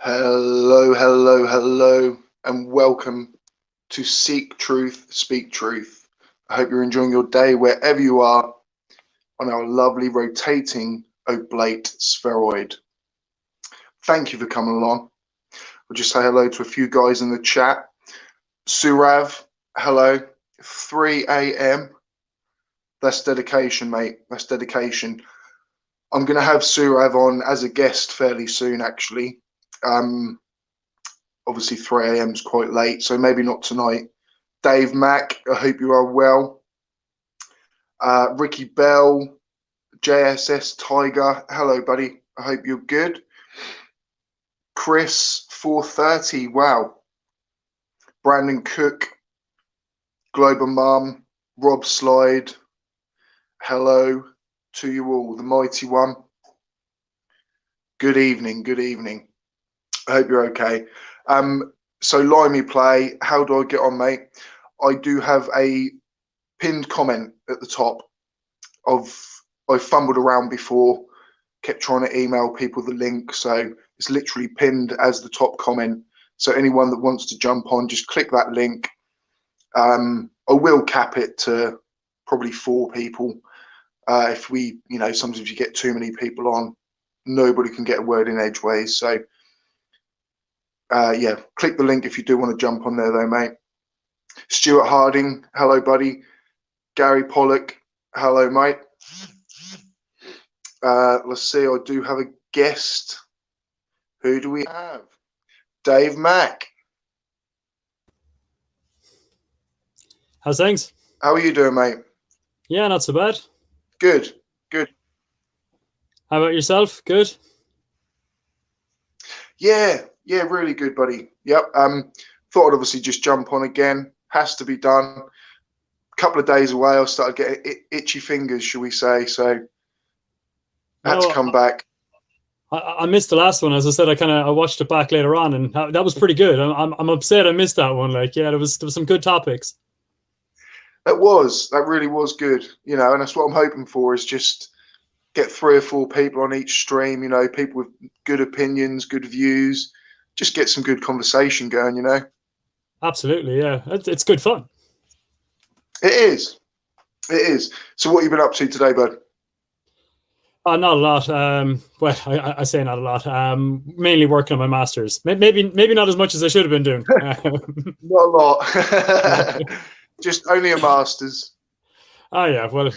Hello, hello, hello, and welcome to Seek Truth, Speak Truth. I hope you're enjoying your day wherever you are on our lovely rotating oblate spheroid. Thank you for coming along. We'll just say hello to a few guys in the chat. Surav, hello. 3 a.m. That's dedication, mate. That's dedication. I'm going to have Surav on as a guest fairly soon, actually. Obviously 3 a.m. is quite late, so maybe not tonight. Dave Mack, I hope you are well. Ricky Bell, JSS Tiger, hello, buddy. I hope you're good. Chris, 4:30, wow. Brandon Cook, Global Mum, Rob Slide, hello to you all, the mighty one. Good evening, good evening. I hope you're okay. So Limey Play, how do I get on, mate? I do have a pinned comment at the top I fumbled around before, kept trying to email people the link, so it's literally pinned as the top comment. So anyone that wants to jump on, just click that link. I will cap it to probably 4 people. If we, sometimes you get too many people on, nobody can get a word in edgeways. So yeah, click the link if you do want to jump on there though, mate. Stuart Harding, hello, buddy. Gary Pollock, hello, mate. Let's see, I do have a guest. Who do we have? Dave Mack. How's things? How are you doing, mate? Yeah, not so bad. Good, good. How about yourself? Good? Yeah, really good, buddy. Yep. Thought I'd obviously just jump on again. Has to be done. A couple of days away, I started getting itchy fingers, shall we say? So had to come back. I missed the last one. As I said, I watched it back later on, and that was pretty good. I'm upset I missed that one. Like, yeah, there was some good topics. That really was good. And that's what I'm hoping for, is just get 3 or 4 people on each stream. People with good opinions, good views. Just get some good conversation going. Absolutely, yeah. It's good fun. It is. It is. So what have you been up to today, bud? Not a lot. Well, I say not a lot. Mainly working on my masters. Maybe not as much as I should have been doing. Not a lot. Just only a masters. Oh yeah. Well,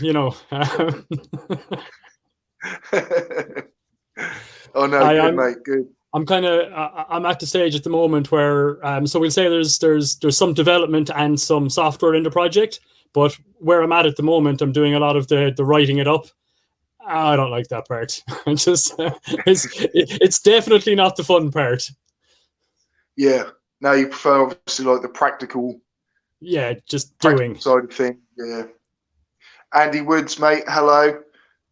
Oh no, good, mate. Good. I'm at the stage at the moment where so we'll say there's some development and some software in the project, but where I'm at the moment, I'm doing a lot of the writing it up. I don't like that part. It's definitely not the fun part. Yeah. No, you prefer obviously like the practical. Yeah, just doing side of things. Yeah. Andy Woods, mate. Hello.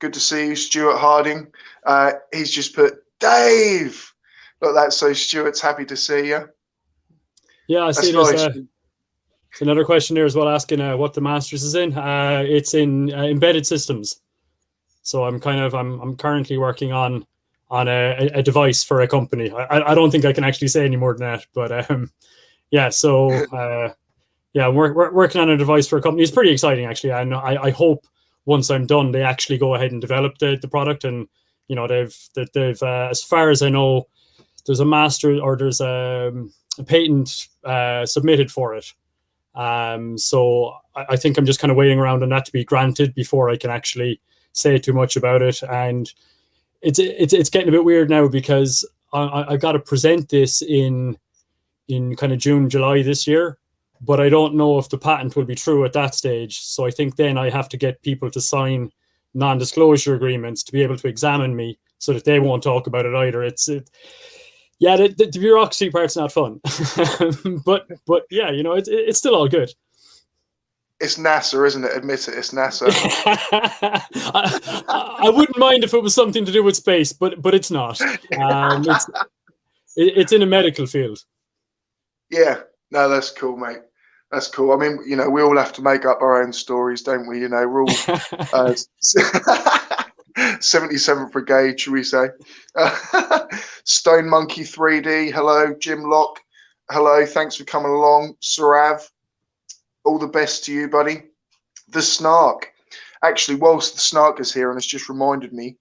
Good to see you. Stuart Harding. He's just put Dave. Look, that's so Stuart's happy to see you. Yeah, I see. There's another question there as well, asking what the master's is in. It's in embedded systems. So I'm currently working on a device for a company. I don't think I can actually say any more than that, but yeah. So yeah, we're working on a device for a company. It's pretty exciting, actually. I hope once I'm done, they actually go ahead and develop the product. And they've as far as I know, there's a master or there's a patent submitted for it. So I think I'm just kind of waiting around on that to be granted before I can actually say too much about it. And it's getting a bit weird now, because I got to present this in kind of June, July this year, but I don't know if the patent will be true at that stage. So I think then I have to get people to sign non-disclosure agreements to be able to examine me, so that they won't talk about it either. Yeah, the bureaucracy part's not fun, but yeah, it's still all good. It's NASA, isn't it? Admit it, it's NASA. I wouldn't mind if it was something to do with space, but it's not. It's in a medical field. Yeah, no, that's cool, mate. That's cool. I mean, we all have to make up our own stories, don't we? We're all 77th Brigade, should we say? Stone Monkey 3D, hello. Jim Locke, hello. Thanks for coming along. Sarav, all the best to you, buddy. The Snark. Actually, whilst the Snark is here, and it's just reminded me,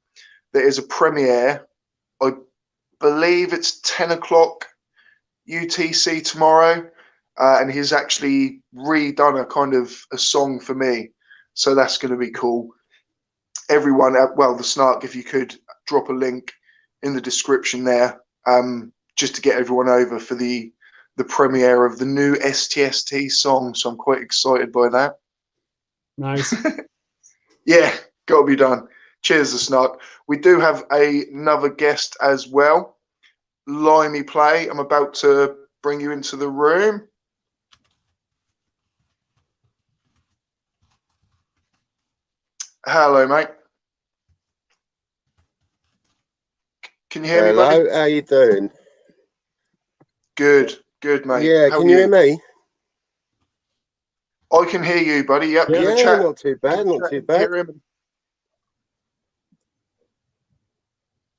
there is a premiere. I believe it's 10 o'clock UTC tomorrow, and he's actually redone a kind of a song for me. So that's going to be cool. Everyone, well, the Snark, if you could drop a link in the description there, just to get everyone over for the premiere of the new STST song. So I'm quite excited by that. Nice. Yeah, got to be done. Cheers, the Snark. We do have another guest as well. Limey Play, I'm about to bring you into the room. Hello, mate. Can you hear me, buddy? Hello, how you doing? Good, mate. Yeah, can you hear me? I can hear you, buddy. Yep. Yeah, not too bad, not too bad.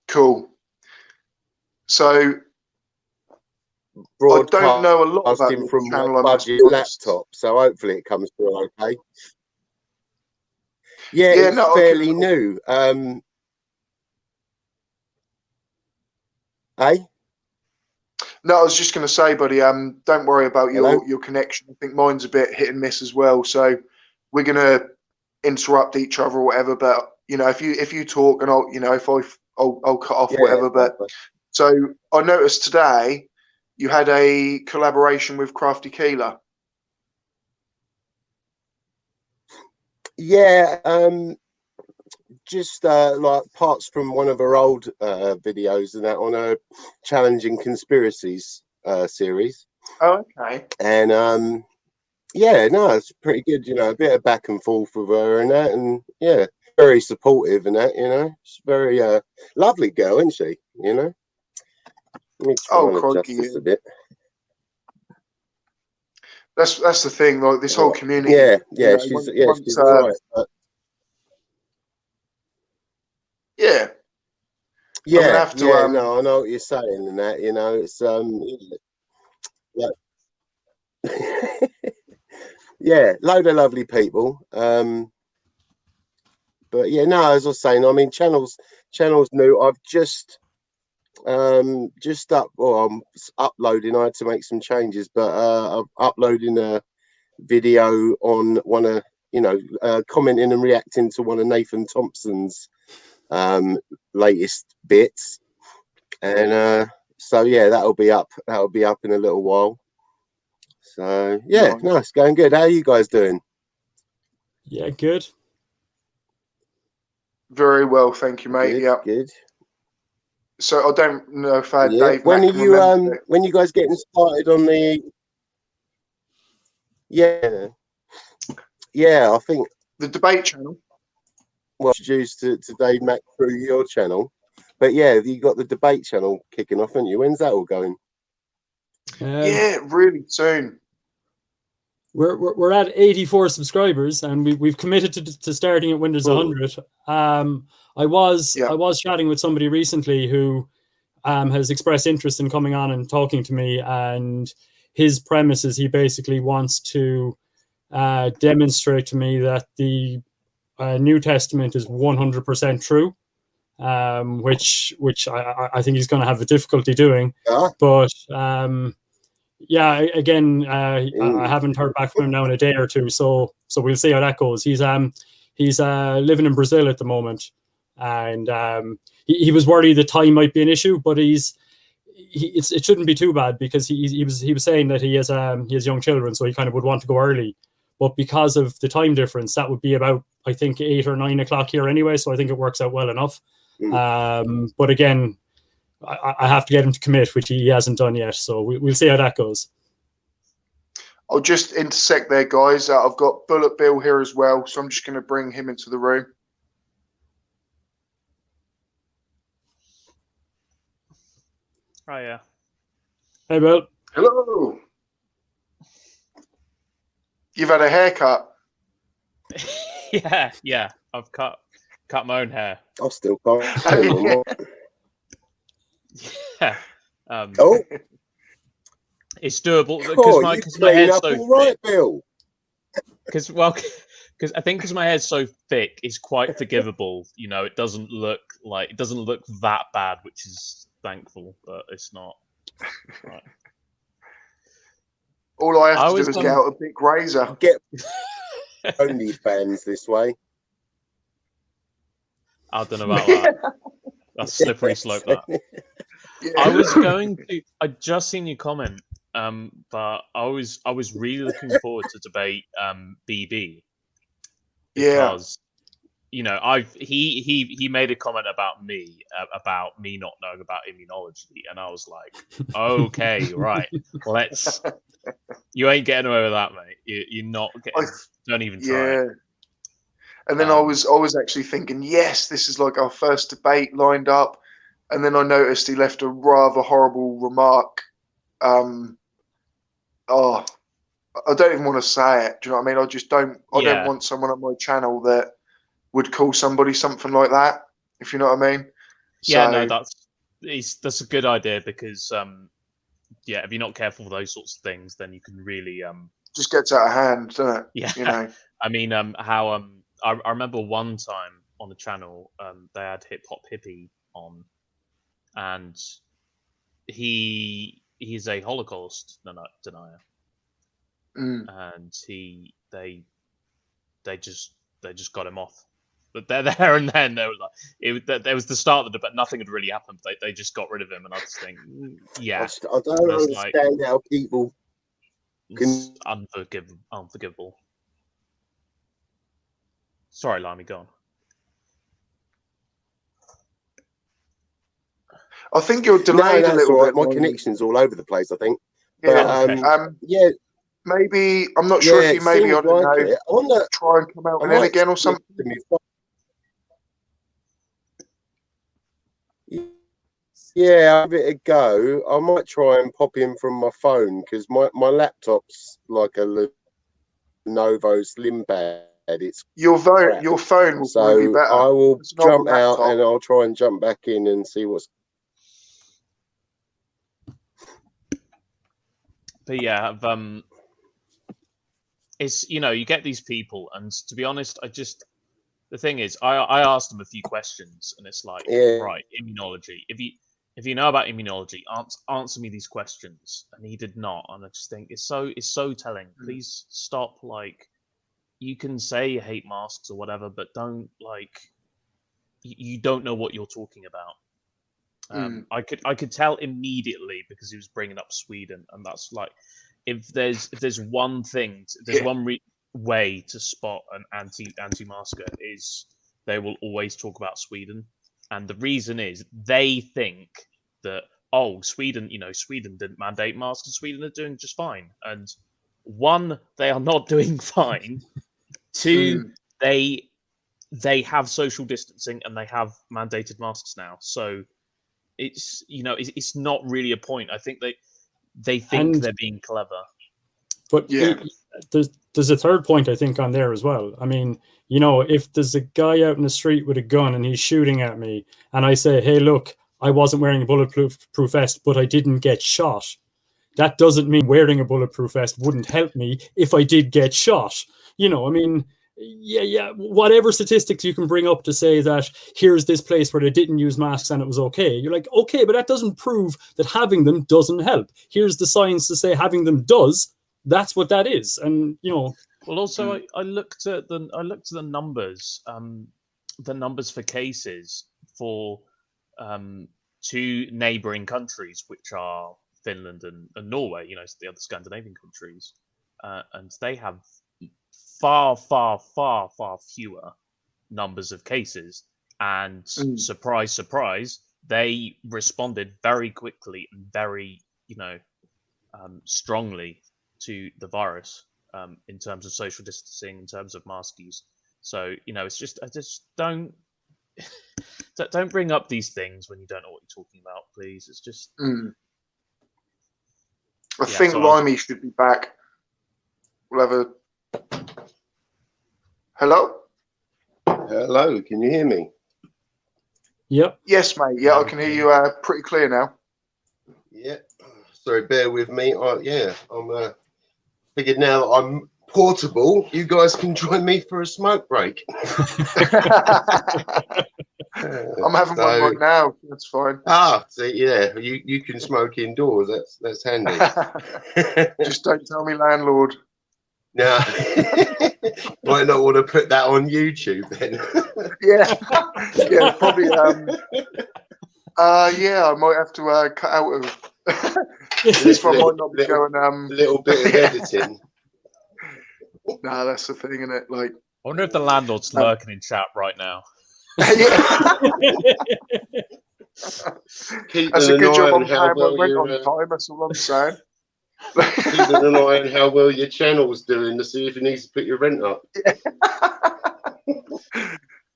Cool. So I don't know a lot about him from my budget laptop, so hopefully it comes through okay. Yeah, it's fairly new. Hey? No, I was just going to say, buddy, don't worry about your connection. I think mine's a bit hit and miss as well. So we're going to interrupt each other or whatever. But, you know, if you talk and I'll, you know, I'll cut off whatever. But so I noticed today you had a collaboration with Crafty Keeler. Yeah, just like parts from one of her old videos and that on a challenging conspiracies series. Oh, okay. And yeah, no, it's pretty good. You know, a bit of back and forth with her and that, and yeah, very supportive and that. You know, she's very lovely girl, isn't she? You know. Let me try and adjust this a bit. That's the thing, like this whole community. Yeah, yeah, you know, she's all right. But... Yeah. Yeah, no, I know what you're saying and that, you know, it's like, yeah, load of lovely people. But yeah, no, as I was saying, I mean, channel's new. I've just I'm uploading. I had to make some changes, but I'm uploading a video on one of, you know, commenting and reacting to one of Nathan Thompson's latest bits, and so yeah, that'll be up in a little while. So yeah, nice, going good. How are you guys doing? Yeah, good. Very well, thank you, mate. Yeah, good. So I don't know if Dave. When are you when you guys getting started on the? Yeah, I think the debate channel. Well, introduced to Dave Mack through your channel, but yeah, you got the debate channel kicking off, haven't you? When's that all going? Yeah, really soon. We're at 84 subscribers, and we've committed to starting it when there's 100. I was chatting with somebody recently who has expressed interest in coming on and talking to me, and his premise is he basically wants to demonstrate to me that the New Testament is 100% true, which I think he's going to have a difficulty doing. But yeah, again, I haven't heard back from him now in a day or two, so we'll see how that goes. He's living in Brazil at the moment, and he was worried the time might be an issue, but it shouldn't be too bad, because he was saying that he has young children, so he kind of would want to go early. But because of the time difference, that would be about, I think, 8 or 9 o'clock here anyway. So I think it works out well enough. But again, I have to get him to commit, which he hasn't done yet. So we'll see how that goes. I'll just intersect there, guys. I've got Bullet Bill here as well. So I'm just going to bring him into the room. Oh, yeah. Hey, Bill. Hello. You've had a haircut. Yeah. I've cut cut my own hair. I still can't. Yeah. Oh, It's doable cool. because my hair's so all right, thick. Bill. Because I think because my hair's so thick, it's quite forgivable. You know, it doesn't look that bad, which is thankful, but it's not. Right. All I have to do is get out a big razor. Get OnlyFans this way. I don't know about that. That's a slippery slope. That. Yeah. I just seen your comment, but I was really looking forward to debate BB because you know he made a comment about me not knowing about immunology, and I was like, okay, right, let's. You ain't getting away with that, mate. You're not getting. Don't even try it. And then I was actually thinking, yes, this is like our first debate lined up. And then I noticed he left a rather horrible remark. I don't even want to say it. Do you know what I mean? I just don't. I don't want someone on my channel that would call somebody something like that. If you know what I mean? Yeah, no, that's a good idea because if you're not careful with those sorts of things, then you can really just gets out of hand, doesn't it? Yeah, you know. I mean, I remember one time on the channel they had Hip Hop Hippie on, and he's a Holocaust denier, and they just got him off. But there and then they were like, there was the start of the debate. Nothing had really happened. They just got rid of him, and I just think, yeah, I don't understand how people can unforgivable. Sorry, Limey, go on. I think you're delayed a little bit. My connection's all over the place, I think. Yeah. But, maybe I'm not sure if you maybe I don't know. Try and come out and in again or something. Yeah, I'll give it a go. I might try and pop in from my phone because my laptop's like a Lenovo Slim Pad. It's your phone will probably be better. I will jump out and I'll try and jump back in and see what's. But yeah, it's you get these people, and to be honest, the thing is, I asked them a few questions, and it's like, right, immunology. If you know about immunology, answer me these questions, and he did not, and I just think it's so telling. Please stop. Like, you can say you hate masks or whatever, but don't you don't know what you're talking about. I could tell immediately because he was bringing up Sweden, and that's like, if there's one thing, way to spot an anti-masker is they will always talk about Sweden, and the reason is they think that Sweden didn't mandate masks, and Sweden are doing just fine, and one, they are not doing fine. Two, they have social distancing and they have mandated masks now, so it's not really a point. I think they think they're being clever. But there's a third point I think on there as well. I mean, if there's a guy out in the street with a gun and he's shooting at me, and I say, hey, look, I wasn't wearing a bulletproof vest, but I didn't get shot. That doesn't mean wearing a bulletproof vest wouldn't help me if I did get shot. I mean, whatever statistics you can bring up to say that here's this place where they didn't use masks and it was okay. You're like, okay, but that doesn't prove that having them doesn't help. Here's the science to say having them does. That's what that is. And well, also I looked at the numbers, for cases for two neighboring countries, which are Finland and Norway, the other Scandinavian countries, and they have far fewer numbers of cases, and surprise, they responded very quickly and very strongly to the virus, in terms of social distancing, in terms of mask use. So it's just, I just don't bring up these things when you don't know what you're talking about, please. It's just I think Limey should be back. We'll have a... Hello? Hello, can you hear me? Yep. Yes, mate. Yeah, I can hear you pretty clear now. Yeah. Sorry, bear with me. I'm figured now that I'm portable, you guys can join me for a smoke break. I'm having one right now. That's fine. So yeah, you can smoke indoors. That's handy. Just don't tell me, landlord. No, might not want to put that on YouTube then. yeah, probably. Yeah, I might have to cut out of. This one might not be going. A little bit of editing. No, that's the thing, isn't it? Like, I wonder if the landlord's lurking in chat right now. That's a good job. I'm paying my rent on time. That's all I'm saying. Keeping an eye on how well your channel's doing to see if you need to put your rent up.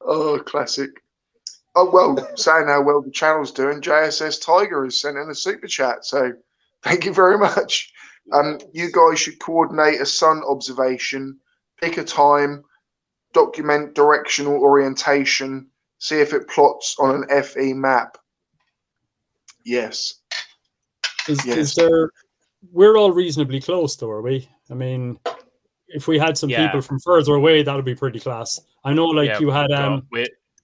Oh, classic. Oh, well, saying how well the channel's doing, JSS Tiger has sent in a super chat. So thank you very much. You guys should coordinate a sun observation, pick a time, document directional orientation, see if it plots on an FE map. Yes. Is there... We're all reasonably close, though, are we? I mean, if we had some people from further away, that would be pretty class. I know, like, you had...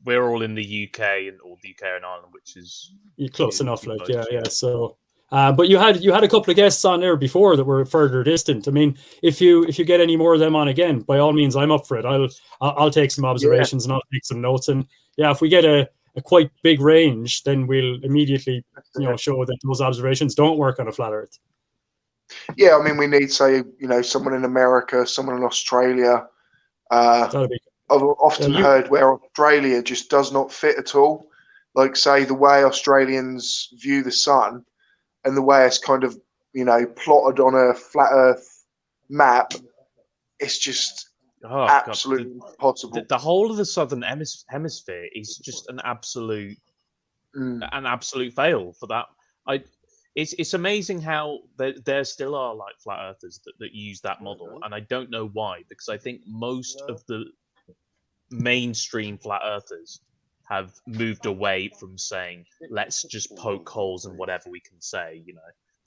We're all in the UK and all the UK and Ireland, which is... Close enough, like, yeah. So... but you had a couple of guests on there before that were further distant. I mean, if you get any more of them on again, by all means, I'm up for it. I'll take some observations and I'll take some notes. And yeah, if we get a quite big range, then we'll immediately show that those observations don't work on a flat Earth. Yeah, I mean, we need, say, someone in America, someone in Australia. I've often heard where Australia just does not fit at all. Like, say, the way Australians view the sun and the way it's kind of, plotted on a flat Earth map, it's just absolutely impossible. The whole of the southern hemisphere is just an absolute fail for that. It's amazing how there still are like flat earthers that use that model, and I don't know why, because I think most of the mainstream flat earthers have moved away from saying let's just poke holes in whatever we can say,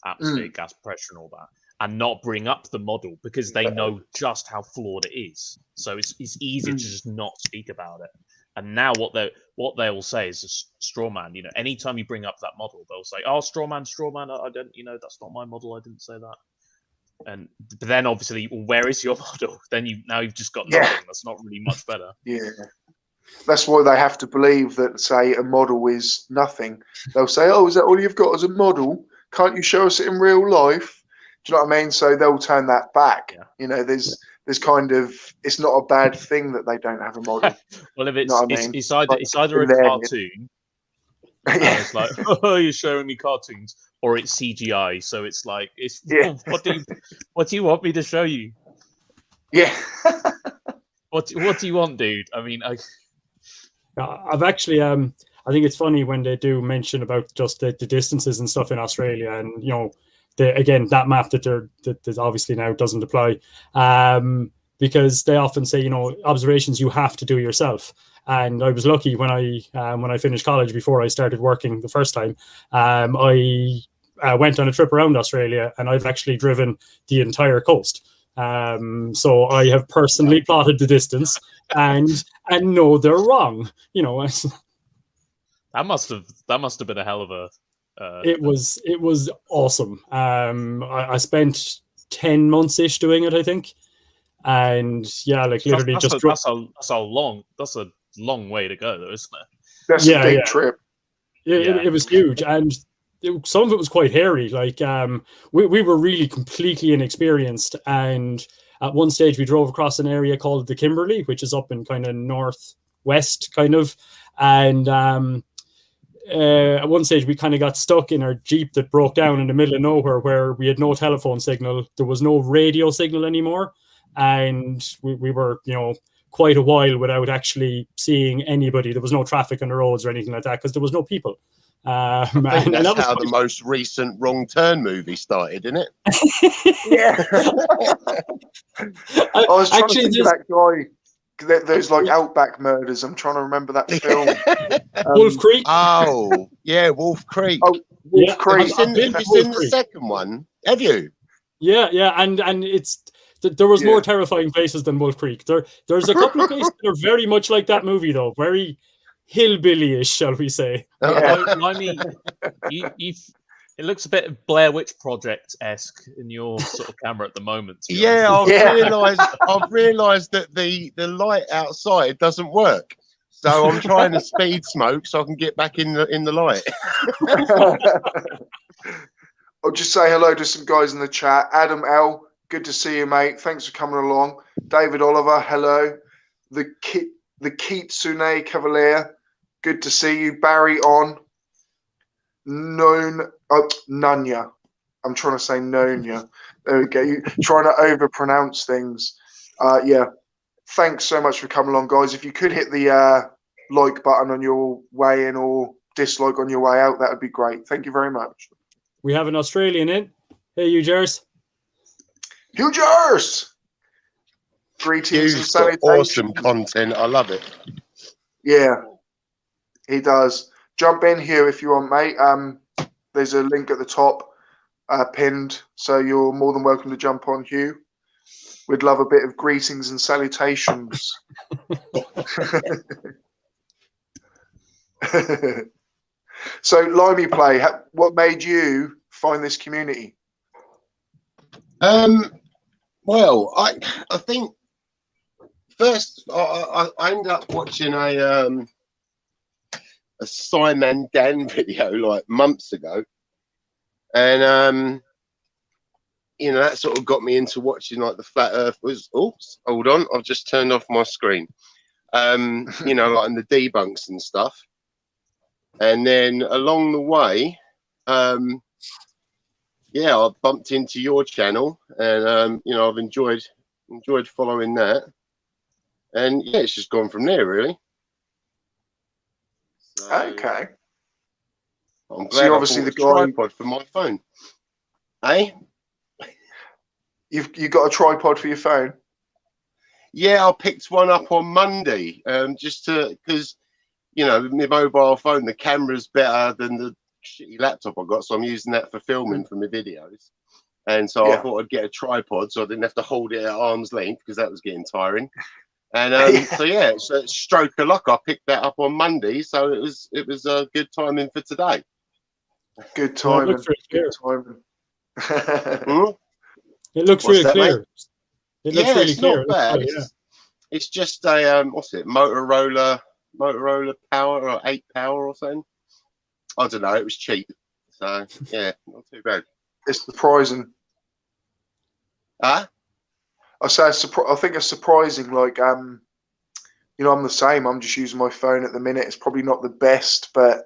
atmospheric gas pressure and all that, and not bring up the model because they know just how flawed it is. So it's easy to just not speak about it. And now what they'll say is a straw man. Anytime you bring up that model, they'll say, "Oh, straw man, I don't, that's not my model. I didn't say that." But then obviously, where is your model? Then you've just got nothing. That's not really much better. Yeah, that's why they have to believe that, say, a model is nothing. They'll say, "Oh, is that all you've got as a model? Can't you show us it in real life?" Do you know what I mean? So they'll turn that back. Yeah. There's kind of, it's not a bad thing that they don't have a model. Well, if it's either a cartoon, it's like, oh, you're showing me cartoons, or it's CGI. So it's like, what do you want me to show you? Yeah. What do you want, dude? I mean, I've actually I think it's funny when they do mention about just the distances and stuff in Australia, and again, that map that obviously now doesn't apply, because they often say, observations you have to do yourself. And I was lucky when I finished college, before I started working the first time, I went on a trip around Australia, and I've actually driven the entire coast. So I have personally plotted the distance, and no, they're wrong. That must have been a hell of a. It was awesome. I spent 10 months ish doing it, I think, and literally that's a long way to go, though, isn't it? That's a big trip. It was huge, and some of it was quite hairy. Like we were really completely inexperienced, and at one stage we drove across an area called the Kimberley, which is up in kind of northwest, and at one stage we kind of got stuck in our Jeep that broke down in the middle of nowhere, where we had no telephone signal, there was no radio signal anymore, and we were quite a while without actually seeing anybody. There was no traffic on the roads or anything like that because there was no people. That's how the most recent Wrong Turn movie started, isn't it? Yeah. I was trying to think of that guy. Those like Outback Murders. I'm trying to remember that film. Wolf Creek. Oh, yeah, Wolf Creek. Oh, Wolf Creek. Have you seen the second one? Have you? Yeah, and there was more terrifying places than Wolf Creek. There's a couple of places that are very much like that movie, though, very hillbilly-ish, shall we say? Limey, it looks a bit Blair Witch Project-esque in your sort of camera at the moment. Yeah, I've realised that the light outside doesn't work, so I'm trying to speed smoke so I can get back in the light. I'll just say hello to some guys in the chat. Adam L, good to see you, mate. Thanks for coming along. David Oliver, hello. The Kitsune Cavalier, good to see you. Barry on. Nunya. I'm trying to say Nonya. There we go. You're trying to overpronounce things. Yeah. Thanks so much for coming along, guys. If you could hit the like button on your way in or dislike on your way out, that would be great. Thank you very much. We have an Australian in. Hey, Ugers. Ugers! Greetings and salutations. Awesome content. I love it. Yeah, he does. Jump in here if you want, mate. There's a link at the top pinned, so you're more than welcome to jump on, Hugh. We'd love a bit of greetings and salutations. So, Limey Play, what made you find this community? Well, I think first I ended up watching a SciManDan video like months ago, and you know, that sort of got me into watching like the Flat Earth was. Oops, hold on, I've just turned off my screen. You know, like in the debunks and stuff. And then along the way, yeah, I bumped into your channel, and you know, I've enjoyed following that, and yeah, it's just gone from there, really. So, okay. I'm glad so you're obviously the guy. Tripod for my phone. Eh? You got a tripod for your phone? Yeah, I picked one up on Monday, just because, you know, my mobile phone, the camera's better than the shitty laptop I got, so I'm using that for filming for my videos. And so I thought I'd get a tripod so I didn't have to hold it at arm's length, because that was getting tiring. And so yeah, so stroke of luck, I picked that up on Monday, so it was a good timing for today. Good timing. Good timing. It looks really clear. It looks really clear. Not bad. It's just a what's it? Motorola Power or 8 Power or something. I don't know. It was cheap, so yeah, not too bad. It's surprising. Huh? I say I think it's surprising. Like you know, I'm the same. I'm just using my phone at the minute. It's probably not the best, but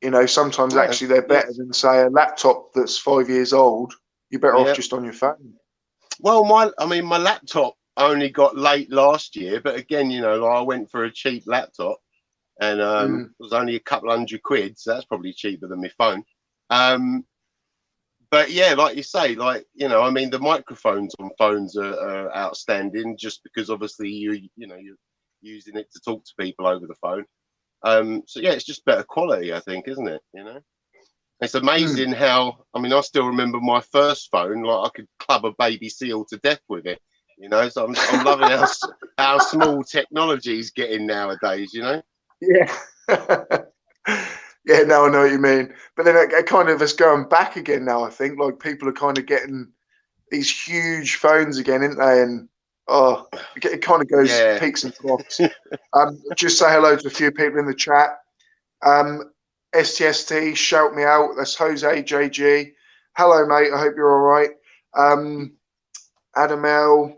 you know, sometimes actually they're better than say a laptop that's 5 years old. You're better off just on your phone. Well, my laptop only got late last year, but again, you know, like I went for a cheap laptop, and it was only a couple £100, so that's probably cheaper than my phone. But yeah, like you say, like, you know, I mean, the microphones on phones are outstanding, just because obviously you're using it to talk to people over the phone. So yeah, it's just better quality, I think, isn't it? You know. It's amazing how, I mean, I still remember my first phone, like I could club a baby seal to death with it, you know, so I'm loving how small technology is getting nowadays, you know? Yeah. Yeah, now I know what you mean. But then it kind of is going back again now, I think. Like, people are kind of getting these huge phones again, aren't they? And, it kind of goes peaks and troughs. Just say hello to a few people in the chat. STST, shout me out. That's Jose JG. Hello, mate. I hope you're all right. Adam L,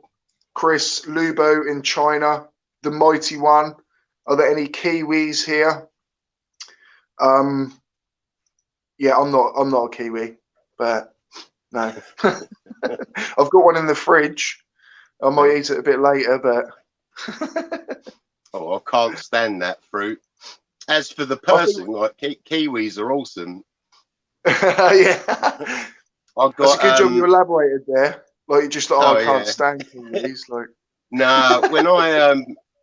Chris, Lubo in China, the mighty one. Are there any Kiwis here? Yeah, I'm not a Kiwi, but no. I've got one in the fridge. I might eat it a bit later, but I can't stand that fruit. As for the person, like Kiwis are awesome. Yeah, that's a good job you elaborated there. Like, you just like, I can't stand Kiwis. Like, nah, when I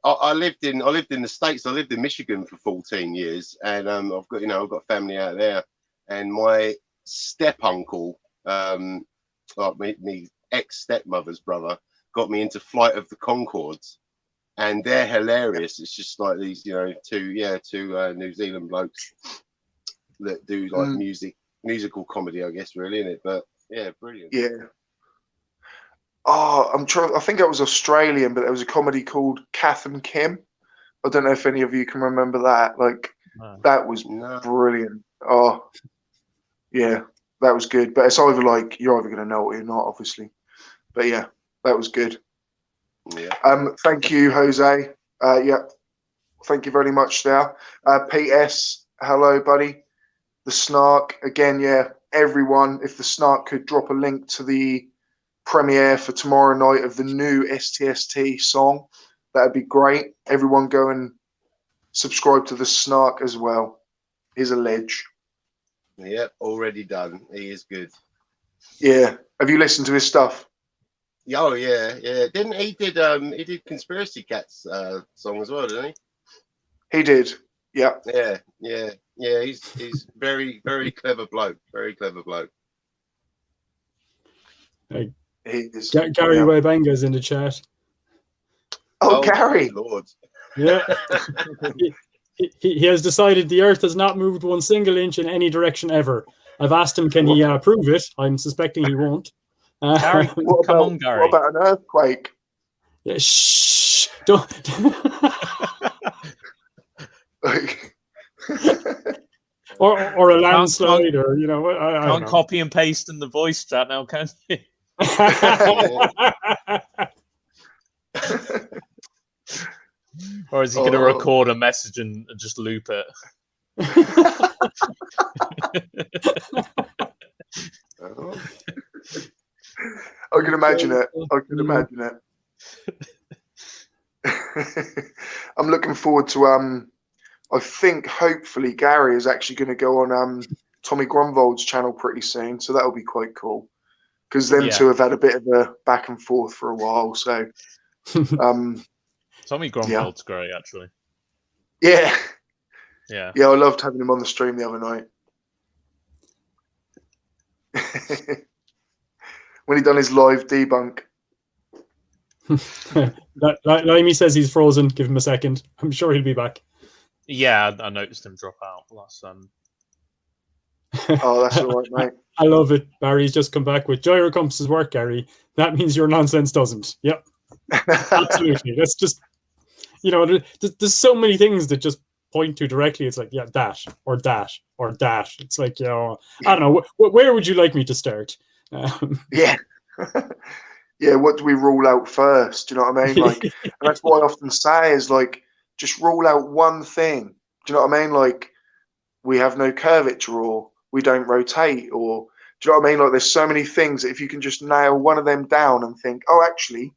I lived in the States. I lived in Michigan for 14 years, and I've got family out there. And my step uncle, like me ex stepmother's brother, got me into Flight of the Conchords, and they're hilarious. It's just like these, two New Zealand blokes that do like musical comedy, I guess, really, innit? But yeah, brilliant. Yeah. Oh, I think it was Australian, but there was a comedy called Kath and Kim. I don't know if any of you can remember that. Like, that was brilliant. Oh, yeah, that was good. But it's either like you're either going to know it or you're not, obviously. But yeah, that was good. Yeah. Thank you, Jose. Yeah, thank you very much there. PS, hello, buddy. The Snark again. Yeah, everyone. If the Snark could drop a link to the premiere for tomorrow night of the new STST song, that'd be great. Everyone go and subscribe to the Snark as well. He's a ledge. Yep, already done. He is good. Yeah. Have you listened to his stuff? Oh yeah. Didn't he did Conspiracy Cats song as well, didn't he? He did. Yeah. Yeah. He's very, very clever bloke. Very clever bloke. Hey. Gary Waybanga's in the chat. Oh, Gary. Lord. Yeah. he has decided the Earth has not moved one single inch in any direction ever. I've asked him, can he prove it? I'm suspecting he won't. Gary, come on, Gary. What about an earthquake? Yeah, shh. Don't. or a landslide, or I can't copy and paste in the voice chat now, can you? Or is he going to record a message and just loop it? I can imagine it. I'm looking forward to I think hopefully Gary is actually going to go on Tommy Grunwald's channel pretty soon, so that'll be quite cool. Because them two have had a bit of a back and forth for a while, so Tommy Grunwald's great, actually. Yeah. Yeah. Yeah, I loved having him on the stream the other night. When he done his live debunk. Laimi says he's frozen. Give him a second. I'm sure he'll be back. Yeah, I noticed him drop out last Oh, that's all right, mate. I love it. Barry's just come back with gyro compasses work, Gary. That means your nonsense doesn't. Yep. Absolutely. That's just, there's so many things that just point to directly. It's like, yeah, dash or dash or dash. It's like, I don't know. Where would you like me to start? Yeah. Yeah, what do we rule out first? Do you know what I mean? Like, and that's what I often say is like, just rule out one thing. Do you know what I mean? Like, we have no curvature, or we don't rotate, or do you know what I mean? Like, there's so many things that if you can just nail one of them down and think, oh, actually,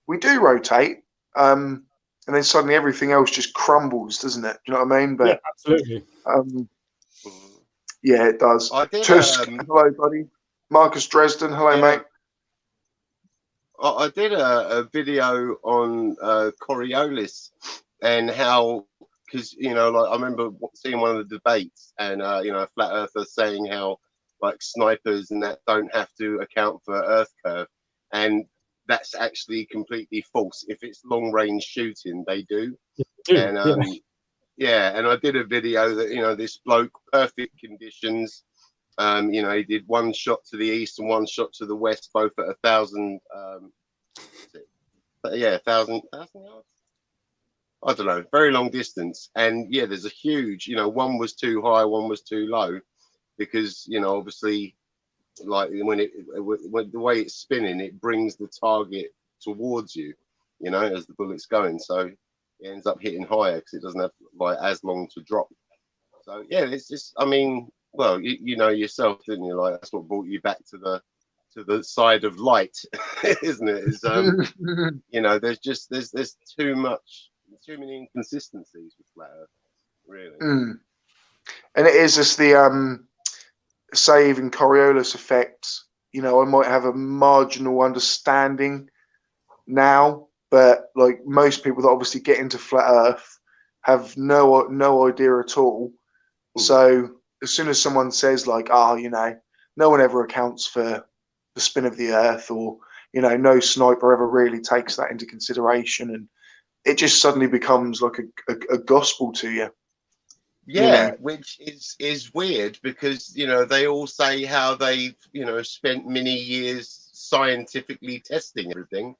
we do rotate, and then suddenly everything else just crumbles, doesn't it? Do you know what I mean? But yeah, absolutely. Yeah, it does. Tusk, hello, buddy. Marcus Dresden, hello, mate. I did a video on Coriolis and how, because like I remember seeing one of the debates, and flat earthers saying how like snipers and that don't have to account for Earth curve, and that's actually completely false. If it's long range shooting, they do. And and I did a video that this bloke, perfect conditions. He did one shot to the east and one shot to the west, both at 1,000. 1,000 yards. I don't know, very long distance. And yeah, there's a huge, one was too high, one was too low, because obviously, like when the way it's spinning, it brings the target towards you, as the bullet's going. So it ends up hitting higher because it doesn't have like as long to drop. So yeah, it's just, well, you know yourself, didn't you? Like that's what brought you back to the side of light, isn't it? Is there's too many inconsistencies with flat Earth, really. And it is just the say even Coriolis effect. I might have a marginal understanding now, but like most people that obviously get into flat Earth have no idea at all. So as soon as someone says like, oh, you know, no one ever accounts for the spin of the Earth, or you know, no sniper ever really takes that into consideration, and it just suddenly becomes like a gospel to you. Yeah, you know? Which is weird because, you know, they all say how they've, you know, spent many years scientifically testing everything,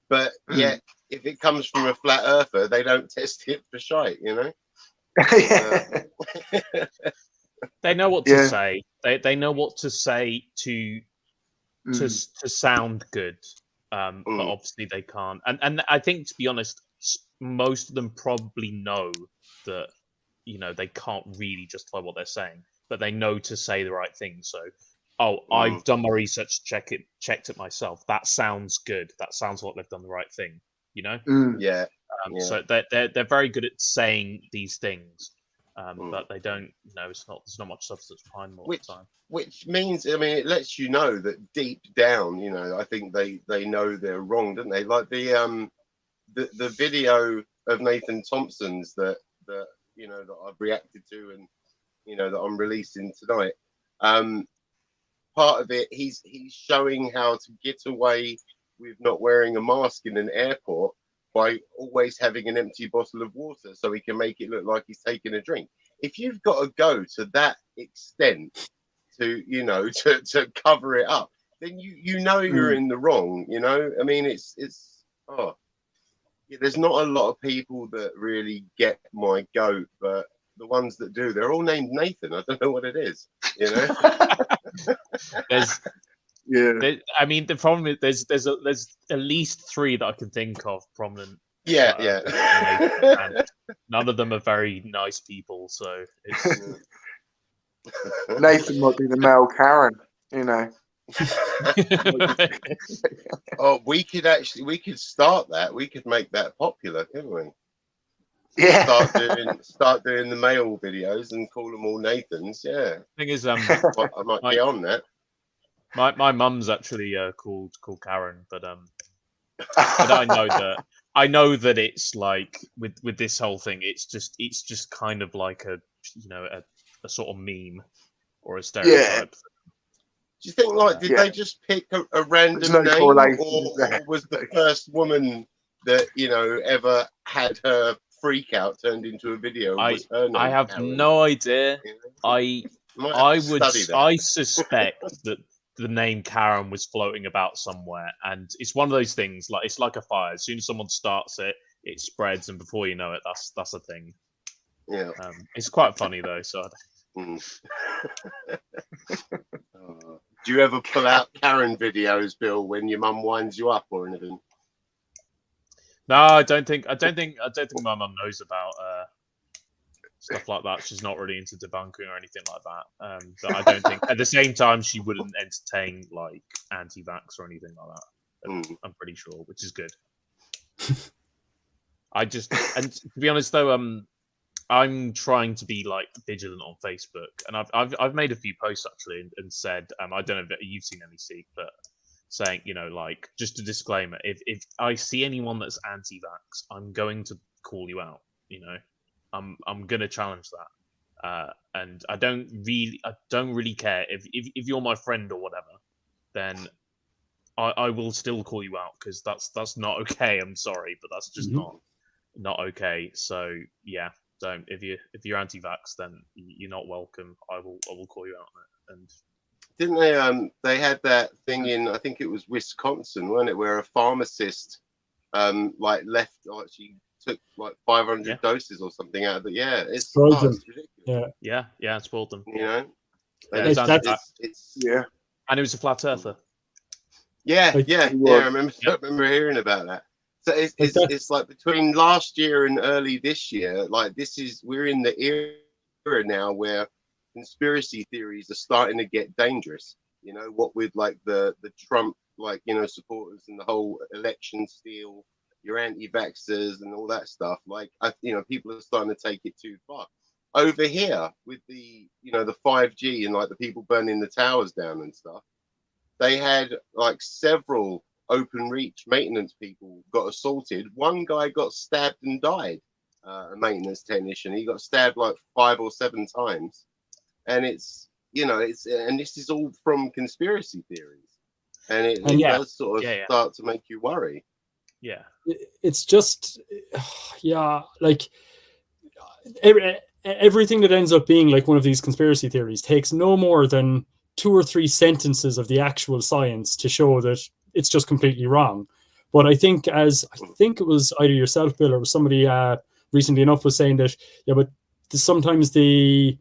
but yet if it comes from a flat earther, they don't test it for shite, you know. They know what to say. They know what to say to sound good, but obviously they can't. And I think, to be honest, most of them probably know that, you know, they can't really justify what they're saying, but they know to say the right thing. So, I've done my research, checked it myself. That sounds good. That sounds like they've done the right thing. You know? Yeah. So they're very good at saying these things, but they don't. No, there's not much substance behind them all the time. Which means, I mean, it lets you know that deep down, you know, I think they know they're wrong, don't they? Like the video of Nathan Thompson's that you know that I've reacted to, and you know that I'm releasing tonight. Part of it, he's showing how to get away with not wearing a mask in an airport by always having an empty bottle of water, so he can make it look like he's taking a drink. If you've got to go to that extent to, you know, to cover it up, then you know you're in the wrong. You know, I mean, there's not a lot of people that really get my goat, but the ones that do, they're all named Nathan. I don't know what it is, you know. I mean, the problem is there's at least 3 that I can think of prominent. And none of them are very nice people, so it's Nathan might be the male Karen, you know. We could start that. We could make that popular, couldn't we? Yeah. Start doing the male videos and call them all Nathans. Yeah. Thing is, I might get on that. My mum's actually called Karen, but I know that it's like with this whole thing, it's just kind of like a, you know, a sort of meme or a stereotype. Do you think, like, did they just pick a random name, or was the first woman that, you know, ever had her freak out turned into a video? Was her name I have Karen? no idea. I suspect that the name Karen was floating about somewhere, and it's one of those things, like, it's like a fire. As soon as someone starts it, it spreads, and before you know it, that's a thing. Yeah. It's quite funny though. So. Do you ever pull out Karen videos, Bill, when your mum winds you up or anything? No, I don't think my mum knows about stuff like that. She's not really into debunking or anything like that. But I don't think, at the same time, she wouldn't entertain like anti-vax or anything like that. I'm pretty sure, which is good. And to be honest though, I'm trying to be like vigilant on Facebook, and I've made a few posts actually and said, I don't know if you've seen any, Seek, but saying, you know, like, just a disclaimer: if I see anyone that's anti-vax, I'm going to call you out. You know, I'm gonna challenge that, and I don't really care if you're my friend or whatever, then I will still call you out, because that's not okay. I'm sorry, but that's just not okay. So yeah. Don't. If you're anti-vax, then you're not welcome. I will call you out on it. And didn't they had that thing in, I think it was Wisconsin, wasn't it, where a pharmacist like left, like she took like 500 doses or something out of it. Yeah, it's ridiculous. Yeah, it's spoiled them. You know, it's and it was a flat earther. Yeah. I remember hearing about that. So it's like between last year and early this year, like we're in the era now where conspiracy theories are starting to get dangerous. You know, what with like the Trump, like, you know, supporters and the whole election steal, your anti-vaxxers and all that stuff. Like, you know, people are starting to take it too far. Over here with the, you know, the 5G and like the people burning the towers down and stuff, they had like several open reach maintenance people got assaulted. One guy got stabbed and died. A maintenance technician. He got stabbed like 5 or 7 times, and it's and this is all from conspiracy theories, and it does sort of start to make you worry. Yeah, it's just like everything that ends up being like one of these conspiracy theories takes no more than 2 or 3 sentences of the actual science to show that it's just completely wrong. But I think it was either yourself, Bill, or somebody recently enough was saying that but sometimes the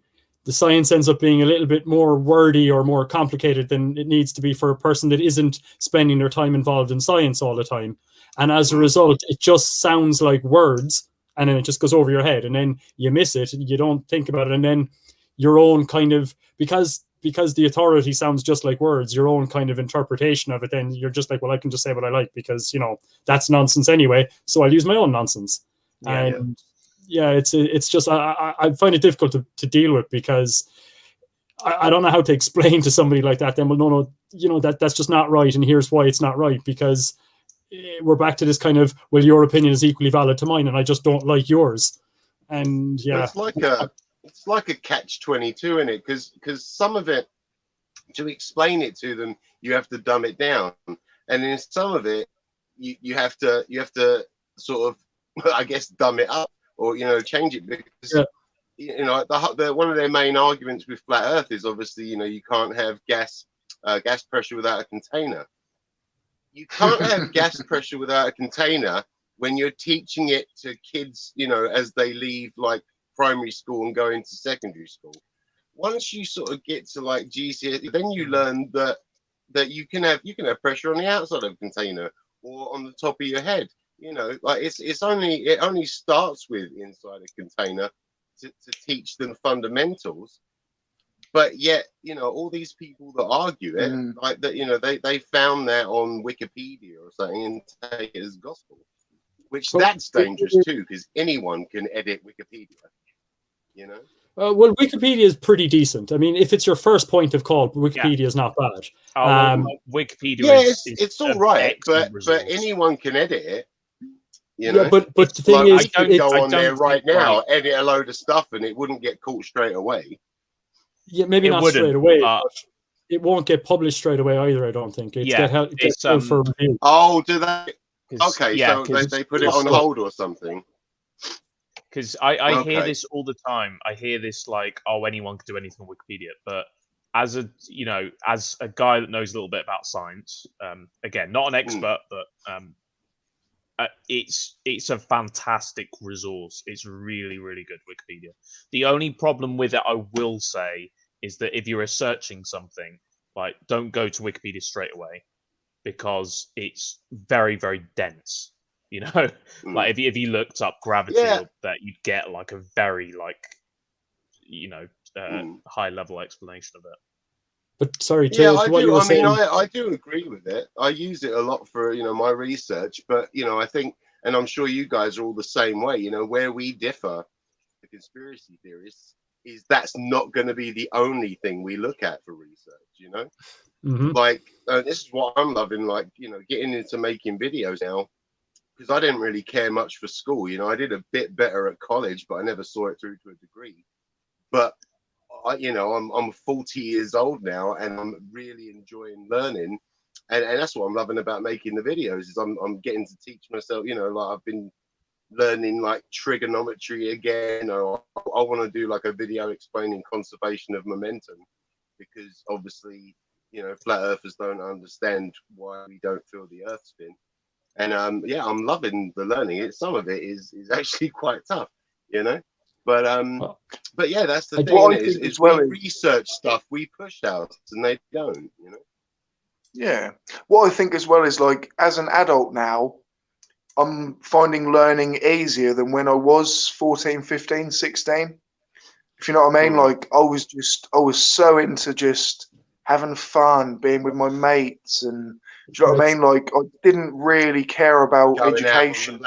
science ends up being a little bit more wordy or more complicated than it needs to be for a person that isn't spending their time involved in science all the time. And as a result, it just sounds like words, and then it just goes over your head, and then you miss it, and you don't think about it, and then your own kind of, because the authority sounds just like words, your own kind of interpretation of it, then you're just like, well, I can just say what I like because, that's nonsense anyway, so I'll use my own nonsense. It's just, I find it difficult to deal with, because I don't know how to explain to somebody like that, then, well, no, that's just not right, and here's why it's not right, because we're back to this kind of, well, your opinion is equally valid to mine, and I just don't like yours. And it's like a catch-22 in it, because some of it, to explain it to them, you have to dumb it down, and in some of it, you have to sort of, I guess, dumb it up, or change it, because one of their main arguments with flat Earth is obviously you can't have gas pressure without a container. You can't have gas pressure without a container when you're teaching it to kids, as they leave like primary school and go into secondary school. Once you sort of get to like GCSE, then you learn that you can have pressure on the outside of a container or on the top of your head. Like it only starts with inside a container to teach them fundamentals. But yet, all these people that argue it, like that, they found that on Wikipedia or something and take it as gospel, which that's dangerous too, because anyone can edit Wikipedia, Well, Wikipedia is pretty decent. I mean, if it's your first point of call, Wikipedia is not bad. Wikipedia it's all right, but anyone can edit it. But the thing is, I can go on there right now, edit a load of stuff, and it wouldn't get caught straight away. Yeah, maybe not straight away, but it won't get published straight away either, I don't think. It's for review. Oh, do they? Okay, so they put it on hold or something. Because I hear this all the time. I hear this like, oh, anyone can do anything on Wikipedia. But as a guy that knows a little bit about science, again, not an expert, but it's a fantastic resource. It's really, really good, Wikipedia. The only problem with it, I will say, is that if you're researching something, like, don't go to Wikipedia straight away, because it's very, very dense. Like if you looked up gravity, that you'd get like a very high level explanation of it. But sorry, I do agree with it. I use it a lot for my research, but I think, and I'm sure you guys are all the same way. Where we differ, the conspiracy theorists, is that's not going to be the only thing we look at for research. Like this is what I'm loving, like getting into making videos now, because I didn't really care much for school. I did a bit better at college, but I never saw it through to a degree. But I'm 40 years old now, and I'm really enjoying learning, and that's what I'm loving about making the videos, is I'm getting to teach myself. Like I've been learning like trigonometry again, or I want to do like a video explaining conservation of momentum, because obviously flat earthers don't understand why we don't feel the earth spin. And I'm loving the learning. Some of it is actually quite tough, But yeah, that's the thing. Is we research stuff, we push out, and they don't, Yeah. What I think as well is, like, as an adult now, I'm finding learning easier than when I was 14, 15, 16. If you know what I mean? Like, I was so into just having fun, being with my mates, and do you know what I mean? Like, I didn't really care about education.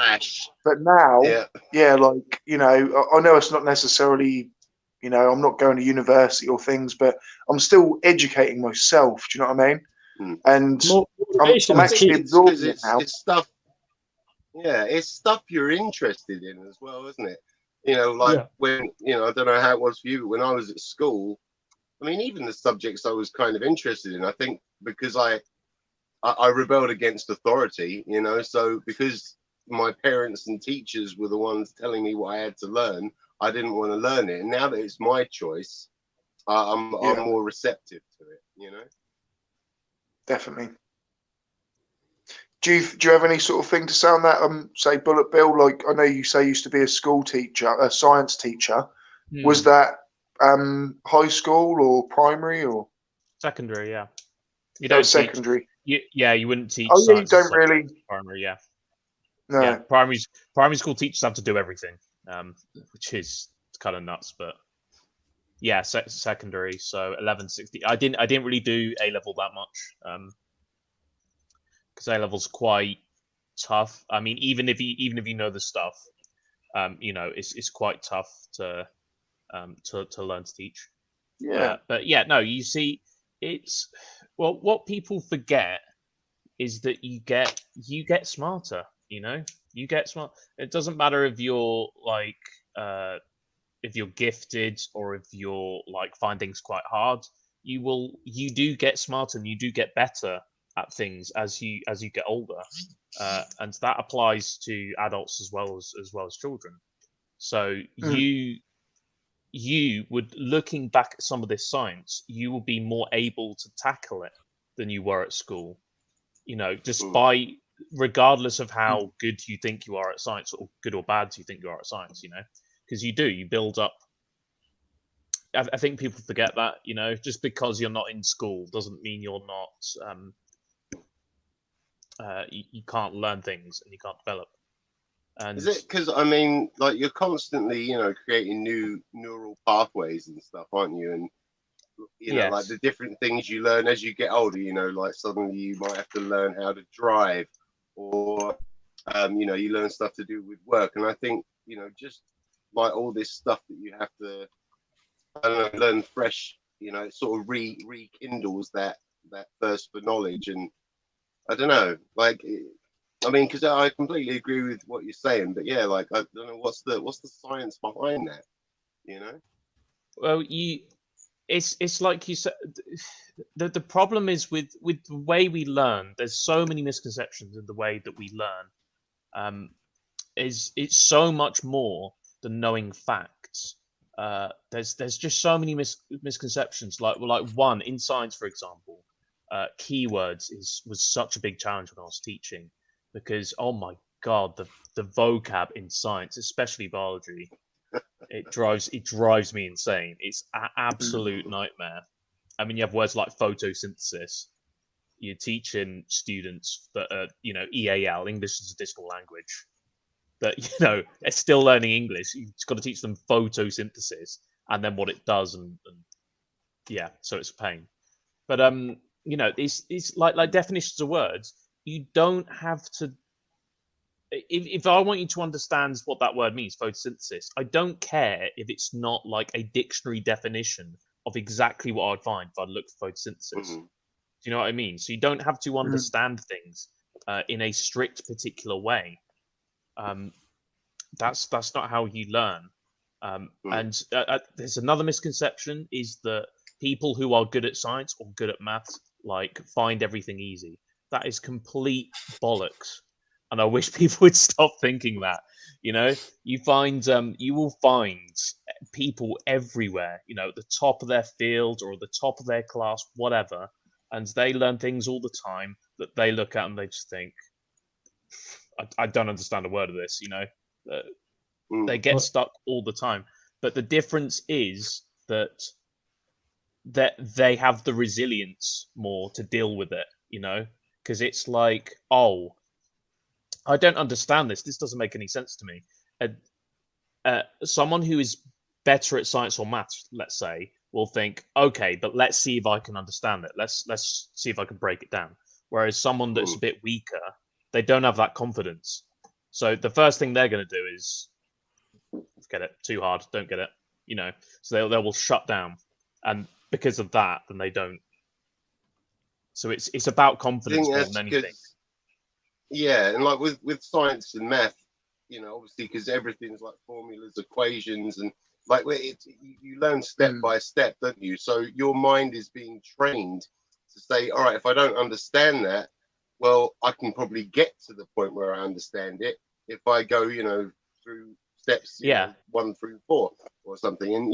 But now, like, I know it's not necessarily, I'm not going to university or things, but I'm still educating myself. Do you know what I mean? And motivation I'm actually absorbing it now. It's stuff. Yeah, it's stuff you're interested in as well, isn't it? You know, like when, you know, I don't know how it was for you, but when I was at school, I mean, even the subjects I was kind of interested in, I think because I rebelled against authority, you know, so because my parents and teachers were the ones telling me what I had to learn, I didn't want to learn it. And now that it's my choice, I'm more receptive to it, you know? Definitely. Do you have any sort of thing to say on that? Say, Bullet Bill, like I know you say you used to be a school teacher, a science teacher. Was that high school or primary or secondary? Yeah, you don't secondary. You wouldn't teach. Oh yeah, you don't really primary. Yeah, no. Yeah, primary school teachers have to do everything, which is kind of nuts. But yeah, secondary. So 1160. I didn't really do A level that much. Because A level's quite tough. I mean, even if you know the stuff, you know, it's quite tough to learn to teach. Yeah. But yeah, no, you see, it's what people forget is that you get smarter. You know, you get smart. It doesn't matter if you're like if you're gifted or if you're like find things quite hard. You do get smarter and you do get better at things as you get older, and that applies to adults as well as children. So you would, looking back at some of this science, you will be more able to tackle it than you were at school. You know, just by regardless of how good you think you are at science or good or bad you think you are at science, you know, because you build up. I think people forget that, you know, just because you're not in school doesn't mean you're not. You can't learn things and you can't develop. And is it because, I mean, like you're constantly, you know, creating new neural pathways and stuff, aren't you? And you know, like the different things you learn as you get older, you know, like suddenly you might have to learn how to drive, or you know, you learn stuff to do with work. And I think, you know, just like all this stuff that you have to, I don't know, learn fresh, you know, it sort of rekindles that thirst for knowledge. And I don't know, like, I mean, because I completely agree with what you're saying, but yeah, like I don't know what's the science behind that, you know? Well, it's like you said. The problem is with the way we learn. There's so many misconceptions in the way that we learn. It's so much more than knowing facts. There's just so many misconceptions. Like one in science, for example, keywords was such a big challenge when I was teaching, because oh my god, the vocab in science, especially biology, it drives me insane. It's an absolute nightmare. I mean, you have words like photosynthesis. You're teaching students that you know, EAL, English as a Additional Language, that, you know, they're still learning English. You've got to teach them photosynthesis and then what it does, and yeah, so it's a pain. But you know, it's like definitions of words. You don't have to. If I want you to understand what that word means, photosynthesis, I don't care if it's not like a dictionary definition of exactly what I'd find if I looked for photosynthesis. Do you know what I mean? So you don't have to understand things in a strict particular way. That's not how you learn. And there's another misconception, is that people who are good at science or good at maths like find everything easy. That is complete bollocks. And I wish people would stop thinking that. You know, you will find people everywhere, you know, at the top of their field or at the top of their class, whatever, and they learn things all the time that they look at and they just think, I don't understand a word of this, you know. They get stuck all the time. But the difference is that they have the resilience more to deal with it, you know, because it's like, oh, I don't understand this. This doesn't make any sense to me. Someone who is better at science or maths, let's say, will think, okay, but let's see if I can understand it. Let's see if I can break it down. Whereas someone that's a bit weaker, they don't have that confidence. So the first thing they're going to do is get it too hard, don't get it, you know. So they will shut down, and because of that, then they don't So it's about confidence more than anything. Yeah, and like with science and math, you know, obviously because everything's like formulas, equations, and like you learn step by step, don't you? So your mind is being trained to say, all right, if I don't understand that, well, I can probably get to the point where I understand it if I go, you know, through steps, you know, 1 through 4 or something. And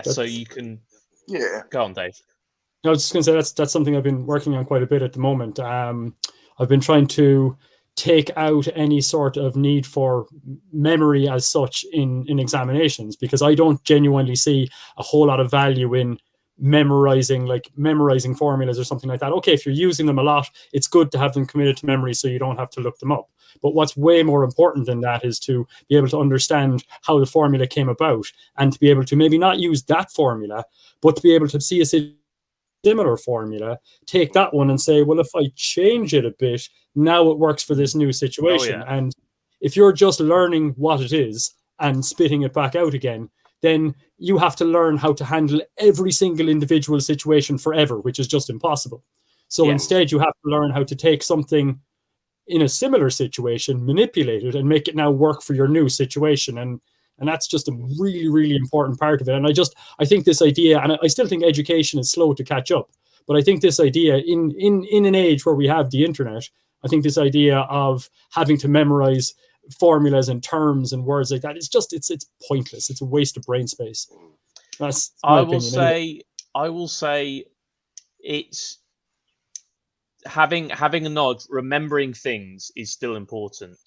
so you can go on, Dave. I was just going to say that's something I've been working on quite a bit at the moment. I've been trying to take out any sort of need for memory as such in examinations, because I don't genuinely see a whole lot of value in memorizing formulas or something like that. Okay, if you're using them a lot, it's good to have them committed to memory so you don't have to look them up. But what's way more important than that is to be able to understand how the formula came about, and to be able to maybe not use that formula, but to be able to see a similar formula, take that one and say, well, if I change it a bit, now it works for this new situation. And if you're just learning what it is and spitting it back out again, then you have to learn how to handle every single individual situation forever, which is just impossible. So instead, you have to learn how to take something in a similar situation, manipulate it, and make it now work for your new situation. And that's just a really, really important part of it. And I think this idea, and I still think education is slow to catch up, but I think this idea in an age where we have the internet, I think this idea of having to memorize formulas and terms and words like that, it's pointless. It's a waste of brain space. That's my opinion. I will say it's having a nod, remembering things is still important.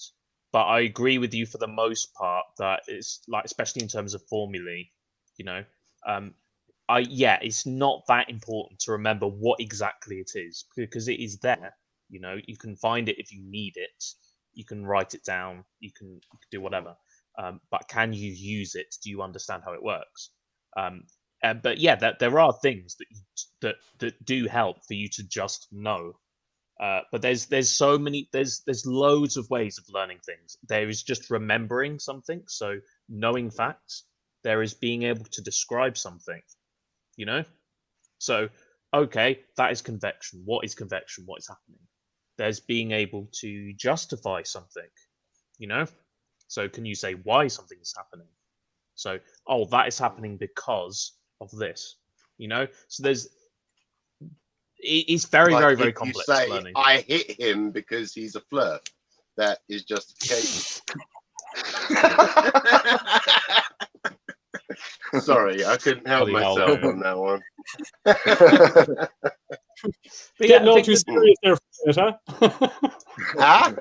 But I agree with you for the most part that it's like, especially in terms of formulae, you know, it's not that important to remember what exactly it is, because it is there. You know, you can find it if you need it. You can write it down. You can do whatever. But can you use it? Do you understand how it works? But yeah, there are things that do help for you to just know. But there's so many, there's loads of ways of learning things. There is just remembering something, so knowing facts. There is being able to describe something, you know? So, okay, that is convection. What is convection? What is happening? There's being able to justify something, you know? So can you say why something is happening? So, that is happening because of this, you know? So it's very, very, very complex. You say, learning. I hit him because he's a flirt. That is justification. Sorry, I couldn't help myself on that one. Getting all too serious there for a minute, huh?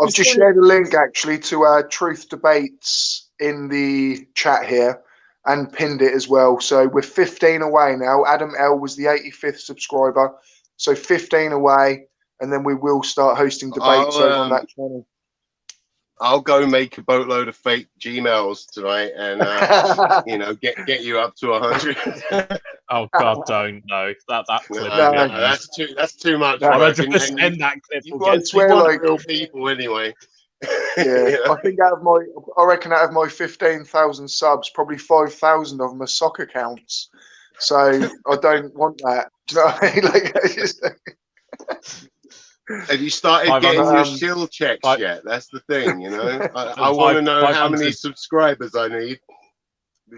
I've just shared a link actually to Truth Debates in the chat here, and pinned it as well. So we're 15 away now. Adam L was the 85th subscriber. So 15 away, and then we will start hosting debates over on that channel. I'll go make a boatload of fake Gmails tonight and, get you up to 100. Oh, God, don't. No. That clip. That's too much. No, I'll just end that clip. You want real people anyway. Yeah, I think I reckon out of my 15,000 subs, probably 5,000 of them are soccer accounts. So I don't want that. Do you know what I mean? Have you started getting your shield checks yet? That's the thing, you know. I want to know how many subscribers I need.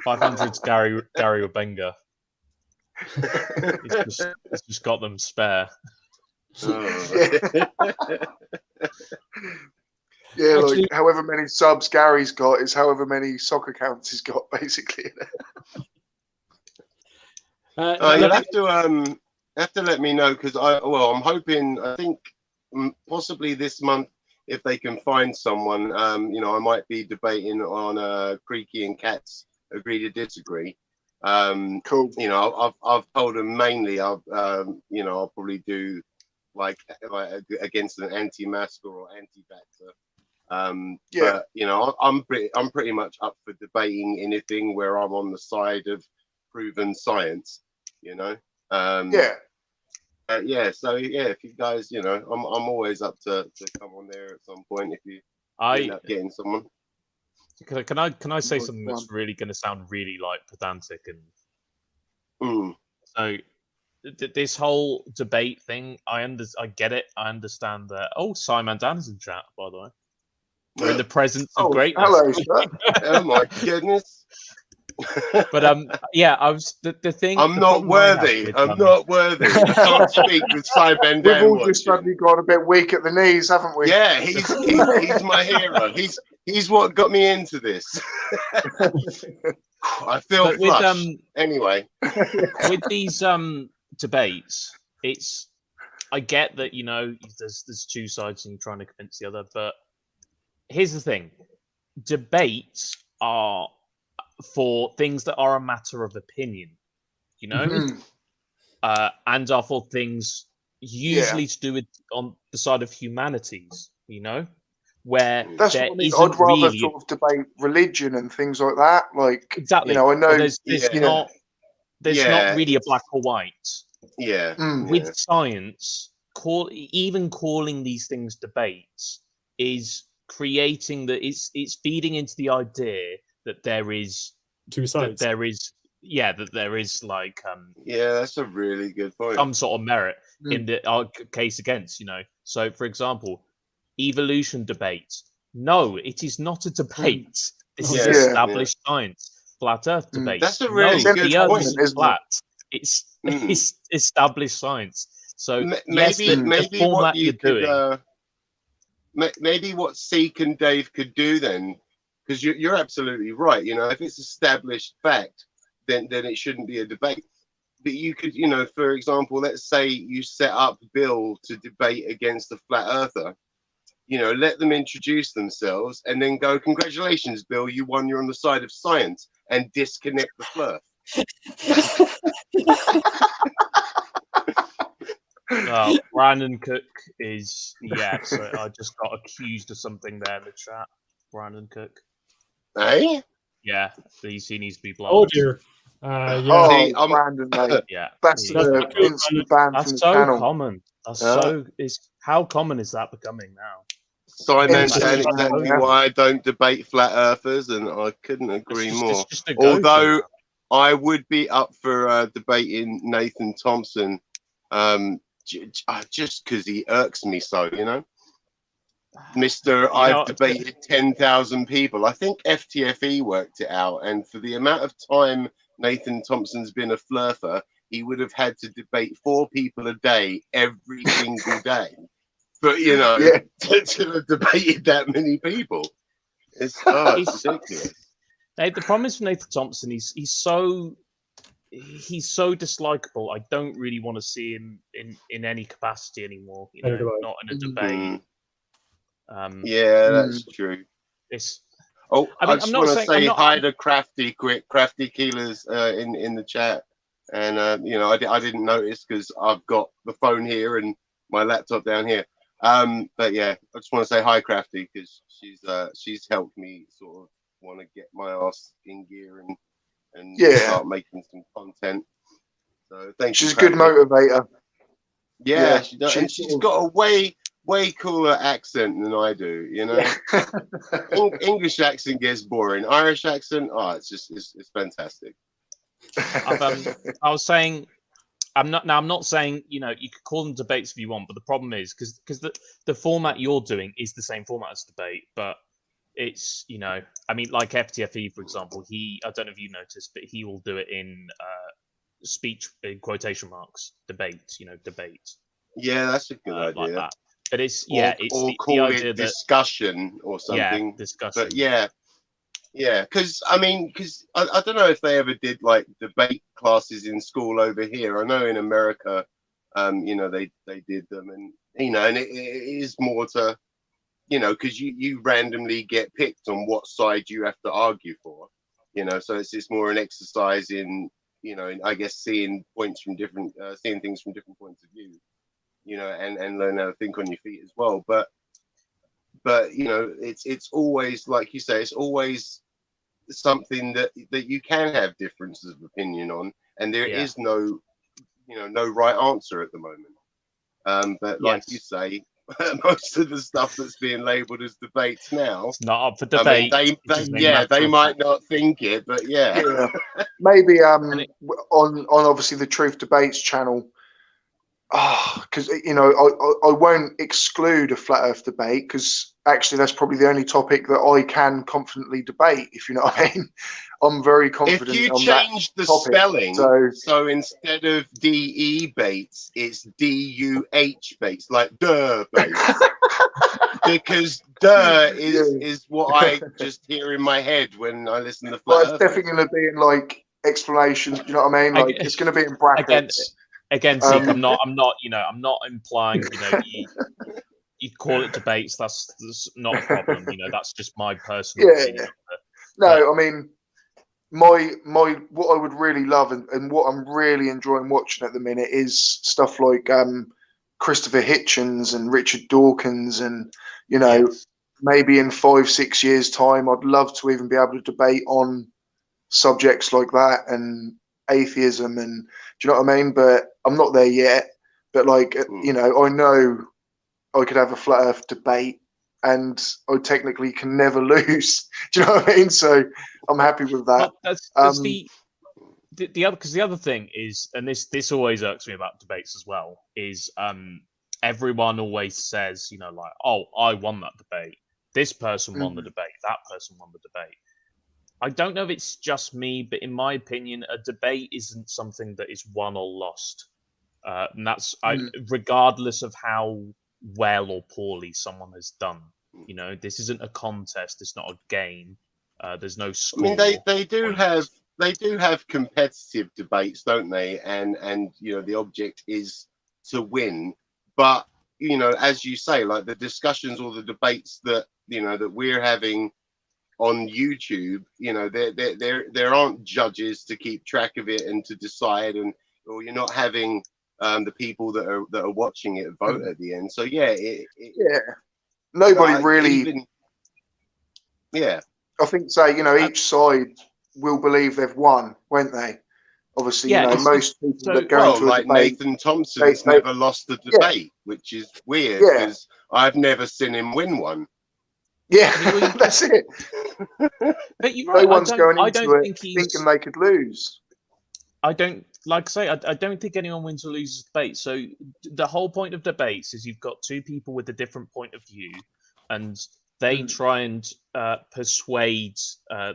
500's Gary Ubenga. He's just got them spare. Yeah, actually, like however many subs Gary's got is however many soccer accounts he's got, basically. You'll have to let me know, because I'm hoping, I think possibly this month, if they can find someone, I might be debating on Creaky and Cats Agree to Disagree. Cool. You know, I've told them mainly I'll probably do like against an anti-masker or anti-vaxxer. But I'm pretty much up for debating anything where I'm on the side of proven science, you know. So if you guys, I'm always up to come on there at some point if you end up getting someone. Can I say something that's really going to sound really like pedantic and So this whole debate thing, I get it. I understand that. Oh, SciManDan is in chat, by the way. We're in the presence of greatness. Hello, sir. Oh my goodness. But yeah, I was the thing. I'm not worthy. I'm not worthy. I can't speak with SciManDan. We've all just suddenly got a bit weak at the knees, haven't we? Yeah, he's my hero. He's what got me into this. I feel flushed. Anyway, with these debates, I get that, you know, there's two sides and you're trying to convince the other, but here's the thing: debates are for things that are a matter of opinion, you know, and are for things usually to do with on the side of humanities, you know, where that's there what I mean. isn't I'd rather really sort of debate religion and things like that. Like, exactly, you know, I know there's not really a black or white. With science, even calling these things debates is creating that it's feeding into the idea that there is two sides. That there is like that's a really good point. Some sort of merit in the case against, you know. So, for example, evolution debate. No, it is not a debate. This is established science. Flat Earth debate. That's a really good the Earth point, isn't flat. It's established science. So maybe the format you're doing. Maybe what Seek and Dave could do then, because you're absolutely right. You know, if it's established fact, then it shouldn't be a debate. But you could, you know, for example, let's say you set up Bill to debate against a flat earther. You know, let them introduce themselves and then go, "Congratulations, Bill, you won. You're on the side of science," and disconnect the flirt. Brandon Cook is so I just got accused of something there in the chat. Brandon Cook. Hey? Yeah, he needs to be blocked. Oh dear. Brandon, mate. Yeah, that's the instant ban from the channel. Common. How common is that becoming now? SciManDan, exactly why I don't debate flat earthers, and I couldn't agree more. Although I would be up for debating Nathan Thompson, just because he irks me so, you know. I've debated 10,000 people. I think FTFE worked it out, and for the amount of time Nathan Thompson's been a flirter, he would have had to debate 4 people a day every single day. But you know, to have debated that many people, it's ridiculous. The problem is with Nathan Thompson, he's so dislikable. I don't really want to see him in any capacity anymore. You know, not in a debate. That's true. I just want to say hi to Crafty quick. Crafty Keeler's in the chat, and you know, I didn't notice because I've got the phone here and my laptop down here. But yeah, I just want to say hi, Crafty, because she's helped me sort of want to get my ass in gear and start making some content. So thank you. She's a good motivator. Yeah, she does. And she's got a way cooler accent than I do. You know, English accent gets boring. Irish accent, it's fantastic. I was saying. I'm not saying, you know, you could call them debates if you want, but the problem is because the format you're doing is the same format as debate, but it's, you know, I mean, like FTFE, for example, I don't know if you noticed, but he will do it in speech, in quotation marks, debate, you know, debate. Yeah, that's a good idea. Like that. But it's call it discussion or something. Yeah, discussion. But because I don't know if they ever did like debate classes in school over here. I know in America, you know, they did them, and you know, and it is more to, you know, because you randomly get picked on what side you have to argue for, you know, so it's more an exercise in, you know, I guess seeing things from different points of view, you know, and learn how to think on your feet as well. But you know, it's always, like you say, it's always something that you can have differences of opinion on, and there is no right answer at the moment. But like you say, most of the stuff that's being labelled as debates now. It's not up for debate. I mean, they might not think it, but yeah. Maybe on obviously the Truth Debates channel. Because I won't exclude a flat Earth debate, because actually that's probably the only topic that I can confidently debate. If you know what I mean, I'm very confident. If you on change the topic, spelling, so instead of DE baits, it's DUH baits, like duh baits, because duh is what I just hear in my head when I listen to flat Earth. It's definitely going to be in like explanations. You know what I mean? Like it's going to be in brackets. Again, Zeke, I'm not implying, you call it debates. That's not a problem. That's just my personal opinion. No, I mean, my what I would really love and what I'm really enjoying watching at the minute is stuff like Christopher Hitchens and Richard Dawkins, and maybe in 5-6 years' time, I'd love to even be able to debate on subjects like that and atheism, and do you know what I mean? But I'm not there yet. But like, I know I could have a flat Earth debate, and I technically can never lose. Do you know what I mean? So I'm happy with that. Well, that's the other, because the other thing is, and this always irks me about debates as well, is everyone always says, like, oh, I won that debate. This person won the debate. That person won the debate. I don't know if it's just me, but in my opinion, a debate isn't something that is won or lost. And that's regardless of how well or poorly someone has done. This isn't a contest. It's not a game. There's no score. I mean, they do have competitive debates, don't they? And the object is to win. But as you say, like the discussions or the debates that that we're having on YouTube, there aren't judges to keep track of it and to decide, or you're not having the people that are watching it vote at the end. So nobody really. I think each side will believe they've won, won't they? Obviously, most people that go into a debate, Nathan Thompson's never lost a debate, which is weird because I've never seen him win one. Yeah, that's it. But you're right. No one's going into it thinking they could lose. I don't think anyone wins or loses debate. So the whole point of debates is you've got two people with a different point of view, and they try and persuade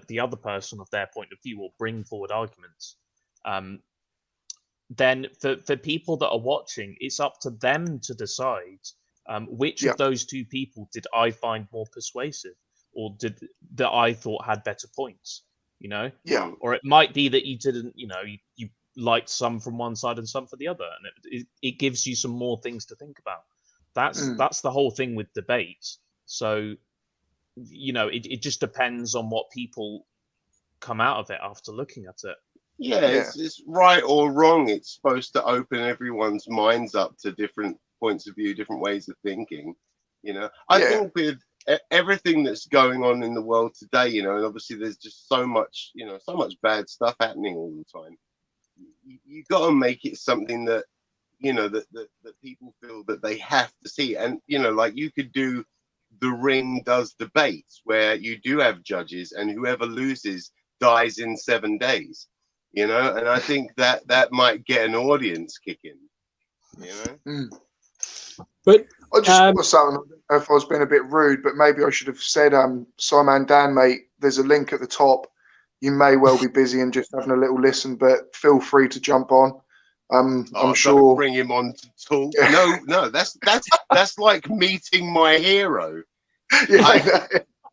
the other person of their point of view or bring forward arguments. Then for people that are watching, it's up to them to decide which of those two people did I find more persuasive, or that I thought had better points. Or it might be that you didn't. You liked some from one side and some for the other, and it gives you some more things to think about. That's the whole thing with debates. So it just depends on what people come out of it after looking at it. It's right or wrong. It's supposed to open everyone's minds up to different points of view, different ways of thinking. I think with everything that's going on in the world today, and obviously there's just so much bad stuff happening all the time. You got to make it something that that people feel that they have to see, and like you could do The Ring does debates where you do have judges, and whoever loses dies in 7 days. And I think that might get an audience kicking. But I just thought something. If I was being a bit rude, but maybe I should have said, SciManDan, mate, there's a link at the top. You may well be busy and just having a little listen, but feel free to jump on. I'm sure. Bring him on to talk. No, that's like meeting my hero.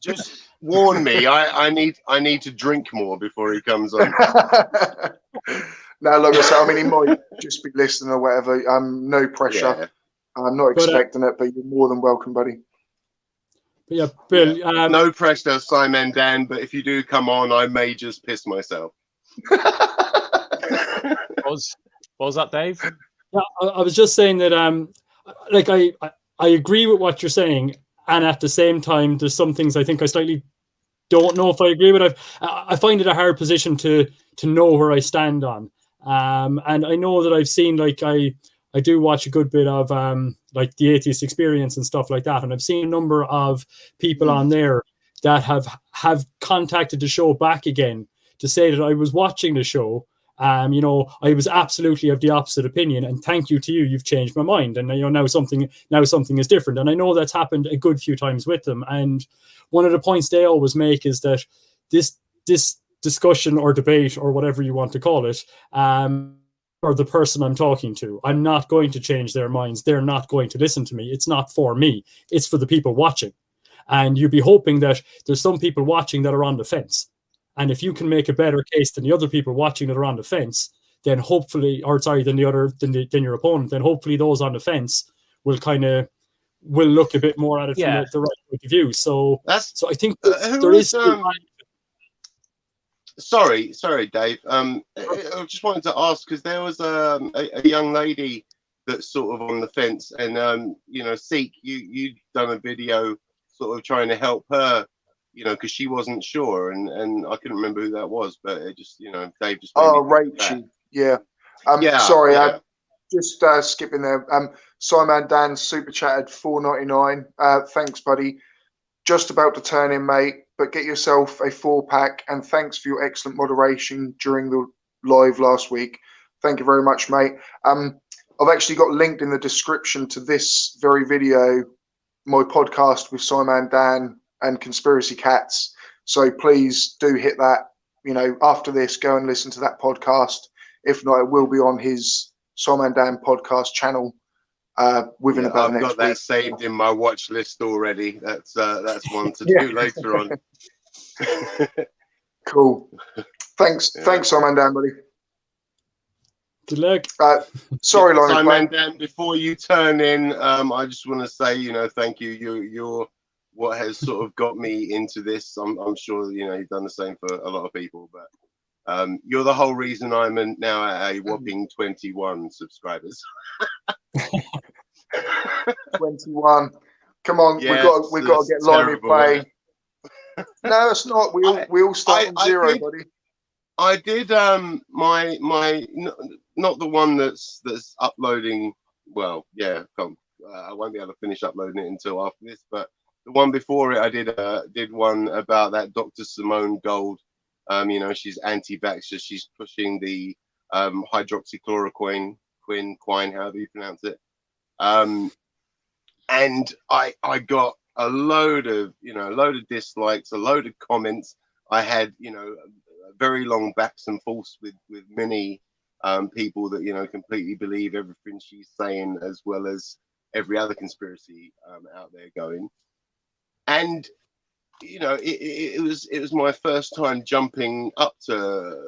Just warn me. I need to drink more before he comes on. No, like I said, he might just be listening or whatever. No pressure. Yeah. I'm not expecting it, but you're more than welcome, buddy. But Bill, no pressure, SciManDan, but if you do come on, I may just piss myself. What was that, Dave? Yeah, I was just saying that I agree with what you're saying, and at the same time, there's some things I think I slightly don't know if I agree with. I find it a hard position to know where I stand on, and I know that I've seen I do watch a good bit of like the Atheist Experience and stuff like that, and I've seen a number of people on there that have contacted the show back again to say that I was watching the show. You know, I was absolutely of the opposite opinion, and thank you to you, you've changed my mind, and you know now something is different, and I know that's happened a good few times with them. And one of the points they always make is that this discussion or debate or whatever you want to call it, or the person I'm talking to, I'm not going to change their minds. They're not going to listen to me. It's not for me. It's for the people watching. And you'd be hoping that there's some people watching that are on the fence. And if you can make a better case than the other people watching that are on the fence, then hopefully, than your opponent, then hopefully those on the fence will look a bit more at it from the right point of view. So I think there is. Sorry, Dave. I just wanted to ask because there was a young lady that's sort of on the fence, and you know, Seek, you'd done a video sort of trying to help her, you know, because she wasn't sure, and I couldn't remember who that was, but it just, you know, Dave just. Rachel, yeah. Sorry, I'm just skipping there. SciManDan super chatted $4.99. Thanks, buddy. Just about to turn in, mate. But get yourself a 4-pack, and thanks for your excellent moderation during the live last week. Thank you very much, mate. I've actually got linked in the description to this very video my podcast with SciManDan and Conspiracy Cats. So please do hit that. You know, after this, go and listen to that podcast. If not, it will be on his SciManDan podcast channel within about the next week. I've got that saved in my watch list already. That's one to do later on. Cool. Thanks, SciManDan, buddy. Good luck. Sorry, Lauren. SciManDan, before you turn in, I just want to say, you know, thank you. You're what has sort of got me into this. I'm sure, you know, you've done the same for a lot of people, but you're the whole reason I'm now at a whopping 21 subscribers. 21. Come on, we've got to get Limey Play. No, it's not. We all start from zero, buddy. I did my not the one that's uploading. Well, yeah, I won't be able to finish uploading it until after this. But the one before it, I did one about that Dr. Simone Gold. You know, she's anti-vaxxer. She's pushing the hydroxychloroquine, however you pronounce it. And I got a load of dislikes, a load of comments. I had, you know, very long backs and forths with many people that, you know, completely believe everything she's saying, as well as every other conspiracy out there going. And, you know, it was my first time jumping up to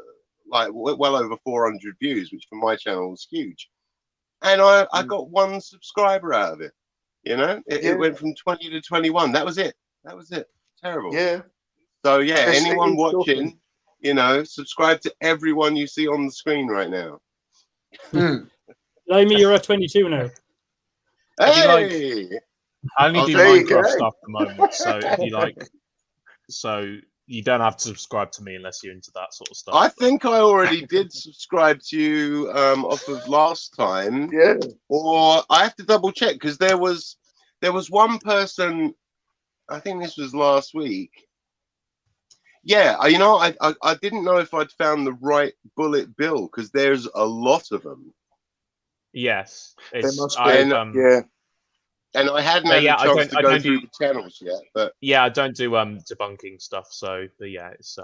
like well over 400 views, which for my channel was huge. And I got one subscriber out of it. You know, it went from 20 to 21. That was it. Terrible. Yeah. So yeah, anyone watching, you know, subscribe to everyone you see on the screen right now. Limey, you're at 22 now. Hey! I only do Minecraft stuff at the moment, so if you like, so you don't have to subscribe to me unless you're into that sort of stuff. I think I already did subscribe to you off of last time. Yeah. Or I have to double check because there was one person. I think this was last week. Yeah, you know, I didn't know if I'd found the right bullet bill because there's a lot of them. Yes, there must be. Yeah. And I hadn't had a chance to go through the channels yet, but yeah, I don't do debunking stuff. So, but yeah, it's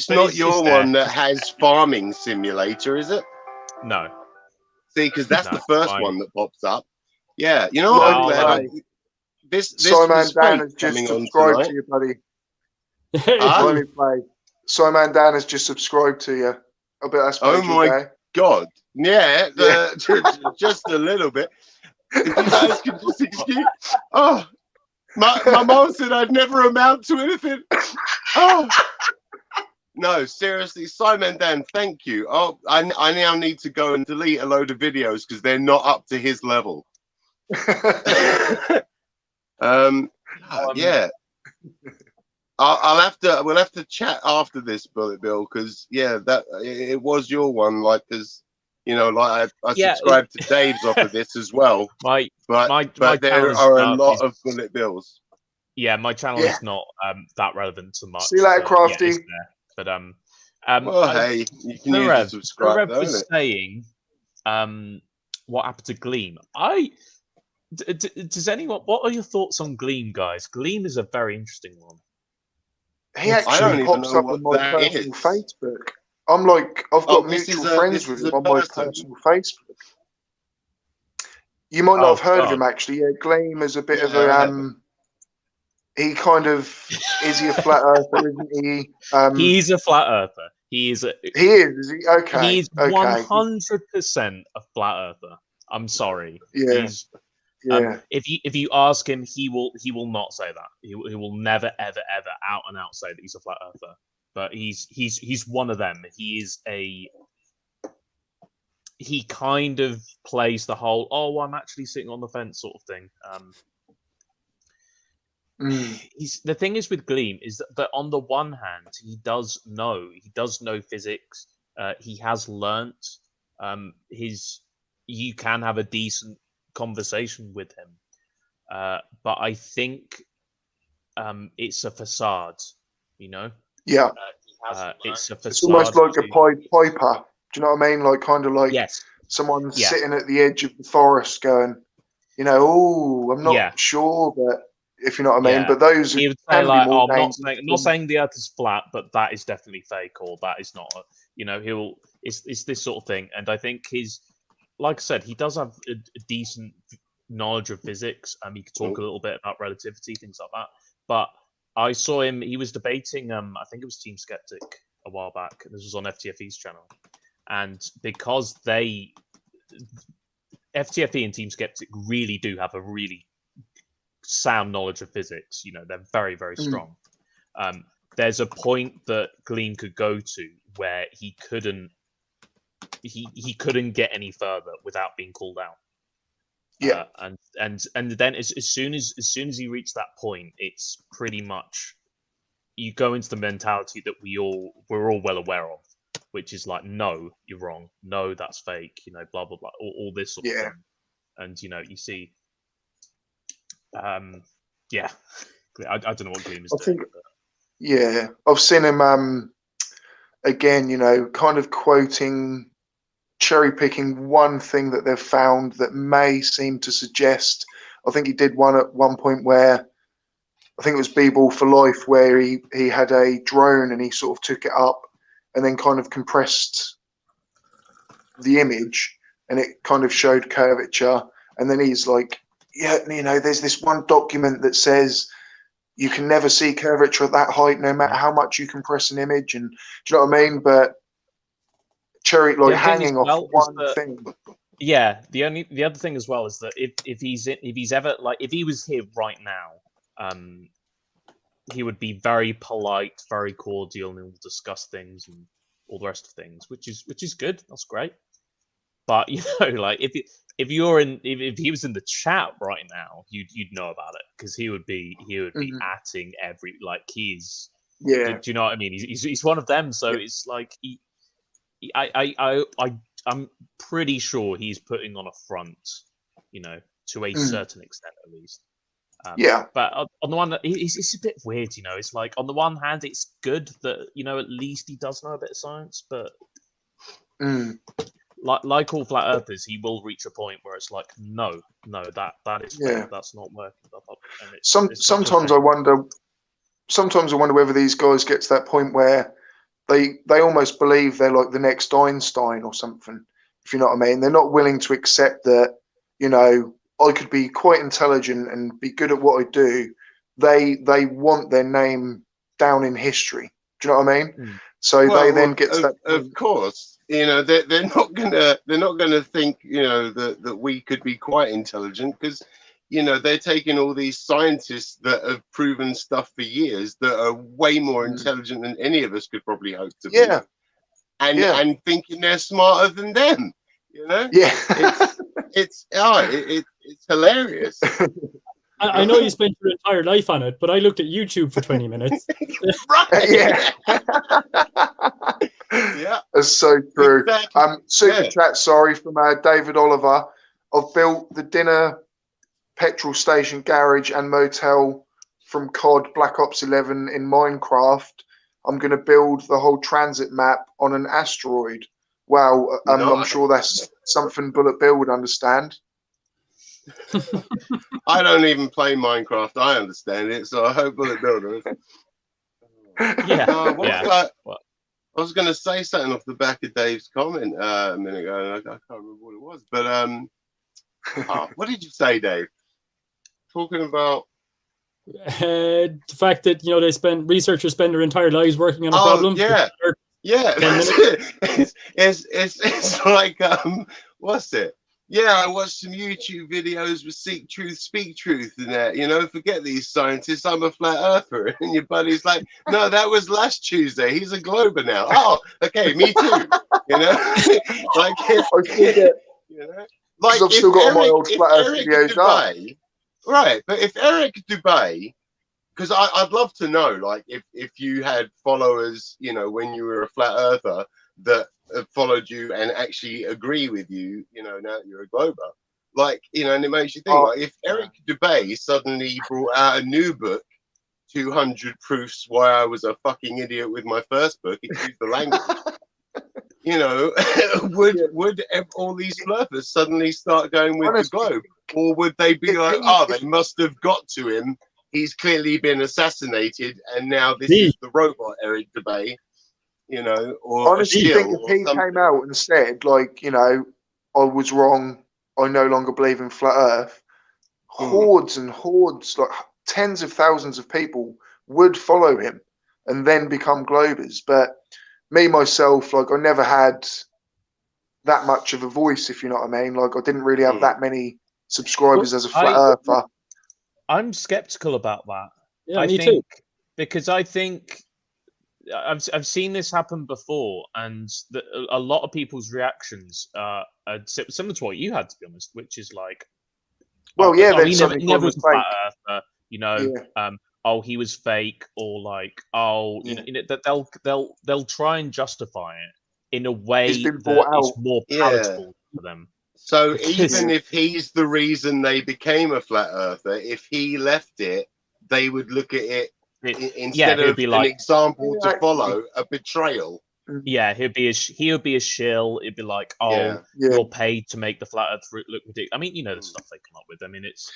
not your one that has Farming Simulator, is it? No. See, because that's the first one that pops up. Yeah, you know what? This SciManDan has just subscribed to you, buddy. SciManDan has just subscribed to you. I bet that's oh my god! Yeah, just a little bit. If you guys could just excuse. Oh, my mom said I'd never amount to anything. Oh. No, seriously, SciManDan, thank you. Oh, I now need to go and delete a load of videos because they're not up to his level. Yeah. We'll have to chat after this, Bullet Bill, because yeah, that it was your one, like, because You know, like I subscribe to Dave's off of this as well. My there are a lot of bullet bills. Yeah, my channel is not that relevant to much. See you later, Crafty. Yeah, but well, hey, you can use the subscribe though, was saying, what happened to Gleam? Does anyone? What are your thoughts on Gleam, guys? Gleam is a very interesting one. He actually pops up on my personal Facebook. I'm like, I've got mutual friends with him on my personal Facebook. You might not have heard of him actually. Yeah, Gleam is a bit of a he kind of is he a flat earther, isn't he? He's a flat earther. He is. Is he? Okay. He's 100% a flat earther. I'm sorry. Yeah. If you ask him, he will not say that. He will never ever out and out say that he's a flat earther. But he's one of them. He kind of plays the whole I'm actually sitting on the fence sort of thing. The thing is with Gleam is that on the one hand he does know physics. He has learnt. You can have a decent conversation with him, but I think it's a facade. You know. Yeah. It's a facade. It's almost like a piper. Do you know what I mean? Like kind of like someone sitting at the edge of the forest, going, I'm not sure, but. If you know what I mean, but those he would say like, I'm not saying the Earth is flat, but that is definitely fake, or that is not. It's this sort of thing, and I think like I said, he does have a decent knowledge of physics. He could talk a little bit about relativity, things like that. But I saw him; he was debating. I think it was Team Skeptic a while back. This was on FTFE's channel, and because FTFE and Team Skeptic really do have a really sound knowledge of physics, they're very, very strong. There's a point that Gleam could go to where he couldn't get any further without being called out. And then as soon as he reached that point, it's pretty much you go into the mentality that we're all well aware of, which is like, no, you're wrong, no, that's fake, blah blah blah, all this sort of thing. And you see. I don't know what Gleam is doing. I've seen him again, kind of quoting, cherry picking one thing that they've found that may seem to suggest. I think he did one at one point where I think it was B-Ball for Life, where he had a drone and he sort of took it up and then kind of compressed the image and it kind of showed curvature, and then he's like, there's this one document that says you can never see curvature at that height, no matter how much you compress an image. And do you know what I mean? But hanging off one thing. Yeah. The other thing as well is that if he was here right now, he would be very polite, very cordial, and we'll discuss things and all the rest of things, which is good. That's great. But if he was in the chat right now, you'd know about it, because he would be atting he's do you know what I mean? He's one of them, so it's like I'm pretty sure he's putting on a front, to a certain extent at least. But on the one hand, it's a bit weird, It's like on the one hand, it's good that at least he does know a bit of science, but. Like all flat earthers, he will reach a point where it's like, no, that is fake, that's not working. Sometimes I wonder whether these guys get to that point where they almost believe they're like the next Einstein or something. If you know what I mean, they're not willing to accept that. I could be quite intelligent and be good at what I do. They want their name down in history. Do you know what I mean? So they then get to that point. Of course. They're not gonna think that we could be quite intelligent, because they're taking all these scientists that have proven stuff for years that are way more intelligent than any of us could probably hope to be, and thinking they're smarter than them. It's hilarious. I know you spent your entire life on it, but I looked at YouTube for 20 minutes. Right. Yeah, that's so true. exactly. Super chat, sorry, from David Oliver. I've built the dinner, petrol station, garage, and motel from COD Black Ops 11 in Minecraft. I'm going to build the whole transit map on an asteroid. Wow, I'm sure that's something Bullet Bill would understand. I don't even play Minecraft. I understand it, so I hope Bullet Bill does. Yeah. I was going to say something off the back of Dave's comment a minute ago, and I can't remember what it was. But what did you say, Dave? Talking about the fact that researchers spend their entire lives working on a problem. Yeah. It's like what's it? Yeah, I watched some YouTube videos with Seek Truth, Speak Truth, and that. Forget these scientists. I'm a flat earther, and your buddy's like, no, that was last Tuesday. He's a glober now. Oh, okay, me too. Like, like I've still got my old flat earth videos up. Right, but if Eric Dubay, because I'd love to know, like, if you had followers, when you were a flat earther that followed you and actually agree with you, now that you're a glober, like, and it makes you think, like, if Eric Dubay suddenly brought out a new book, 200 Proofs Why I Was a Fucking Idiot with My First Book, excuse the language, would all these flirters suddenly start going with the globe? Or would they be like, they must have got to him. He's clearly been assassinated, and now this is the robot Eric Dubay, or honestly, think if he came out and said, like, I was wrong, I no longer believe in flat Earth, hordes and hordes, like tens of thousands of people would follow him and then become globers. But me, myself, like, I never had that much of a voice, if you know what I mean. Like, I didn't really have that many subscribers as a flat earther. I'm skeptical about that. Yeah, me too. Because I think I've seen this happen before, and a lot of people's reactions are similar to what you had, to be honest, which is like, he never was a flat earther, he was fake, or like, that they'll try and justify it in a way that is more palatable for them. So even if he's the reason they became a flat earther, if he left it, they would look at it instead of an example to follow, a betrayal. Yeah, he'll be a shill. It'd be like, you're paid to make the flat earth look ridiculous. I mean, the stuff they come up with. I mean, it's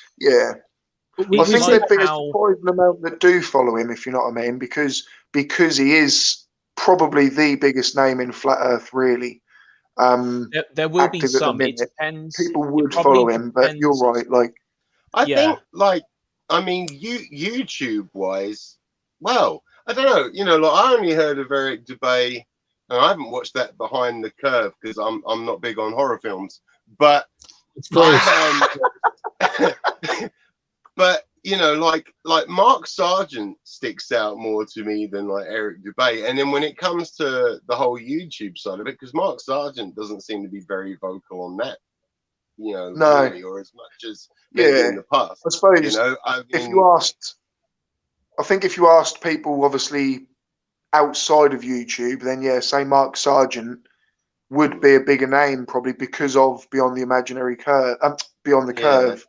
I think there'd be a surprising amount that do follow him, if you know what I mean, because he is probably the biggest name in flat earth, really. There will be some. It depends. People would follow him, but you're right. Like, I think, like, I mean, YouTube wise, well, I don't know. Like, I only heard of Eric Dubay, and I haven't watched that Behind the Curve because I'm not big on horror films. But it's gross. But like Mark Sargent sticks out more to me than like Eric Dubay. And then when it comes to the whole YouTube side of it, because Mark Sargent doesn't seem to be very vocal on that, really, or as much as in the past. I suppose if you asked people obviously outside of YouTube, then say Mark Sargent would be a bigger name probably because of Beyond the Imaginary Curve, Beyond the Curve.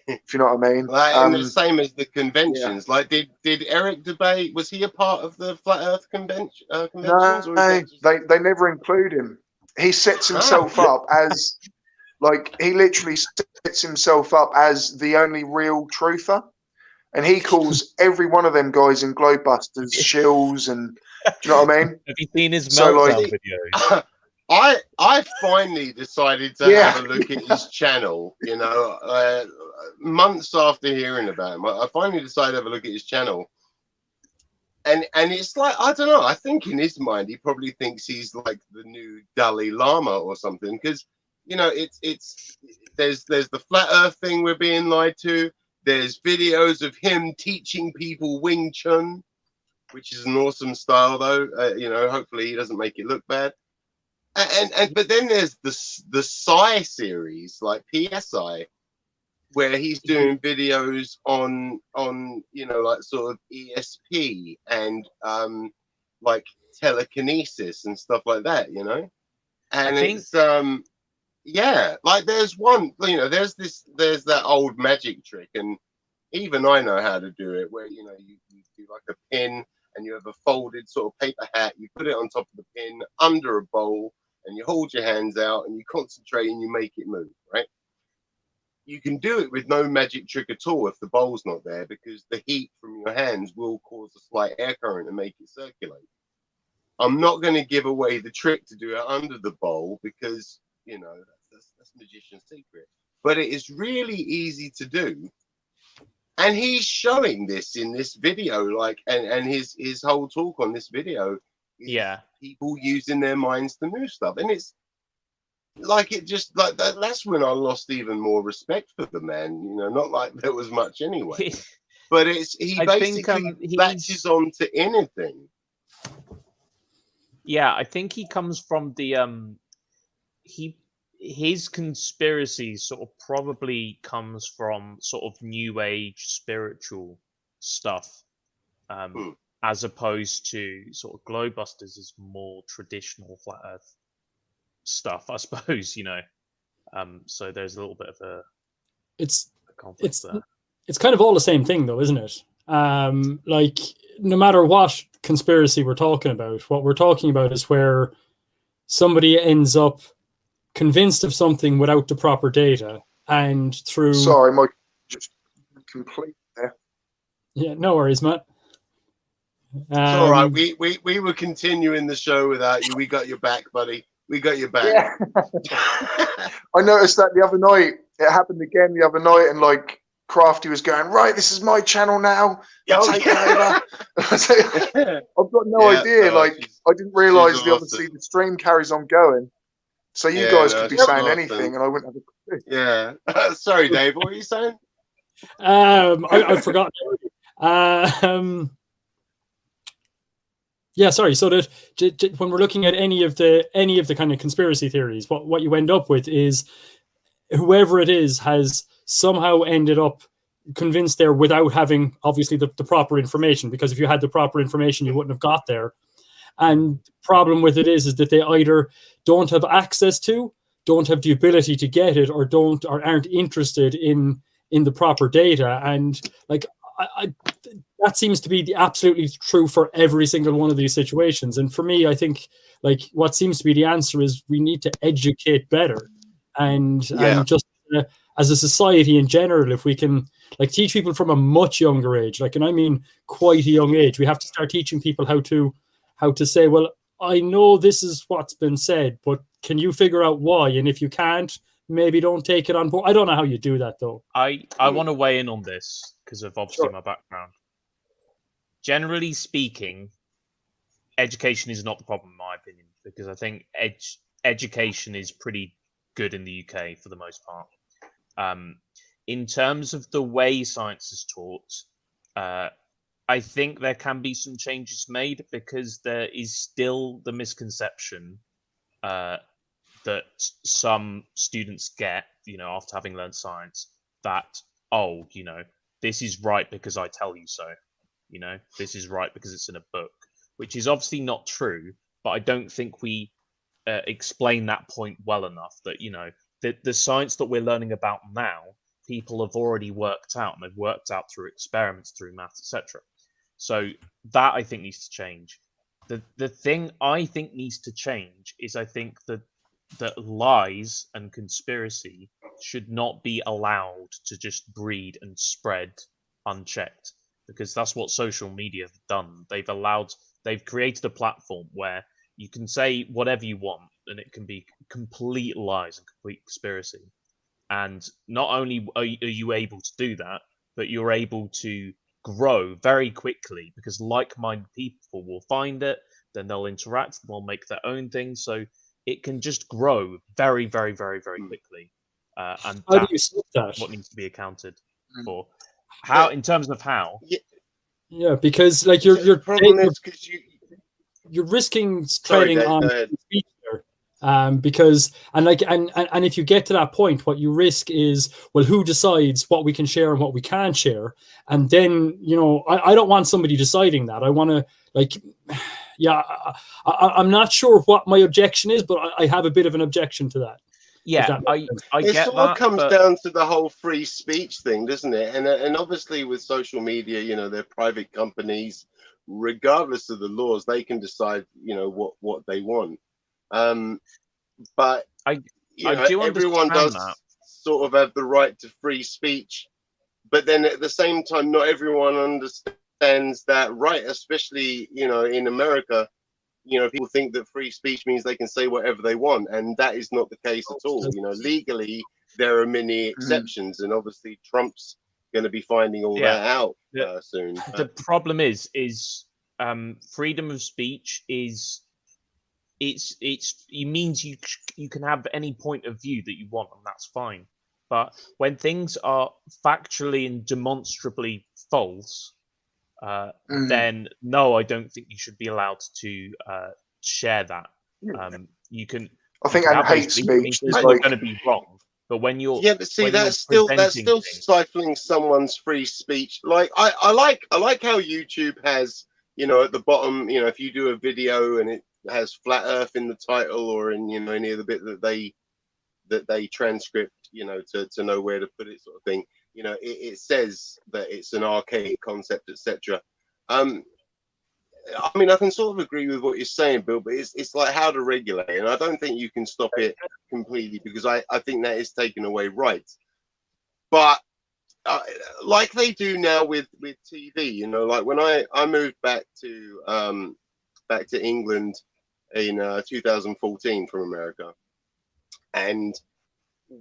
If you know what I mean. And the same as the conventions. Like, did Eric Dubay, was he a part of the Flat Earth conventions? No, they never include him. He sets himself up as, like, he literally sets himself up as the only real truther. And he calls every one of them guys in Globebusters shills, and do you know what I mean? Have you seen his meltdown videos? I finally decided to have a look at his channel, months after hearing about him. I finally decided to have a look at his channel. And it's like, I don't know, I think in his mind, he probably thinks he's like the new Dalai Lama or something. Because, there's the flat earth thing we're being lied to. There's videos of him teaching people Wing Chun, which is an awesome style, though. Hopefully he doesn't make it look bad. But then there's the Sci series, like PSI, where he's doing videos on like sort of ESP and like telekinesis and stuff like that, you know. And I think... it's yeah, like there's one, you know, there's that old magic trick, and even I know how to do it, where you know you do like a pin, and you have a folded sort of paper hat, you put it on top of the pin under a bowl, and you hold your hands out and you concentrate and you make it move, right? You can do it with no magic trick at all if the bowl's not there, because the heat from your hands will cause a slight air current and make it circulate. I'm not going to give away the trick to do it under the bowl, because you know that's magician's secret, but it is really easy to do, and he's showing this in this video, like, and his whole talk on this video is people using their minds to move stuff, and it's like, it just like that's when I lost even more respect for the man, you know, not like there was much anyway, but it's he basically latches on to anything. Yeah, I think he comes from the his conspiracy sort of probably comes from sort of new age spiritual stuff, as opposed to sort of Globebusters is more traditional flat earth stuff, I suppose, you know. So there's a little bit of a conflict there. It's kind of all the same thing though, isn't it? Like, no matter what conspiracy we're talking about, what we're talking about is where somebody ends up convinced of something without the proper data, and through... Sorry, Mike, just complete there. Yeah, no worries, Matt. It's all right. We were continuing the show without you. We got your back, buddy. We got your back. Yeah. I noticed that the other night. It happened again the other night, and like Crafty was going, right, this is my channel now. Taking over. I've got no idea. Like, I didn't realise obviously the stream carries on going. So you guys could be saying anything, and I wouldn't have a clue. Yeah. Sorry, Dave. What were you saying? I forgot. Yeah, sorry. So that when we're looking at any of the kind of conspiracy theories, what you end up with is whoever it is has somehow ended up convinced there without having obviously the proper information. Because if you had the proper information, you wouldn't have got there. And the problem with it is that they either don't have access to, don't have the ability to get it, or aren't interested in the proper data. And like that seems to be absolutely true for every single one of these situations. And for me, I think like what seems to be the answer is we need to educate better, and just as a society in general, if we can like teach people from a much younger age, like, and I mean quite a young age, we have to start teaching people how to say, well, I know this is what's been said, but can you figure out why? And if you can't, maybe don't take it on board. I don't know how you do that, though. I want to weigh in on this because of obviously my background. Generally speaking, education is not the problem, in my opinion, because I think education is pretty good in the UK for the most part. In terms of the way science is taught, I think there can be some changes made, because there is still the misconception that some students get, you know, after having learned science, that, oh, you know, this is right because I tell you so. You know, this is right because it's in a book, which is obviously not true. But I don't think we explain that point well enough, that, you know, the science that we're learning about now, people have already worked out, and they've worked out through experiments, through maths, etc. So that I think needs to change. The thing I think needs to change is, I think that lies and conspiracy should not be allowed to just breed and spread unchecked, because that's what social media have done. They've created a platform where you can say whatever you want, and it can be complete lies and complete conspiracy. And not only are you able to do that, but you're able to grow very quickly, because like-minded people will find it, then they'll interact, they'll make their own thing. So it can just grow very, very, very, very quickly. And that's what needs to be accounted for. How, in terms of how? Yeah, because like you're risking treading on feet there. Because and if you get to that point, what you risk is, well, who decides what we can share and what we can't share? And then, you know, I don't want somebody deciding that. I want to, like, yeah, I'm not sure what my objection is, but I have a bit of an objection to that. Yeah, I it get sort that. of comes but... down to the whole free speech thing, doesn't it? And obviously with social media, you know, they're private companies. Regardless of the laws, they can decide, you know, what they want. But everyone does sort of have the right to free speech. But then at the same time, not everyone understands that right, especially, you know, in America. You know, people think that free speech means they can say whatever they want, and that is not the case at all. You know, legally, there are many exceptions, and obviously Trump's going to be finding all that out soon. The problem is freedom of speech is it means you can have any point of view that you want, and that's fine. But when things are factually and demonstrably false, then no, I don't think you should be allowed to share that. You can. I think and hate speech is like going to be wrong. But when you're but see, that's still stifling someone's free speech. Like I like how YouTube has, you know, at the bottom, you know, if you do a video and it has flat Earth in the title or in, you know, any of the bit that they transcript, you know, to know where to put it, sort of thing. You know, it says that it's an archaic concept, etc. I mean, I can sort of agree with what you're saying, Bill, but it's like how to regulate, and I don't think you can stop it completely because I think that is taken away rights. But like they do now with TV, you know, like when I moved back to England in 2014 from America, and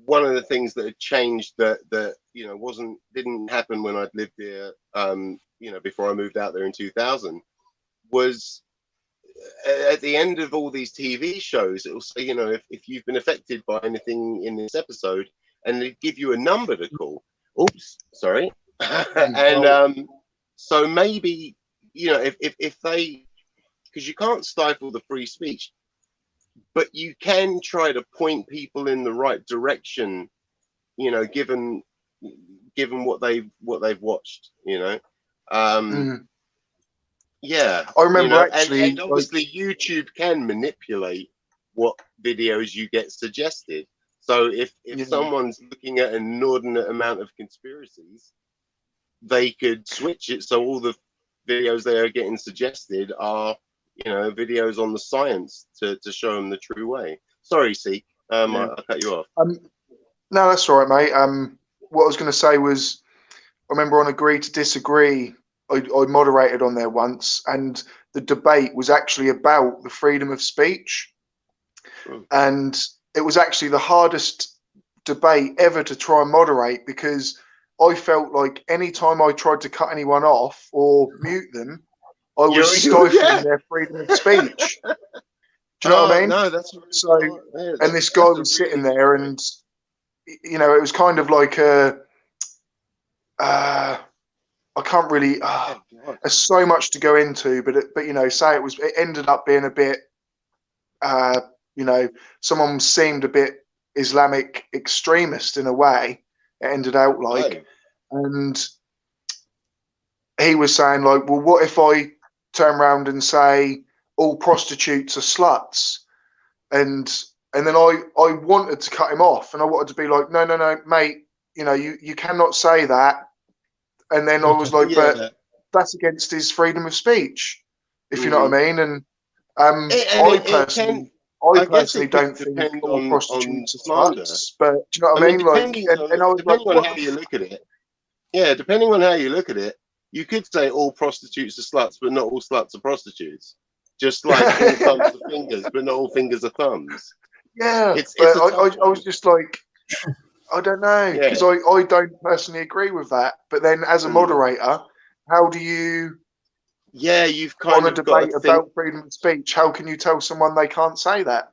one of the things that had changed that you know didn't happen when I'd lived there, you know, before I moved out there in 2000, was at the end of all these TV shows, it will say, you know, if you've been affected by anything in this episode, and they give you a number to call. Oops, sorry. And so maybe, you know, if they, because you can't stifle the free speech, but you can try to point people in the right direction, you know, given what they've watched, you know. Yeah, I remember, you know, actually, and obviously YouTube can manipulate what videos you get suggested. So if someone's looking at an inordinate amount of conspiracies, they could switch it so all the videos they are getting suggested are, you know, videos on the science to show them the true way. Sorry, Seek, I cut you off. No, that's all right, mate. What I was going to say was, I remember on Agree to Disagree, I moderated on there once, and the debate was actually about the freedom of speech. And it was actually the hardest debate ever to try and moderate, because I felt like any time I tried to cut anyone off or mute them, I was stifling their freedom of speech. Do you know what I mean? No, that's so. And this guy was sitting there, and you know, it was kind of like I can't really. There's so much to go into, but you know, it ended up being a bit. You know, someone seemed a bit Islamic extremist in a way. It ended out like, and he was saying like, well, what if I turn around and say all prostitutes are sluts, and then I wanted to cut him off, and I wanted to be like, no, mate, you know, you cannot say that. And then I was like, but that's against his freedom of speech, if you know what I mean. And I personally don't think all prostitutes are sluts, but do you know what I mean? Like, and I was depending on how you look at it, depending on how you look at it, you could say all prostitutes are sluts, but not all sluts are prostitutes. Just like all thumbs are fingers, but not all fingers are thumbs. Yeah, I was just like, I don't know, because I don't personally agree with that. But then, as a moderator, how do you? Yeah, you've kind of debate about freedom of speech. How can you tell someone they can't say that?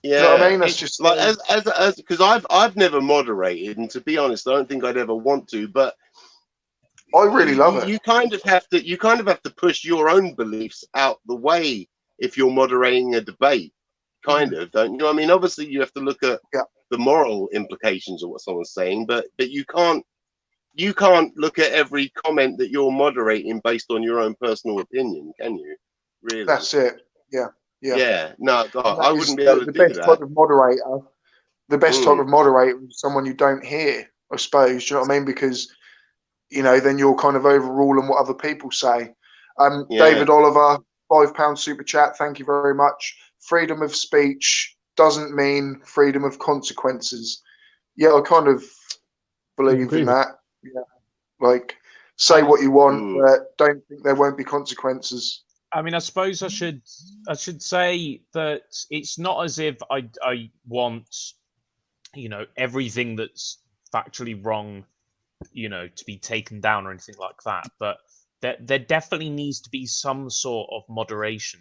Yeah, you know what I mean, that's just like as because I've never moderated, and to be honest, I don't think I'd ever want to. But I really love it. You kind of have to push your own beliefs out the way if you're moderating a debate. Kind of, don't you? I mean, obviously, you have to look at the moral implications of what someone's saying, but you can't look at every comment that you're moderating based on your own personal opinion, can you? Really? That's it. Yeah. Yeah. No, God, I wouldn't be able to do best that. type of moderator. The best type of moderator is someone you don't hear, I suppose. Do you know what I mean? Because, you know, then you're kind of overruling what other people say. David Oliver, £5 super chat. Thank you very much. Freedom of speech doesn't mean freedom of consequences. Yeah, I kind of believe in that. Yeah, like say what you want, but don't think there won't be consequences. I mean, I suppose I should say that it's not as if I want, you know, everything that's factually wrong, you know, to be taken down or anything like that. But there definitely needs to be some sort of moderation,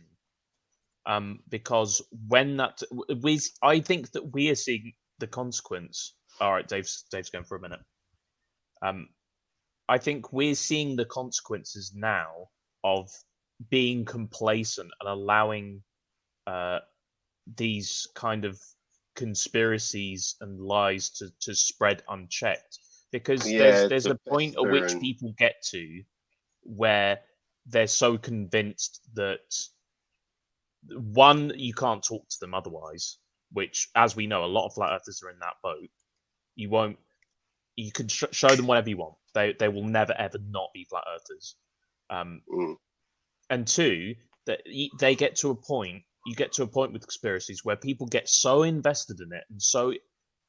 because when I think that we are seeing the consequence. All right, Dave's going for a minute. I think we're seeing the consequences now of being complacent and allowing these kind of conspiracies and lies to spread unchecked, because there's a point at which people get to where they're so convinced that, one, you can't talk to them otherwise, which, as we know, a lot of flat earthers are in that boat. You can show them whatever you want, they will never ever not be flat earthers. And two, that they get to a point. You get to a point with conspiracies where people get so invested in it and so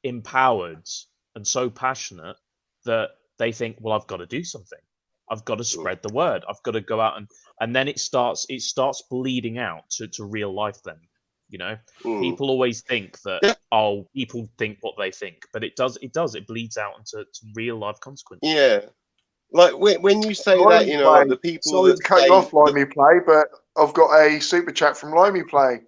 empowered and so passionate that they think, well, I've got to do something. I've got to spread the word. I've got to go out and then it starts bleeding out to real life then. You know, people always think that, people think what they think, but it bleeds out into real life consequences. Yeah. Like when you say that, you know, like the people. Sorry to cut you off, Limey Play, but I've got a super chat from Limey Play.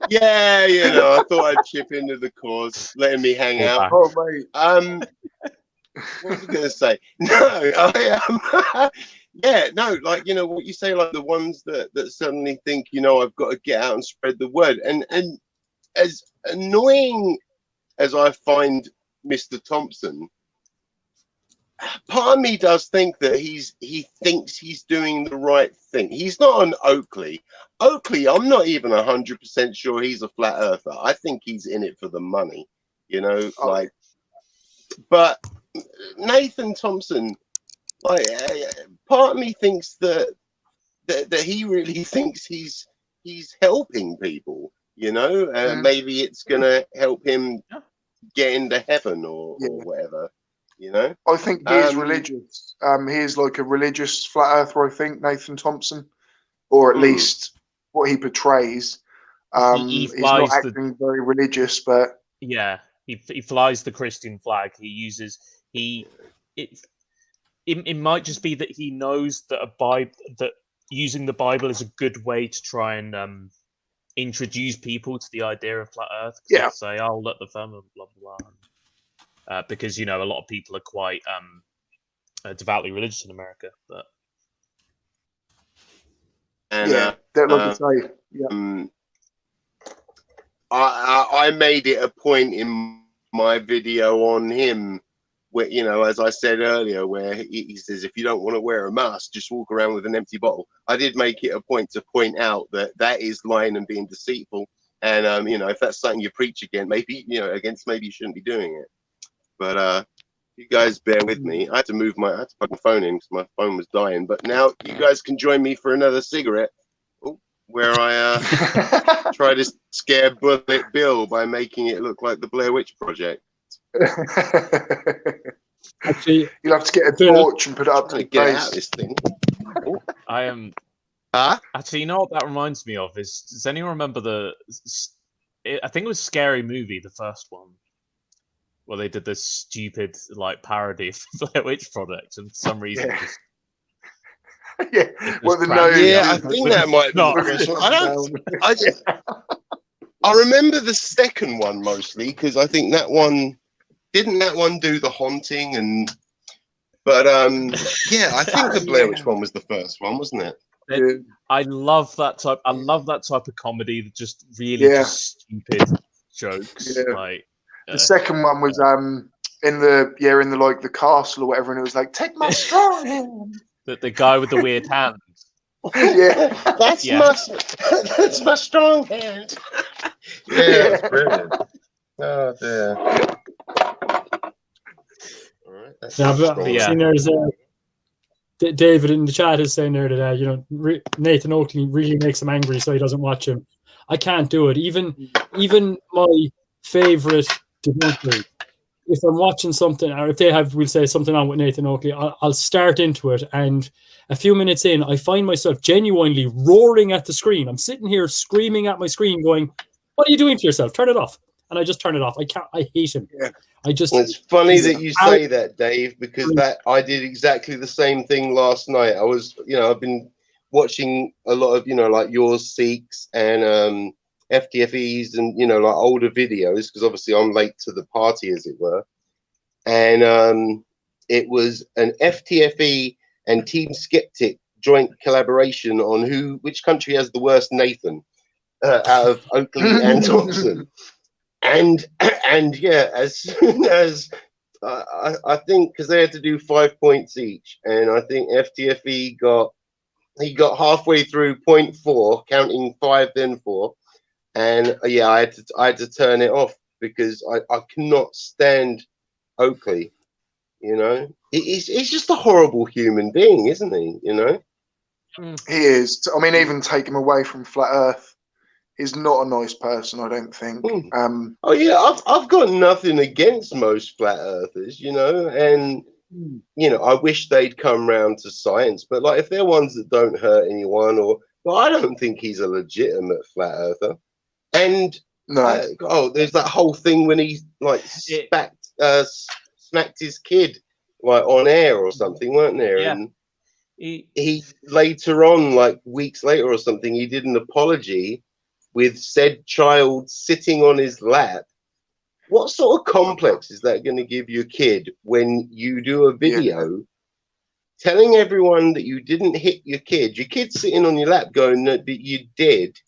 Yeah, you know, I thought I'd chip into the cause, letting me hang out. Oh, mate. What was I going to say? No, yeah, no, like, you know, what you say, like the ones that suddenly think, you know, I've got to get out and spread the word. And as annoying as I find Mr. Thompson, part of me does think that he thinks he's doing the right thing. He's not an Oakley. I'm not even 100% sure he's a flat earther. I think he's in it for the money, you know, like, but Nathan Thompson, like, part of me thinks that he really thinks he's helping people, you know, maybe it's gonna help him get into heaven or whatever, you know. I think he is religious. He is like a religious flat earther, I think, Nathan Thompson, or at least what he portrays. He's not acting very religious, but yeah, he flies the Christian flag. He uses it might just be that he knows that that using the Bible is a good way to try and introduce people to the idea of flat Earth. Yeah. Say, "Oh, look, the firmament, blah blah blah," because, you know, a lot of people are quite devoutly religious in America. But like I say, I made it a point in my video on him, where, you know, as I said earlier, where he says, if you don't want to wear a mask, just walk around with an empty bottle. I did make it a point to point out that is lying and being deceitful. And, you know, if that's something you preach against, maybe you shouldn't be doing it. But you guys bear with me. I had to plug my phone in because my phone was dying. But now you guys can join me for another cigarette, where I try to scare Bullet Bill by making it look like the Blair Witch Project. Actually, you'll have to get a torch and put it up to get out of this thing. I am. Actually, you know what that reminds me of is, does anyone remember I think it was Scary Movie, the first one, where they did this stupid like parody of the Blair Witch Project, and for some reason just I think that might be the first one. I remember the second one mostly because I think that one do the haunting, but I think the Blair Witch one was the first one, wasn't it? I love that type. I love that type of comedy that just really just stupid jokes. Like the second one was in the like the castle or whatever, and it was like, take my strong hand. The guy with the weird hand. Yeah, that's my strong hand. Yeah, that's brilliant. Oh dear. All right, that's seen there's David in the chat is saying there that Nathan Oakley really makes him angry, so he doesn't watch him. I can't do it. Even my favorite debunkers, if I'm watching something, or if they have, we'll say, something on with Nathan Oakley, I'll start into it, and a few minutes in, I find myself genuinely roaring at the screen. I'm sitting here screaming at my screen, going, "What are you doing to yourself? Turn it off!" And I just turn it off. I hate him. Yeah. It's funny that you say that, Dave, because I did exactly the same thing last night. I was, I've been watching a lot of, like yours, Seeks, and FTFEs, and like older videos, because obviously I'm late to the party, as it were. And it was an FTFE and Team Skeptic joint collaboration on which country has the worst Nathan out of Oakley and Thompson. And yeah, as soon as I think, because they had to do 5 points each, and I think FTFE got halfway through point 4, counting 5 then 4, and yeah, I had to turn it off because I cannot stand Oakley. He's just a horrible human being, isn't he? He is. I mean, even take him away from Flat Earth, he's not a nice person, I don't think. Oh yeah, I've got nothing against most flat earthers, and I wish they'd come round to science, but like if they're ones that don't hurt anyone, I don't think he's a legitimate flat earther. And there's that whole thing when he like smacked his kid like on air or something, weren't there? Yeah. And he later on, like weeks later or something, he did an apology with said child sitting on his lap. What sort of complex is that going to give your kid when you do a video telling everyone that you didn't hit your kid's sitting on your lap going that you did,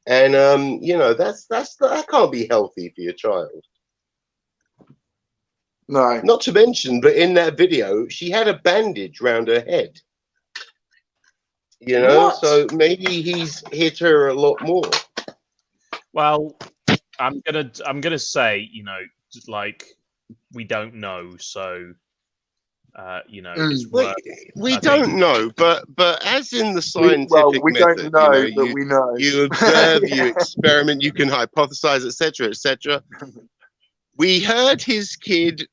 and that can't be healthy for your child. No. Not to mention, but in that video, she had a bandage round her head. So maybe he's hit her a lot more. Well, I'm gonna say, like we don't know, so it's we don't know, but as in the scientific we method, don't know, but we know. You observe, you experiment, you can hypothesize, etc., etc. We heard his kid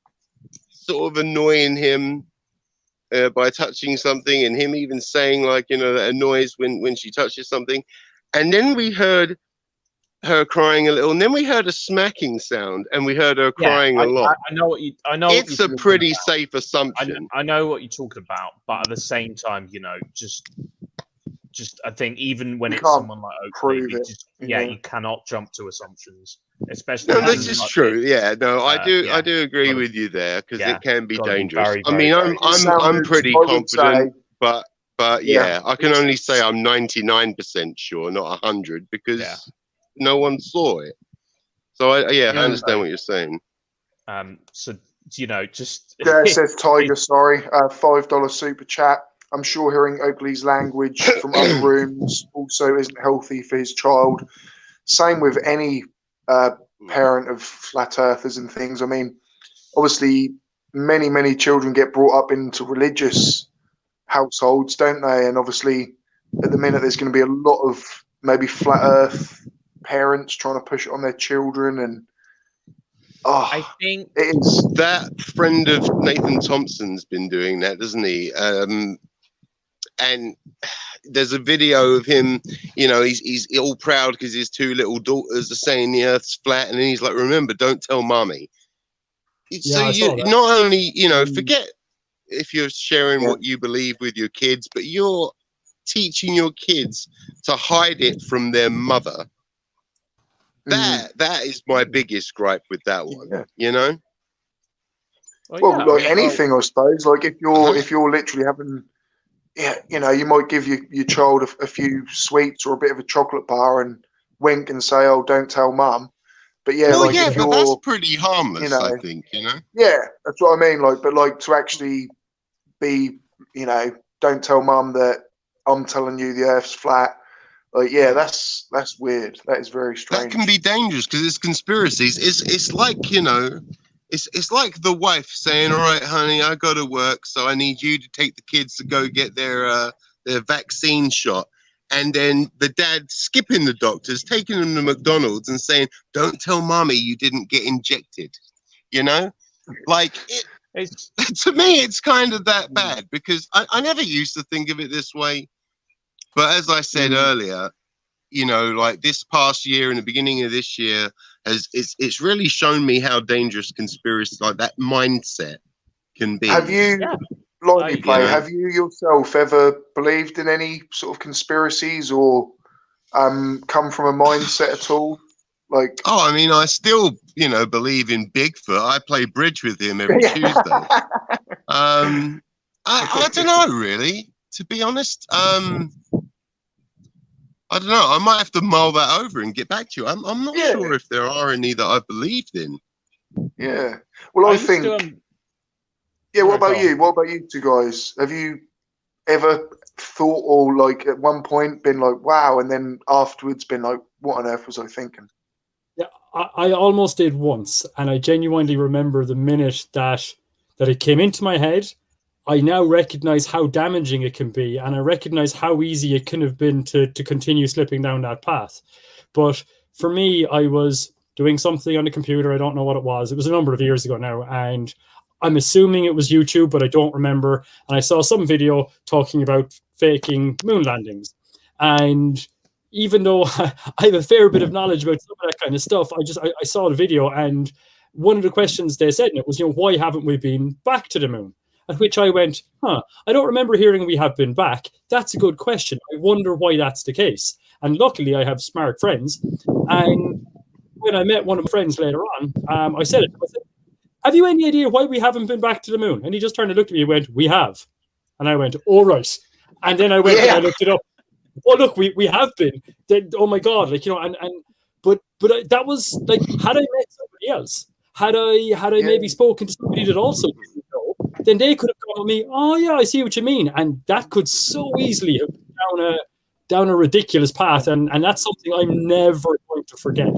sort of annoying him by touching something, and him even saying that noise when she touches something, and then we heard her crying a little, and then we heard a smacking sound, and we heard her crying a lot. I know. It's a pretty safe assumption. I know what you're talking about, but at the same time, just I think even when it's someone like Oakley, you cannot jump to assumptions, especially. No, this is true. Yeah, no, I do agree with you there, because it can be dangerous. Very, very, I'm pretty confident, but yeah, I can only say I'm 99% sure, not 100, because no one saw it. So I understand what you're saying. So just says Tiger, sorry, $5 super chat. I'm sure hearing Oakley's language from other rooms also isn't healthy for his child. Same with any parent of flat earthers and things. I mean, obviously, many children get brought up into religious households, don't they? And obviously, at the minute, there's going to be a lot of maybe flat earth parents trying to push it on their children, and I think it's that friend of Nathan Thompson's been doing that, doesn't he? And there's a video of him, he's all proud because his 2 little daughters are saying the earth's flat, and then he's like, remember, don't tell mommy. So you not only, forget if you're sharing what you believe with your kids, but you're teaching your kids to hide it from their mother. That is my biggest gripe with that one. Well, anything, I suppose. Like if you're literally having, you might give your child a few sweets or a bit of a chocolate bar and wink and say, "Oh, don't tell mum." But but that's pretty harmless, I think. Yeah, that's what I mean. But to actually be, don't tell mum that I'm telling you the Earth's flat. Like, yeah, that's weird. That is very strange. That can be dangerous because it's conspiracies. It's like, you know, it's like the wife saying, "All right, honey, I got to work, so I need you to take the kids to go get their vaccine shot." And then the dad skipping the doctors, taking them to McDonald's and saying, "Don't tell mommy you didn't get injected." You know, like to me, it's kind of that bad because I never used to think of it this way. But as I said earlier, you know, like this past year and the beginning of this year it's really shown me how dangerous conspiracy, like that mindset, can be. Have you, have you yourself ever believed in any sort of conspiracies or come from a mindset at all? Like, I mean, I still, you know, believe in Bigfoot. I play bridge with him every Tuesday. I don't know, really, to be honest. I don't know. I might have to mull that over and get back to you. I'm not sure if there are any that I believed in. Yeah. Well, I think. What about you? What about you two guys? Have you ever thought, or like at one point been like, wow, and then afterwards been like, what on earth was I thinking? Yeah, I almost did once, and I genuinely remember the minute that it came into my head. I now recognize how damaging it can be, and I recognize how easy it can have been to continue slipping down that path. But for me, I was doing something on the computer. I don't know what it was. It was a number of years ago now, and I'm assuming it was YouTube, but I don't remember. And I saw some video talking about faking moon landings. And even though I have a fair bit of knowledge about some of that kind of stuff, I saw the video, and one of the questions they said in it was, why haven't we been back to the moon? At which I went, I don't remember hearing we have been back. That's a good question. I wonder why that's the case. And luckily, I have smart friends. And when I met one of my friends later on, I said, have you any idea why we haven't been back to the moon? And he just turned and looked at me and went, we have. And I went, all right. And then I went and I looked it up. Oh, look, we have been. Then, oh, my God. Like, but that was like, had I met somebody else, had I maybe spoken to somebody that also didn't know, then they could have gone with me, oh, yeah, I see what you mean. And that could so easily have been down a ridiculous path. And that's something I'm never going to forget.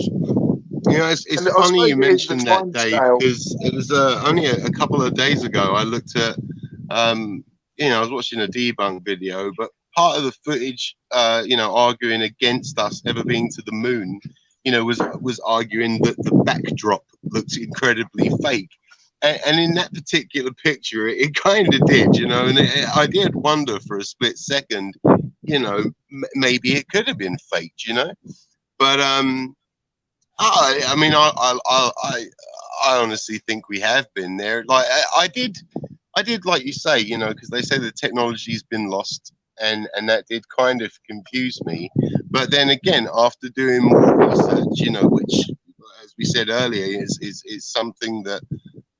It's funny you mentioned that, Dave, because it was only a couple of days ago I looked at, I was watching a debunk video, but part of the footage, arguing against us ever being to the moon, was arguing that the backdrop looked incredibly fake. And in that particular picture, it kind of did, and I did wonder for a split second, maybe it could have been faked, but I mean, I honestly think we have been there. Like I did, like you say, because they say the technology's been lost, and that did kind of confuse me. But then again, after doing more research, which, as we said earlier, is something that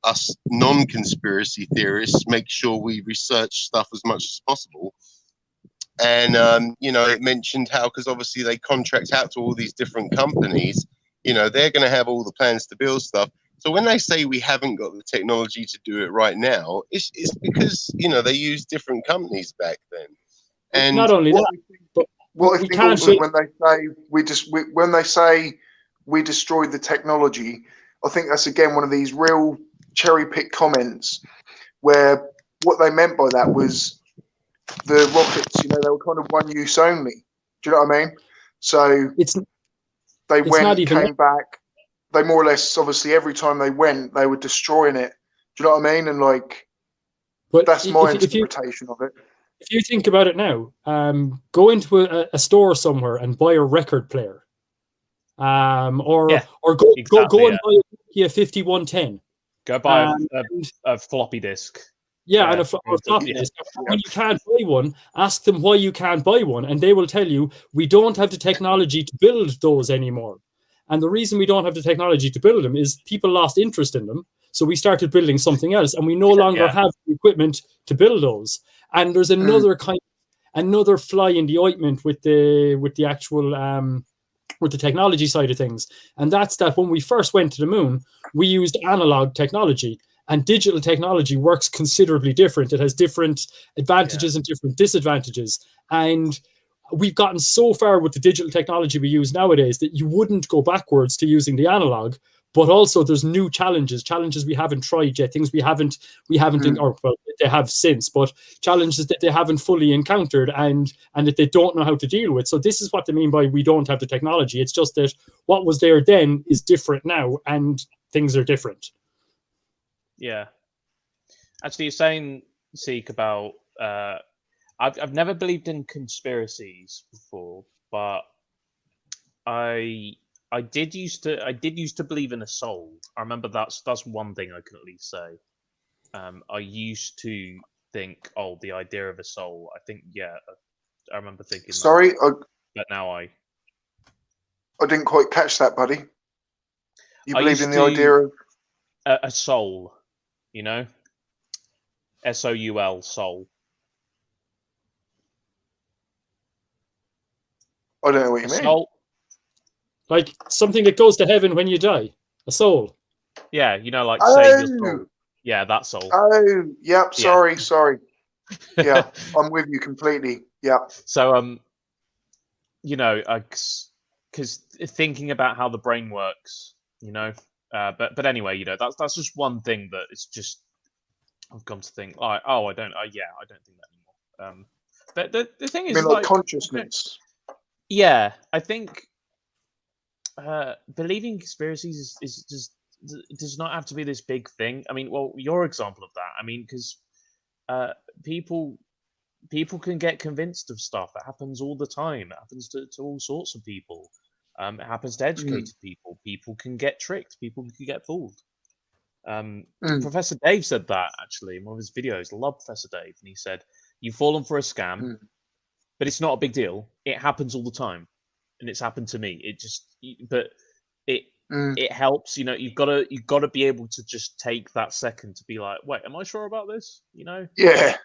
us non-conspiracy theorists make sure we research stuff as much as possible. And it mentioned how, because obviously they contract out to all these different companies, they're going to have all the plans to build stuff. So when they say we haven't got the technology to do it right now, it's because they use different companies back then. And not only that, but what I think also when they say we destroyed the technology, I think that's again one of these real cherry-picked comments where what they meant by that was the rockets, they were kind of one use only. Do you know what I mean? So they came back. They more or less, obviously, every time they went, they were destroying it. Do you know what I mean? And that's my interpretation of it. If you think about it now, go into a store somewhere and buy a record player, or go and buy a Nokia 5110. Go buy a floppy disk. Yeah, and a floppy disk. When you can't buy one, ask them why you can't buy one, and they will tell you, we don't have the technology to build those anymore. And the reason we don't have the technology to build them is people lost interest in them, so we started building something else, and we no longer have the equipment to build those. And there's another another fly in the ointment with the actual with the technology side of things, and that's that when we first went to the moon, we used analog technology. And digital technology works considerably different. It has different advantages and different disadvantages. And we've gotten so far with the digital technology we use nowadays that you wouldn't go backwards to using the analog. But also there's new challenges we haven't tried yet, things we haven't or well, they have since, but challenges that they haven't fully encountered and that they don't know how to deal with. So this is what they mean by we don't have the technology. It's just that what was there then is different now, and things are different. Yeah. Actually, you're saying, Seek, about I've never believed in conspiracies before, but I did used to believe in a soul. I remember that's one thing I can at least say. I used to think, the idea of a soul. I think, I remember thinking. Sorry, but now I didn't quite catch that, buddy. You believe in the idea of a soul, SOUL, soul. I don't know what you mean. Soul. Like something that goes to heaven when you die, a soul. Yeah, like save your soul. Yeah, that soul. Oh, yep. Sorry. Yeah, I'm with you completely. Yeah. So, because thinking about how the brain works, but anyway, that's just one thing that it's just I've come to think. I don't think that anymore. But the thing is, like consciousness. Yeah, I think believing conspiracies is just does not have to be this big thing. I mean, well, your example of that. I mean, because people can get convinced of stuff. It happens all the time. It happens to all sorts of people. It happens to educated people. People can get tricked. People can get fooled. Professor Dave said that actually in one of his videos. I love Professor Dave, and he said, "You've fallen for a scam, but it's not a big deal. It happens all the time, and it's happened to me. It helps. You've got to be able to just take that second to be like, wait, am I sure about this? Yeah, and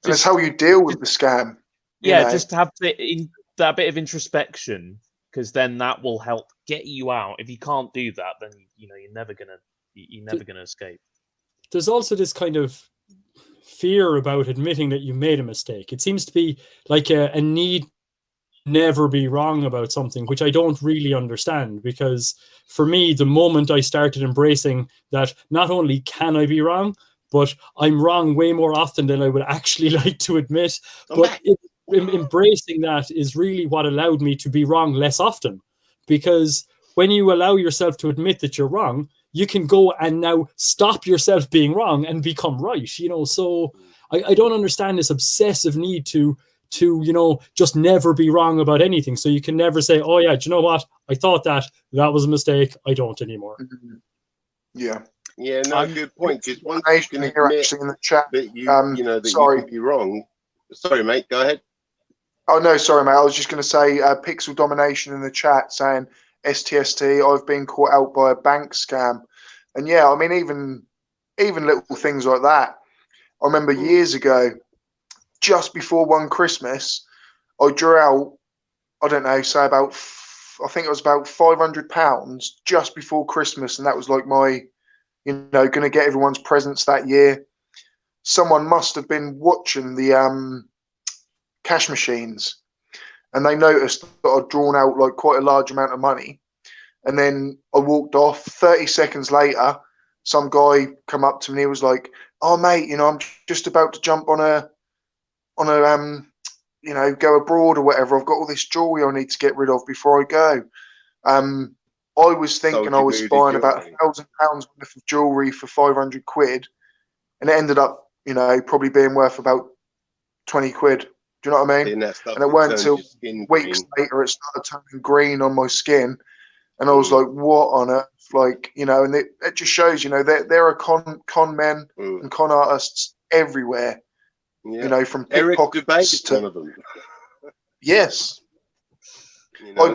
it's how you deal with the scam. Just to have that bit of introspection, because then that will help get you out. If you can't do that, then you're never gonna escape. There's also this kind of fear about admitting that you made a mistake. It seems to be like a need never be wrong about something, which I don't really understand, because for me, the moment I started embracing that not only can I be wrong, but I'm wrong way more often than I would actually like to admit. But embracing that is really what allowed me to be wrong less often, because when you allow yourself to admit that you're wrong, you can go and now stop yourself being wrong and become right. So I don't understand this obsessive need to just never be wrong about anything. So you can never say, oh yeah, do you know what? I thought that was a mistake. I don't anymore. Yeah. Yeah, no, good point. Because once you can here admit actually in the chat, that you could be wrong. Sorry, mate. Go ahead. Oh no, sorry, mate. I was just going to say Pixel Domination in the chat saying STST. I've been caught out by a bank scam, and yeah, I mean even little things like that. I remember years ago, just before one Christmas, I drew out, I don't know, say about, I think it was about £500 just before Christmas, and that was like my, going to get everyone's presents that year. Someone must have been watching the cash machines, and they noticed that I'd drawn out like quite a large amount of money, and then I walked off. 30 seconds later, some guy come up to me, he was like, "Oh mate, I'm just about to jump on a go abroad or whatever. I've got all this jewelry I need to get rid of before I go." I was thinking I was buying about £1,000 worth of jewelry for 500 quid, and it ended up, probably being worth about 20 quid. Do you know what I mean? And it weren't until weeks later it started turning green on my skin, and I was like, "What on earth?" Like, and it just shows, there are con men and con artists everywhere. Yeah. From Eric pickpockets to one of them. Yes. I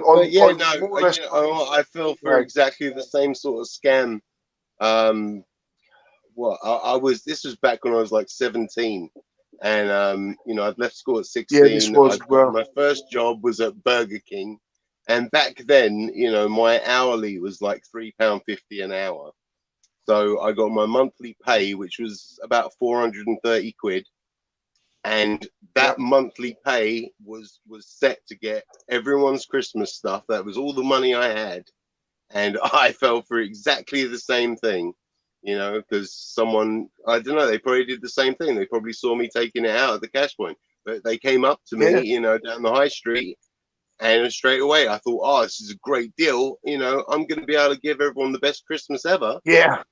feel for exactly the same sort of scam. This was back when I was like 17, and I'd left school at 16. My first job was at Burger King, and back then, my hourly was like £3.50 an hour. So I got my monthly pay, which was about 430 quid. And that monthly pay was set to get everyone's Christmas stuff. That was all the money I had. And I fell for exactly the same thing, you know, because someone, I don't know, they probably did the same thing. They probably saw me taking it out at the cash point. But they came up to me, you know, down the high street. And straight away, I thought, oh, this is a great deal. You know, I'm going to be able to give everyone the best Christmas ever. Yeah.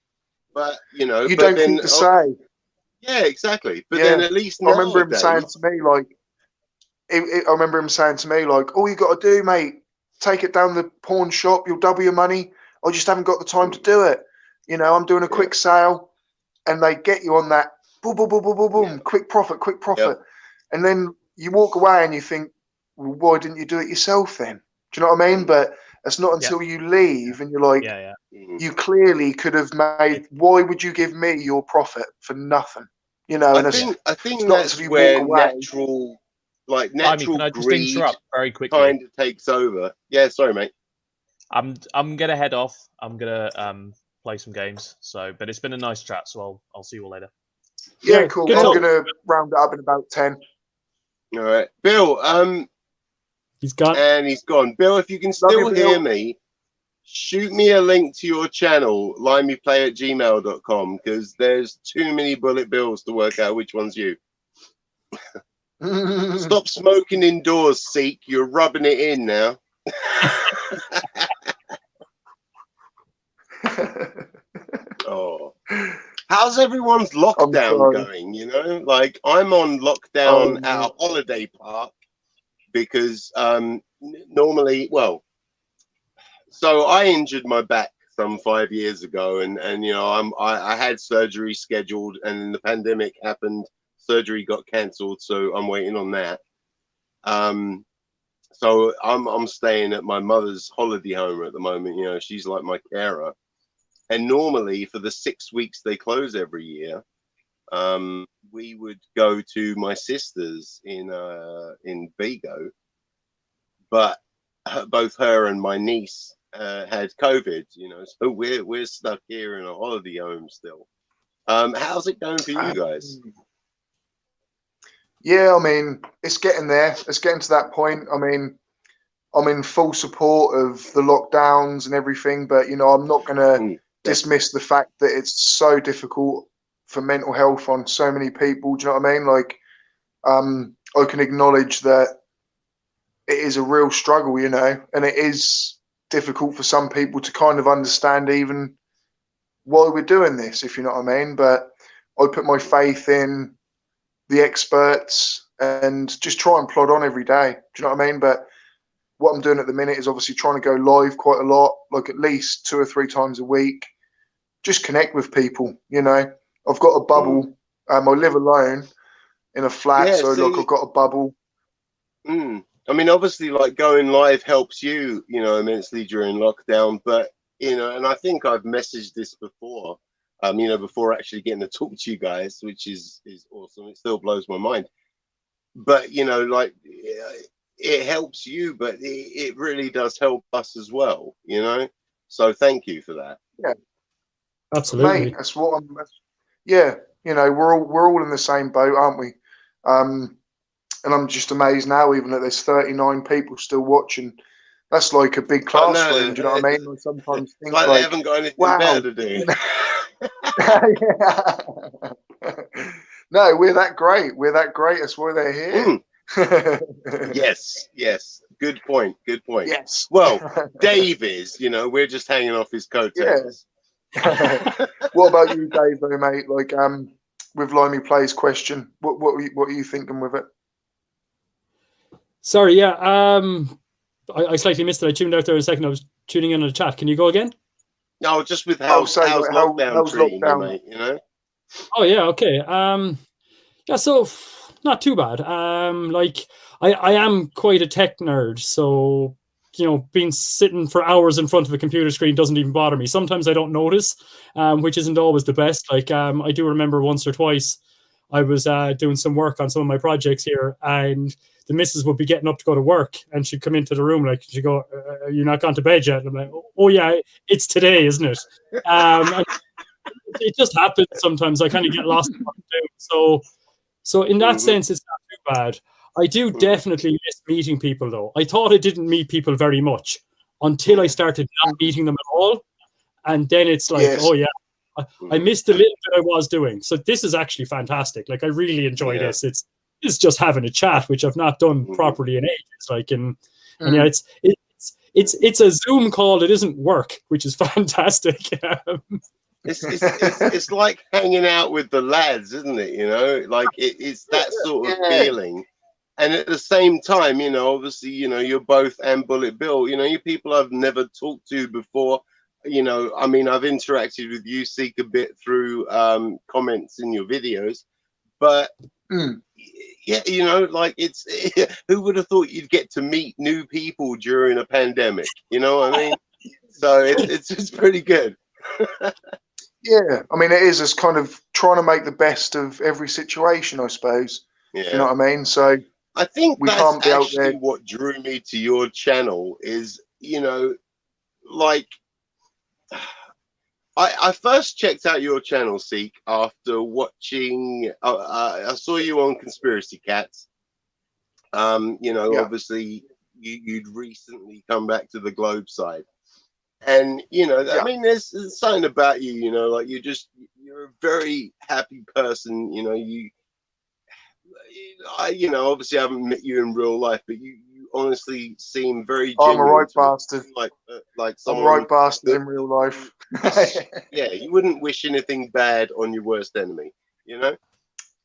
But, you know, you don't think to say. Yeah, exactly. But then at least nowadays, I remember him saying to me, like, all you got to do, mate, take it down the pawn shop, you'll double your money. I just haven't got the time to do it. You know, I'm doing a quick sale, and they get you on that, boom, boom, boom, boom, boom, boom, quick profit. And then you walk away and you think, well, why didn't you do it yourself then? Do you know what I mean? But it's not until you leave and you're like, you clearly could have made, why would you give me your profit for nothing? You know, I think that's where natural greed very quickly kind of takes over. Yeah, sorry, mate. I'm gonna head off. I'm gonna play some games. So, but it's been a nice chat. So I'll see you all later. Yeah, cool. I'm gonna round it up in about 10. All right, Bill. He's gone. And he's gone. Bill, if you can still hear me, shoot me a link to your channel, limeplay@gmail.com, because there's too many bullet bills to work out which one's you. Stop smoking indoors, Seek. You're rubbing it in now. Oh, how's everyone's lockdown going? You know, like I'm on lockdown at a holiday park because normally, well, so I injured my back some 5 years ago, and you know, I had surgery scheduled, and then the pandemic happened. Surgery got cancelled, so I'm waiting on that. So I'm staying at my mother's holiday home at the moment. You know, she's like my carer. And normally for the 6 weeks they close every year, we would go to my sister's in Vigo, but both her and my niece had COVID. You know, so we're stuck here in a holiday home still. How's it going for you guys? Yeah, I mean, it's getting there. It's getting to that point. I mean, I'm in full support of the lockdowns and everything, but, you know, I'm not going to dismiss the fact that it's so difficult for mental health on so many people. Do you know what I mean? Like, I can acknowledge that it is a real struggle, you know, and it is difficult for some people to kind of understand even why we're doing this, if you know what I mean. But I put my faith in the experts and just try and plod on every day. Do you know what I mean? But what I'm doing at the minute is obviously trying to go live quite a lot, like at least 2 or 3 times a week. Just connect with people, you know. I've got a bubble. I live alone in a flat, so look, I've got a bubble. I mean, obviously, like going live helps you, you know, immensely during lockdown. But you know, and I think I've messaged this before, you know, before actually getting to talk to you guys, which is awesome. It still blows my mind. But you know, like it helps you, but it really does help us as well, you know. So thank you for that. Yeah, absolutely, mate. That's what I'm. Yeah, you know, we're all in the same boat, aren't we? And I'm just amazed now, even that there's 39 people still watching. That's like a big classroom. Do you know what I mean? I sometimes think like they haven't got anything better to do. No, we're that great. We're that great. That's why they're here. Yes. Good point. Yes. Well, Dave is, you know, we're just hanging off his coattails. Yeah. What about you, Dave, though, mate? Like, with Limey Play's question, what are you thinking with it? Sorry, yeah. I slightly missed it. I tuned out there a second. I was tuning in on the chat. Can you go again? No, just with how's lockdown, mate, you know? Oh yeah, okay. Yeah, so not too bad. Like I am quite a tech nerd, so you know, being sitting for hours in front of a computer screen doesn't even bother me. Sometimes I don't notice, which isn't always the best. Like I do remember once or twice I was doing some work on some of my projects here, and the missus would be getting up to go to work, and she'd come into the room, like, she'd go, "You're not gone to bed yet?" And I'm like, "Oh yeah, it's today, isn't it?" it just happens sometimes. I kind of get lost in what I'm doing. So in that sense, it's not too bad. I do definitely miss meeting people, though. I thought I didn't meet people very much until I started not meeting them at all. And then it's like, oh, yeah, I missed the little bit I was doing. So this is actually fantastic. Like, I really enjoy this. It's just having a chat, which I've not done properly in ages. Like, and yeah, it's a Zoom call. It isn't work, which is fantastic. It's like hanging out with the lads, isn't it? You know, like it's that sort of feeling. And at the same time, you know, obviously, you know, you're both and Bullet Bill, you know, you people I've never talked to before. You know, I mean, I've interacted with you, Seek, a bit through comments in your videos, but yeah, you know, like it's who would have thought you'd get to meet new people during a pandemic? You know what I mean? So it's pretty good. Yeah, I mean, it is just kind of trying to make the best of every situation, I suppose. Yeah. You know what I mean? So I think that's actually what drew me to your channel is, you know, like I first checked out your channel, Seek, after watching. I saw you on Conspiracy Cats. You know, obviously you'd recently come back to the Globe side, and you know, I mean, there's something about you, you know, like you're a very happy person. You know, you know, obviously I haven't met you in real life, but you honestly seem very genuine. I'm a right bastard. Like someone. I'm a right bastard in real life. Yeah, you wouldn't wish anything bad on your worst enemy, you know?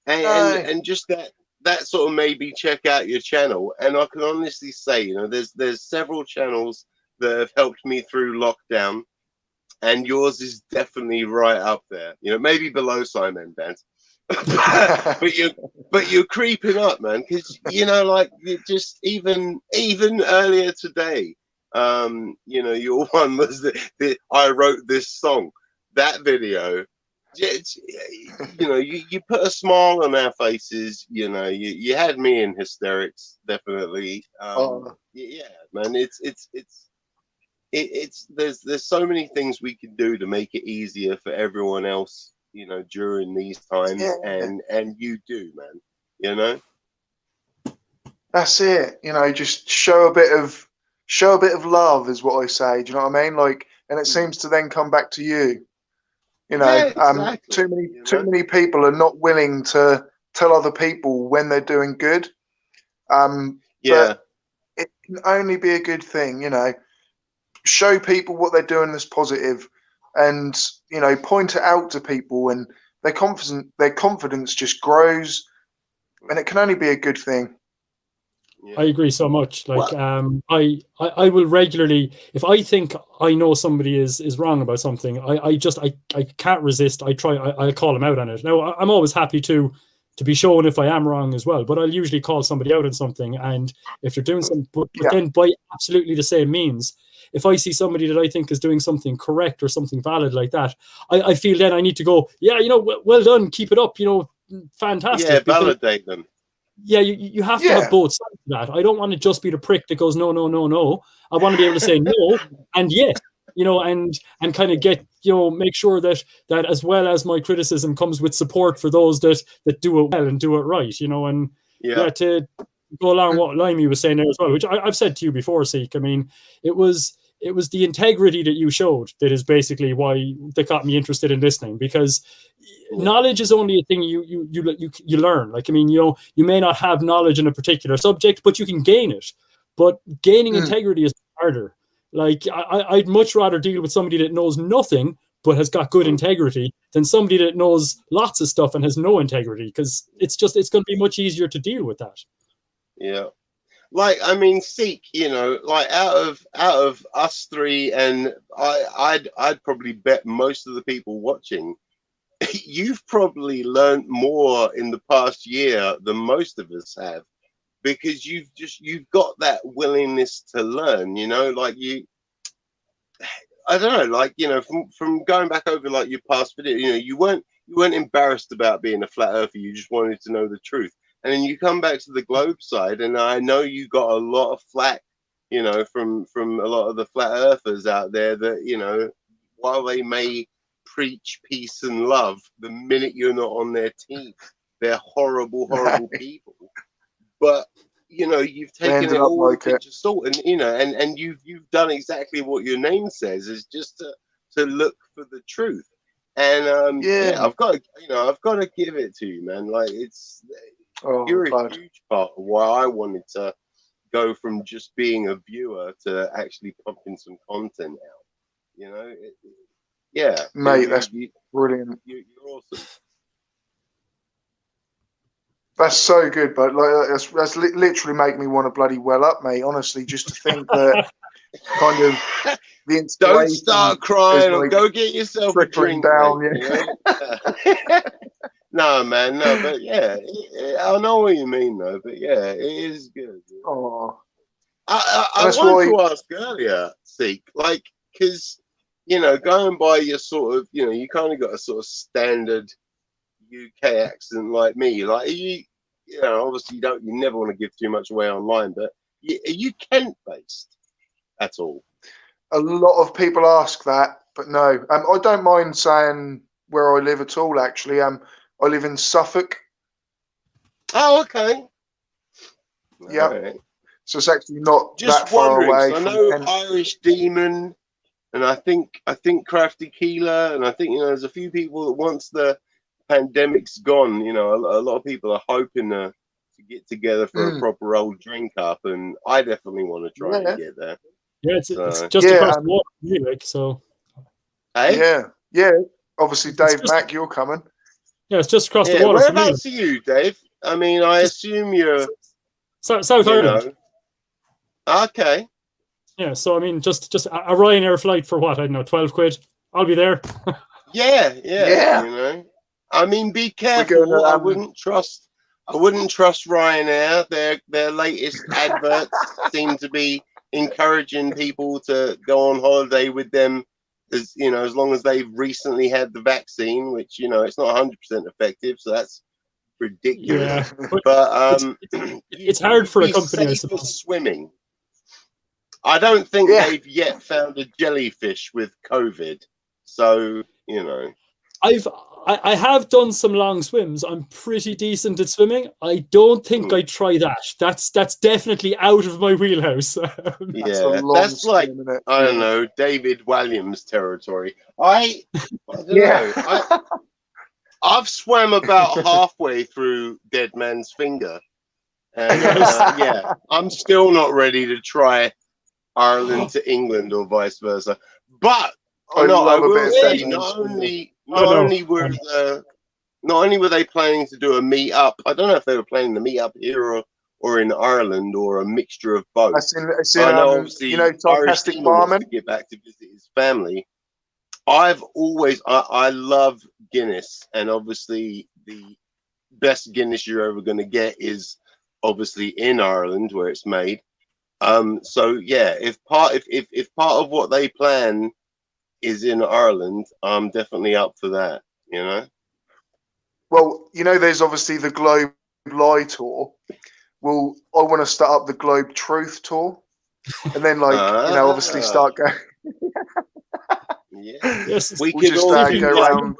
And just that sort of made me check out your channel. And I can honestly say, you know, there's several channels that have helped me through lockdown, and yours is definitely right up there. You know, maybe below SciManDan. but you're creeping up, man, because you know, like you just even earlier today, you know, your one was the I wrote this song. That video, you know, you put a smile on our faces. You know, you had me in hysterics, definitely. Yeah, man, it's there's so many things we can do to make it easier for everyone else, you know, during these times, and you do, man, you know. That's it, you know, just show a bit of love is what I say. Do you know what I mean? Like, and it seems to then come back to you. You know, exactly. Too many people are not willing to tell other people when they're doing good. But it can only be a good thing, you know. Show people what they're doing that's positive, and you know, point it out to people, and their confidence just grows, and it can only be a good thing. I agree so much. Like, I will regularly, if I think I know somebody is wrong about something, I can't resist. I'll call them out on it. Now, I'm always happy to be shown if I am wrong as well, but I'll usually call somebody out on something. And if they're doing something, but then by absolutely the same means, if I see somebody that I think is doing something correct or something valid like that, I feel then I need to go, yeah, you know, well done, keep it up, you know, fantastic. Yeah, validate them. Yeah, you have to have both sides of that. I don't want to just be the prick that goes, no, no, no, no. I want to be able to say no and yes, you know, and kind of get, you know, make sure that as well as my criticism comes with support for those that do it well and do it right, you know, and to go along what Limey was saying there as well, which I've said to you before, Seek. I mean, it was the integrity that you showed that is basically why that got me interested in listening, because knowledge is only a thing you learn. Like, I mean, you know, you may not have knowledge in a particular subject, but you can gain it. But gaining integrity is harder. Like, I'd much rather deal with somebody that knows nothing but has got good integrity than somebody that knows lots of stuff and has no integrity, because it's going to be much easier to deal with that. Yeah. Like, I mean, Seek, you know, like out of us three, and I'd probably bet most of the people watching, you've probably learned more in the past year than most of us have, because you've got that willingness to learn, you know, like I don't know, like, you know, from going back over like your past video, you know, you weren't embarrassed about being a flat earther, you just wanted to know the truth. And then you come back to the Globe side, and I know you got a lot of flack, you know, from a lot of the flat earthers out there that, you know, while they may preach peace and love the minute you're not on their team. They're horrible, horrible people. But you know, you've taken it all with a pinch of salt, and you know, and you've done exactly what your name says, is just to look for the truth. And yeah, I've got to give it to you, man. Like you're a huge part of why I wanted to go from just being a viewer to actually pumping some content out. You know, yeah, mate, that's brilliant. You're awesome. That's so good, but like that's literally make me want to bloody well up, mate. Honestly, just to think that kind of the inspiration. Don't start crying or go get yourself a drink down. Mate, you know? No, man, no, but yeah, I know what you mean, though. But yeah, it is good. Oh, I wanted to ask earlier, Seek, like, because you know, going by your sort of, you know, you kind of got a sort of standard UK accent like me. Like, you know, obviously you never want to give too much away online, but are you Kent based at all? A lot of people ask that, but no. I don't mind saying where I live at all. Actually, I live in Suffolk. Oh, okay. Yeah. Right. So it's actually not just that far away. I know Kent. Irish Demon, and I think Crafty Keeler, and I think, you know, there's a few people that once the pandemic's gone, you know, a lot of people are hoping to get together for a proper old drink up, and I definitely want to try and get there. Yeah, it's just across the water, like, so. Hey? Yeah. Obviously, Dave Mack, you're coming. Yeah, it's just across the water. Whereabouts are you, Dave? I mean, I assume you're South Ireland. Okay. Yeah, so I mean, just a Ryanair flight for what, I don't know, 12 quid. I'll be there. Yeah. You know, I mean, be careful. I wouldn't trust Ryanair. Their latest adverts seem to be encouraging people to go on holiday with them, as you know, as long as they've recently had the vaccine, which, you know, it's not 100% effective, so that's ridiculous. Yeah, but it's hard for a company, I suppose. Swimming. I don't think they've yet found a jellyfish with COVID, so you know. I have done some long swims. I'm pretty decent at swimming. I don't think I'd try that. That's definitely out of my wheelhouse. That's like, I don't know, David Williams territory. I don't know. I've swam about halfway through Dead Man's Finger, and I'm still not ready to try Ireland to England or vice versa. But I will say, not only were they planning to do a meet up. I don't know if they were planning to meet up here or in Ireland, or a mixture of both. I know, obviously, you know, Sarcastic Barman to get back to visit his family. I've always I love Guinness, and obviously the best Guinness you're ever going to get is obviously in Ireland, where it's made. So yeah, if part of what they plan is in Ireland, I'm definitely up for that, you know. Well, you know, there's obviously the Globe Lie tour. Well, I want to start up the Globe Truth tour, and then, like, you know, obviously start going. Yes, we we'll could just go around.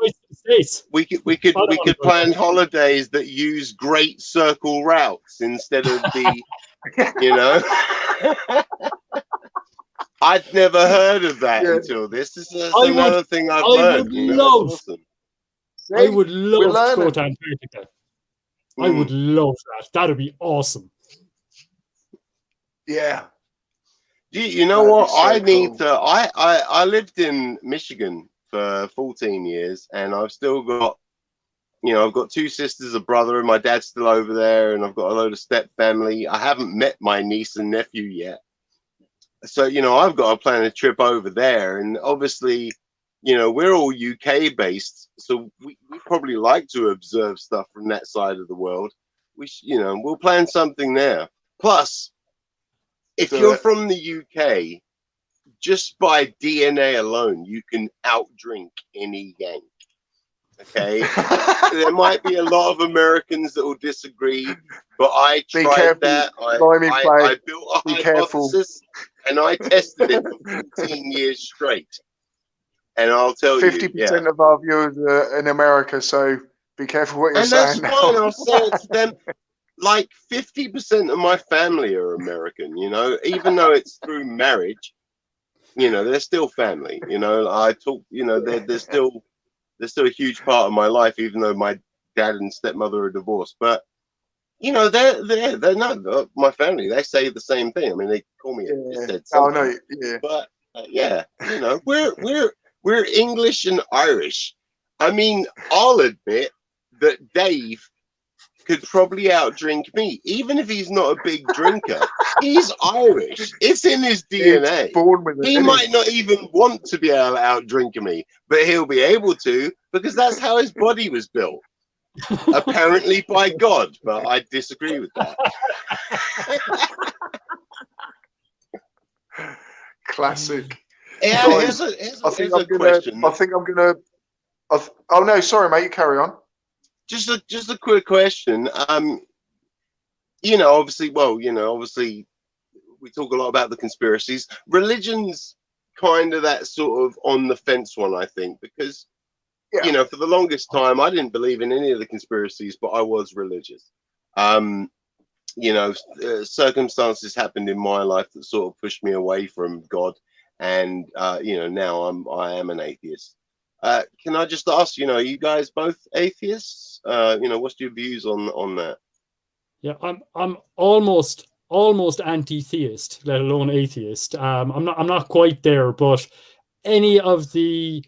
We could plan holidays that use Great Circle routes instead of the, you know. I'd never heard of that until this. This is another thing I've learned. I would love to go to Antarctica. I would love that. That'd be awesome. Yeah. You know what? I need to. I lived in Michigan for 14 years, and I've still got, you know, I've got 2 sisters, a brother, and my dad's still over there, and I've got a load of step family. I haven't met my niece and nephew yet, so you know, I've got to plan a trip over there. And obviously, you know, we're all UK based, so we probably like to observe stuff from that side of the world. You know, we'll plan something there. Plus, if you're from the UK, just by DNA alone, you can outdrink any Yank. Okay, there might be a lot of Americans that will disagree, but I tried that. I built a hypothesis, and I tested it for 14 years straight. And I'll tell 50% of our viewers are in America, so be careful what you're saying. And that's fine. I'll say it to them. Like 50% of my family are American, you know, even though it's through marriage, you know, they're still family. You know, I talk, you know, they're still a huge part of my life, even though my dad and stepmother are divorced. But you know, they're not my family. They say the same thing. I mean, they call me a said something. Oh no, yeah. But yeah, you know, we're English and Irish. I mean, I'll admit that Dave could probably outdrink me, even if he's not a big drinker. He's Irish. It's in his DNA. He's born with it, he might not even want to be able to outdrink me, but he'll be able to because that's how his body was built. Apparently by God, but I disagree with that. Classic. Yeah, here's a question. I think I'm gonna. Oh no, sorry, mate. You carry on. Just a quick question. You know, obviously, we talk a lot about the conspiracies. Religion's kind of that sort of on the fence one, I think, because. Yeah. You know, for the longest time, I didn't believe in any of the conspiracies, but I was religious. You know, circumstances happened in my life that sort of pushed me away from God, and you know, now I am an atheist. Can I just ask, you know, are you guys both atheists? You know, what's your views on that? Yeah, I'm almost anti-theist, let alone atheist. I'm not quite there, but any of the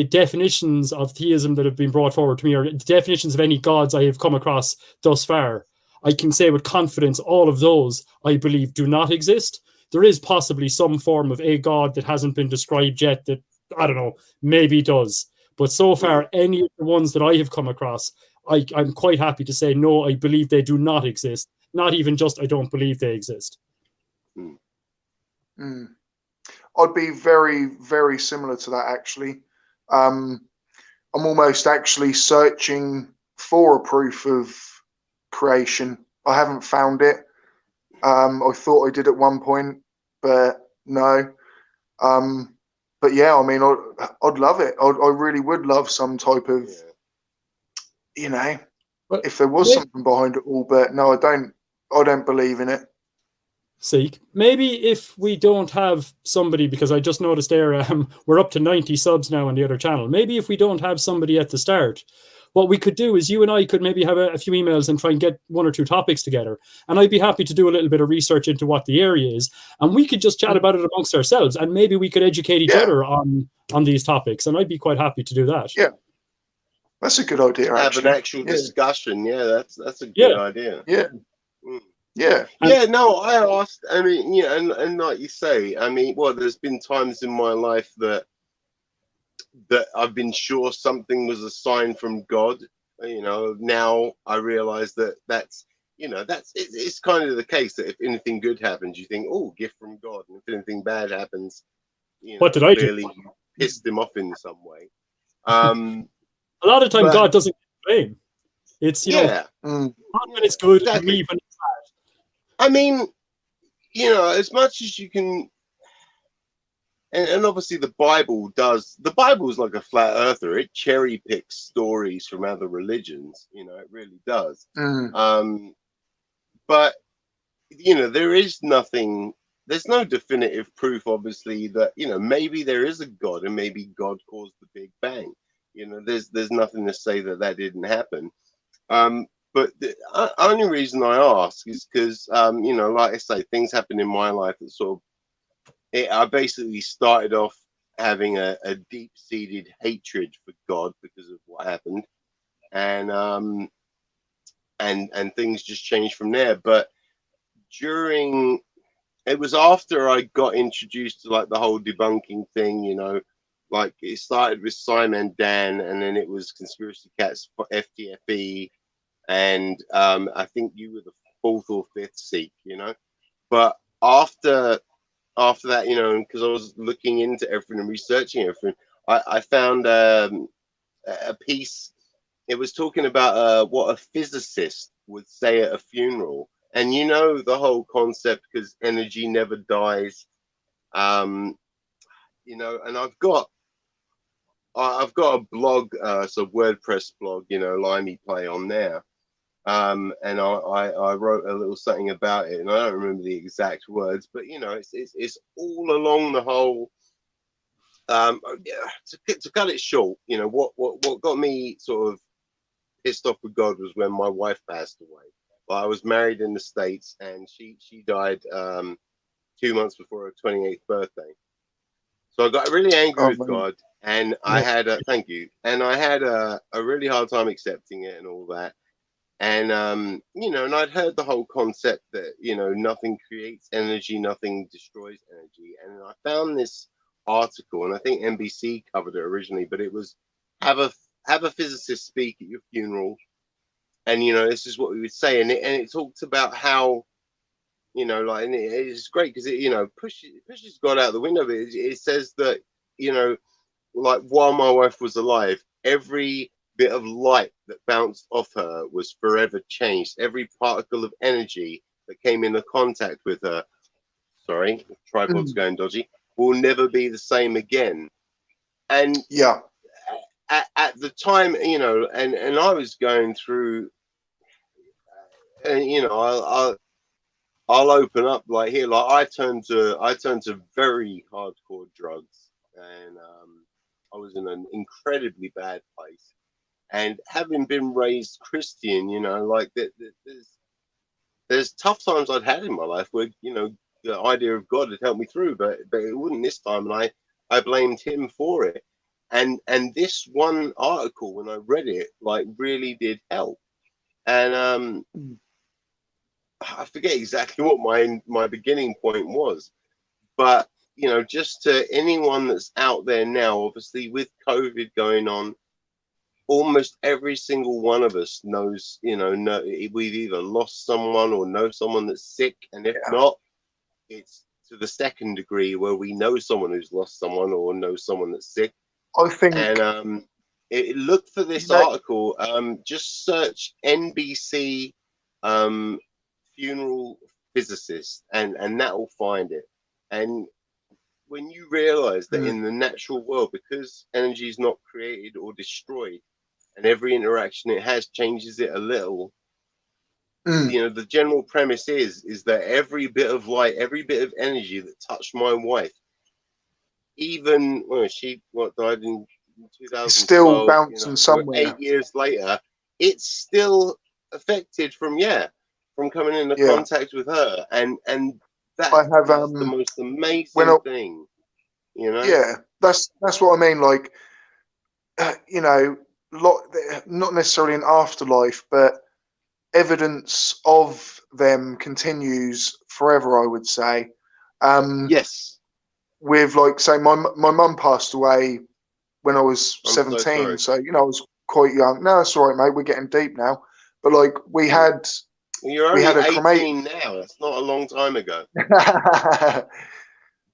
definitions of theism that have been brought forward to me, or the definitions of any gods I have come across thus far, I can say with confidence all of those I believe do not exist. There is possibly some form of a god that hasn't been described yet that, I don't know, maybe does. But so far, any of the ones that I have come across, I'm quite happy to say, no, I believe they do not exist. Not even just I don't believe they exist. I'd be very, very similar to that, actually. I'm almost actually searching for a proof of creation. I haven't found it. I thought I did at one point, but no. But yeah, I mean, I'd love it. I really would love some type of, you know, but if there was something behind it all. But no, I don't believe in it. Seek. Maybe if we don't have somebody, because I just noticed there, we're up to 90 subs now on the other channel. Maybe if we don't have somebody at the start, what we could do is you and I could maybe have a few emails and try and get one or two topics together. And I'd be happy to do a little bit of research into what the area is. And we could just chat about it amongst ourselves. And maybe we could educate each other on these topics. And I'd be quite happy to do that. Yeah. That's a good idea, actually. Have an actual discussion. Yeah, that's a good idea. Yeah. Yeah. Yeah, no, I asked, I mean, yeah, and like you say, I mean, well, there's been times in my life that I've been sure something was a sign from God. You know, now I realize that's you know, it's kind of the case that if anything good happens, you think, oh, gift from God. And if anything bad happens, you know, what did I clearly do? Pissed him off in some way. A lot of time, God doesn't blame. It's, you know, when it's good, exactly. Me when it's bad. I mean, you know, as much as you can, and obviously the Bible is like a flat earther. It cherry picks stories from other religions, you know, it really does. But, you know, there's no definitive proof, obviously, that, you know, maybe there is a God and maybe God caused the Big Bang. You know, there's nothing to say that didn't happen. But the only reason I ask is because, you know, like I say, things happen in my life that sort of, I basically started off having a deep-seated hatred for God because of what happened, and things just changed from there. But it was after I got introduced to like the whole debunking thing, you know, like it started with SciManDan, and then it was Conspiracy Cats for FTFE. And I think you were the fourth or fifth Sikh, you know. But after that, you know, because I was looking into everything and researching everything, I found a piece. It was talking about what a physicist would say at a funeral. And, you know, the whole concept, because energy never dies. you know, and I've got a blog, so WordPress blog, you know, Limey Play on there. And I wrote a little something about it, and I don't remember the exact words, but you know, it's all along the whole. To cut it short, you know, what got me sort of pissed off with God was when my wife passed away. Well, I was married in the States, and she died 2 months before her 28th birthday. So I got really angry with God, and I had thank you, and I had a really hard time accepting it and all that. And you know, and I'd heard the whole concept that, you know, nothing creates energy, nothing destroys energy. And I found this article, and I think NBC covered it originally, but it was have a physicist speak at your funeral, and you know, this is what we would say, and it talked about how, you know, like, and it's great because it, you know, pushes God out the window. But it says that, you know, like, while my wife was alive, every bit of light that bounced off her was forever changed. Every particle of energy that came into contact with her, sorry, tripod's going dodgy, will never be the same again. And yeah, at the time, you know, and I was going through, and you know, I'll open up like here, like I turned to very hardcore drugs, and I was in an incredibly bad place. And having been raised Christian, you know, like there's tough times I'd had in my life where, you know, the idea of God had helped me through, but it wouldn't this time, and I blamed him for it. And this one article, when I read it, like, really did help. And I forget exactly what my beginning point was, but you know, just to anyone that's out there now, obviously with COVID going on, almost every single one of us knows, you know, we've either lost someone or know someone that's sick, and if not, it's to the second degree where we know someone who's lost someone or know someone that's sick. I think, and look for this article. Just search NBC funeral physicist, and that will find it. And when you realize that in the natural world, because energy is not created or destroyed, and every interaction it has changes it a little, you know, the general premise is that every bit of light, every bit of energy that touched my wife, even when she died in 2012, it's still bouncing, you know, somewhere. 8 years later, it's still affected from coming into contact with her, and that is the most amazing thing, you know. Yeah, that's what I mean. Like, you know, not necessarily an afterlife, but evidence of them continues forever, I would say. Yes. With, like, say, my mum passed away when I was 17, so you know, I was quite young. No, it's all right, mate. We're getting deep now. But like, we had a 18 now. That's not a long time ago.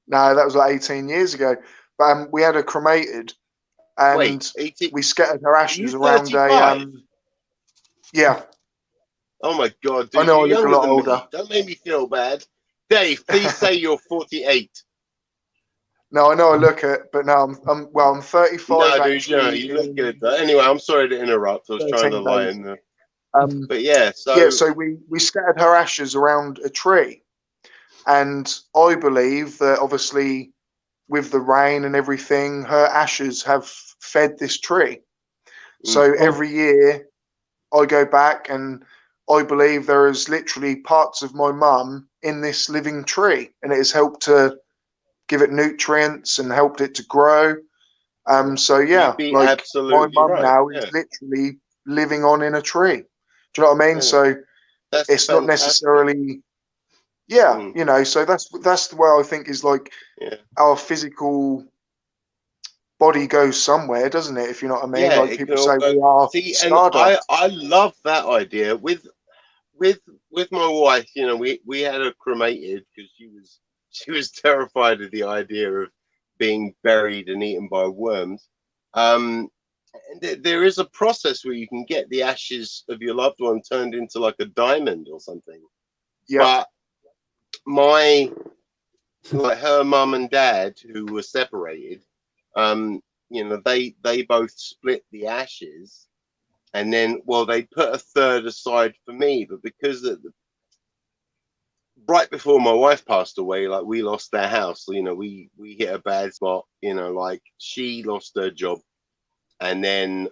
No, that was like 18 years ago. But we had her cremated, and we scattered her ashes around a. Yeah. Oh my God, dude, I know, you're I look a lot older. Me. Don't make me feel bad. Dave, please say you're 48. No, I know I look it, but no, I'm 35. No, dude, no, you look good. Anyway, I'm sorry to interrupt. I was trying to lie in there. But yeah, so we scattered her ashes around a tree, and I believe that obviously with the rain and everything, her ashes have fed this tree. So every year I go back, and I believe there is literally parts of my mum in this living tree, and it has helped to give it nutrients and helped it to grow. So yeah, like, my mum now is literally living on in a tree. Do you know what I mean? So it's not necessarily, you know. So that's the way I think is, like, our physical body goes somewhere, doesn't it? If you know what I mean. Like people say, we are stardust. I love that idea. With my wife, you know, we had her cremated because she was terrified of the idea of being buried and eaten by worms. There is a process where you can get the ashes of your loved one turned into like a diamond or something. Yeah. But like her mum and dad, who were separated, you know, they both split the ashes, and then, well, they put a third aside for me, but because right before my wife passed away, like, we lost our house, you know, we hit a bad spot, you know, like, she lost her job, and then,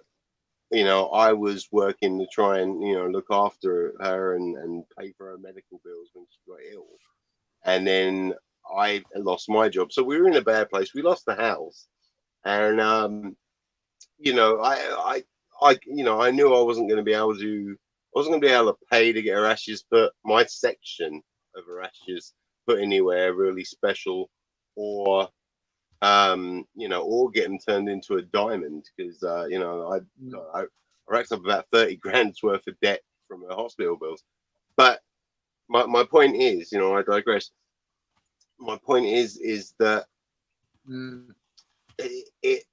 you know, I was working to try and, you know, look after her and pay for her medical bills when she got ill, and then I lost my job, so we were in a bad place. We lost the house, and you know, I you know, I knew I wasn't going to be able to pay to get her ashes, but my section of her ashes put anywhere really special, or you know, or get them turned into a diamond, because you know, I racked up about 30 grand's worth of debt from her hospital bills. But my point is, you know, I digress. My point is that it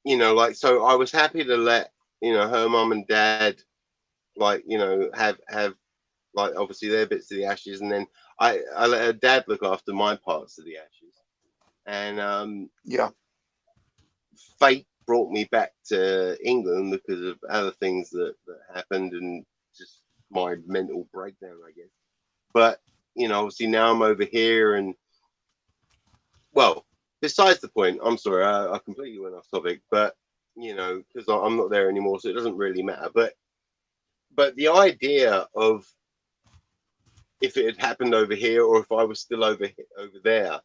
you know, like, so I was happy to let, you know, her mum and dad, like, you know, have like, obviously their bits of the ashes, and then I let her dad look after my parts of the ashes, and fate brought me back to England because of other things that happened, and just my mental breakdown, I guess. But, you know, obviously now I'm over here, and, well, besides the point, I'm sorry, I completely went off topic, but, you know, because I'm not there anymore, so it doesn't really matter. But the idea of, if it had happened over here, or if I was still over there,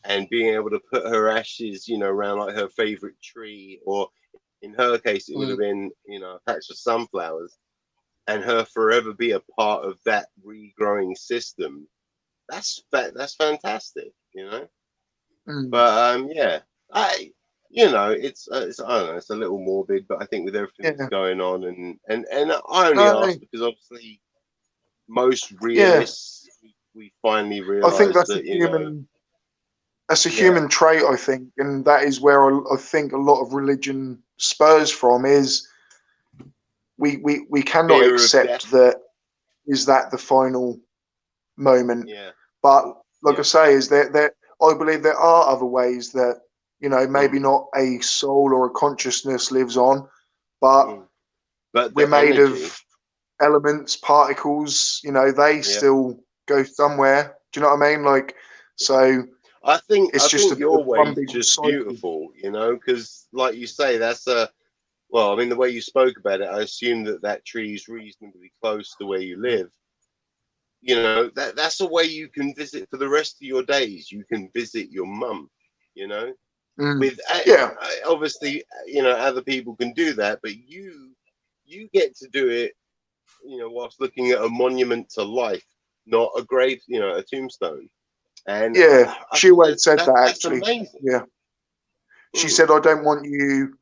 and being able to put her ashes, you know, around like her favorite tree, or in her case, it would have been, you know, a patch of sunflowers, and her forever be a part of that regrowing system. That's fantastic, you know. But yeah, you know, it's I don't know, it's a little morbid, but I think with everything that's going on, and I only ask because obviously most realists, we finally realize, I think that's that, a human. That's a human trait, I think, and that is where I think a lot of religion spurs from. Is we cannot accept that. Is that the final moment? Yeah. But like I say, is there I believe there are other ways that, you know, maybe not a soul or a consciousness lives on, but we're made of elements, particles, you know, they still go somewhere. Do you know what I mean? Like, so I think your way is just cycle. Beautiful, you know, because like you say, that's well, I mean, the way you spoke about it, I assume that tree is reasonably close to where you live. You know, that's a way you can visit for the rest of your days. You can visit your mum, you know, with obviously, you know, other people can do that, but you get to do it, you know, whilst looking at a monument to life, not a grave, you know, a tombstone. And she always said that actually. Amazing. Yeah, she said, "I don't want you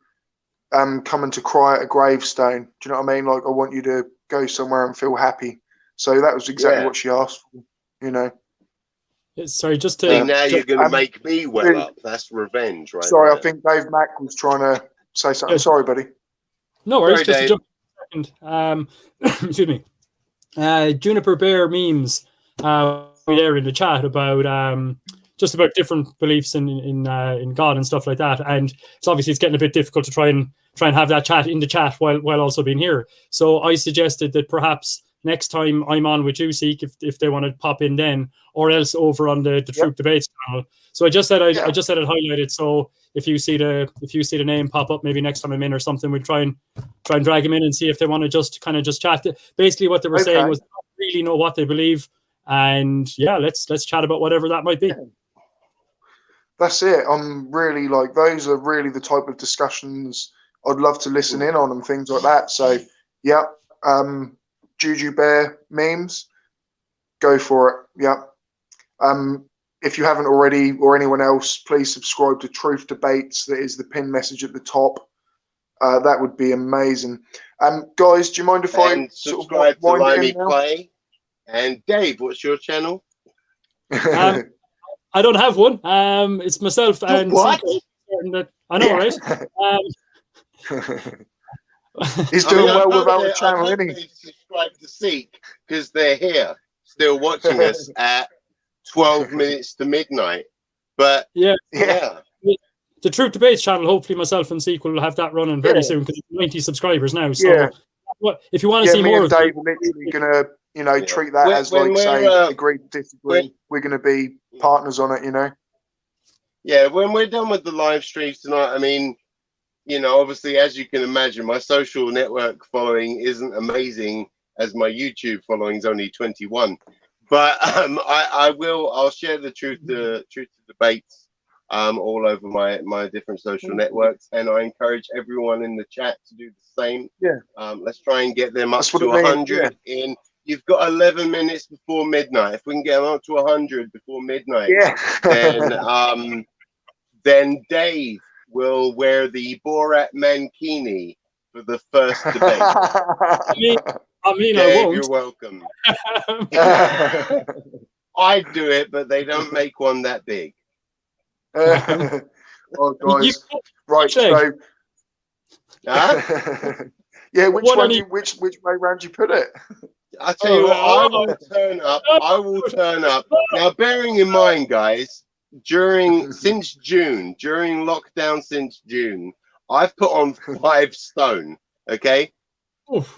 coming to cry at a gravestone. Do you know what I mean? Like, I want you to go somewhere and feel happy." So that was exactly what she asked for, you know. Sorry, just to... See, now you're going to make me well up. That's revenge, right? Sorry, I think Dave Mack was trying to say something. Sorry, buddy. No worries. Sorry, just Dave. to jump a second. Excuse me. Juniper Bear memes there in the chat about just about different beliefs in God and stuff like that, and it's getting a bit difficult to try and have that chat in the chat while also being here. So I suggested that perhaps next time I'm on with you, Seek, if they want to pop in then, or else over on the Truth Debates channel. So I just said I'd highlight it. So if you see the name pop up, maybe next time I'm in or something, we'll try and drag them in and see if they want to just chat. Basically, what they were saying was they don't really know what they believe, and let's chat about whatever that might be. That's it. I'm really like, those are really the type of discussions I'd love to listen in on and things like that. So Juju Bear memes, go for it. Yeah. If you haven't already, or anyone else, please subscribe to Truth Debates. That is the pinned message at the top. That would be amazing. Guys, do you mind if I subscribe to Limey Play? And Dave, what's your channel? I don't have one. It's myself and what? I know, right? He's doing well without a channel, isn't he? They subscribe to Seek because they're here, still watching us at 12 minutes to midnight. But yeah. The Truth Debates channel, hopefully myself and Sequel will have that running very soon because it's 90 subscribers now. So if you want to see more of Dave are literally going to, treat that as like, say, agree to disagree. We're going to be partners on it, Yeah, when we're done with the live streams tonight, I mean, obviously, as you can imagine, my social network following isn't amazing as my YouTube following is only 21. But I'll share the truth to debates all over my different social networks, and I encourage everyone in the chat to do the same. Let's try and get them up to 100 in. You've got 11 minutes before midnight. If we can get them up to 100 before midnight, then Dave will wear the Borat mankini for the first debate. I mean, Dave, I won't. you're welcome. I'd do it, but they don't make one that big. Oh, guys, right? So, which way round you put it? I tell you what, I will turn up. I will turn up. Now, bearing in mind, guys, during lockdown since June, I've put on 5 stone. Okay,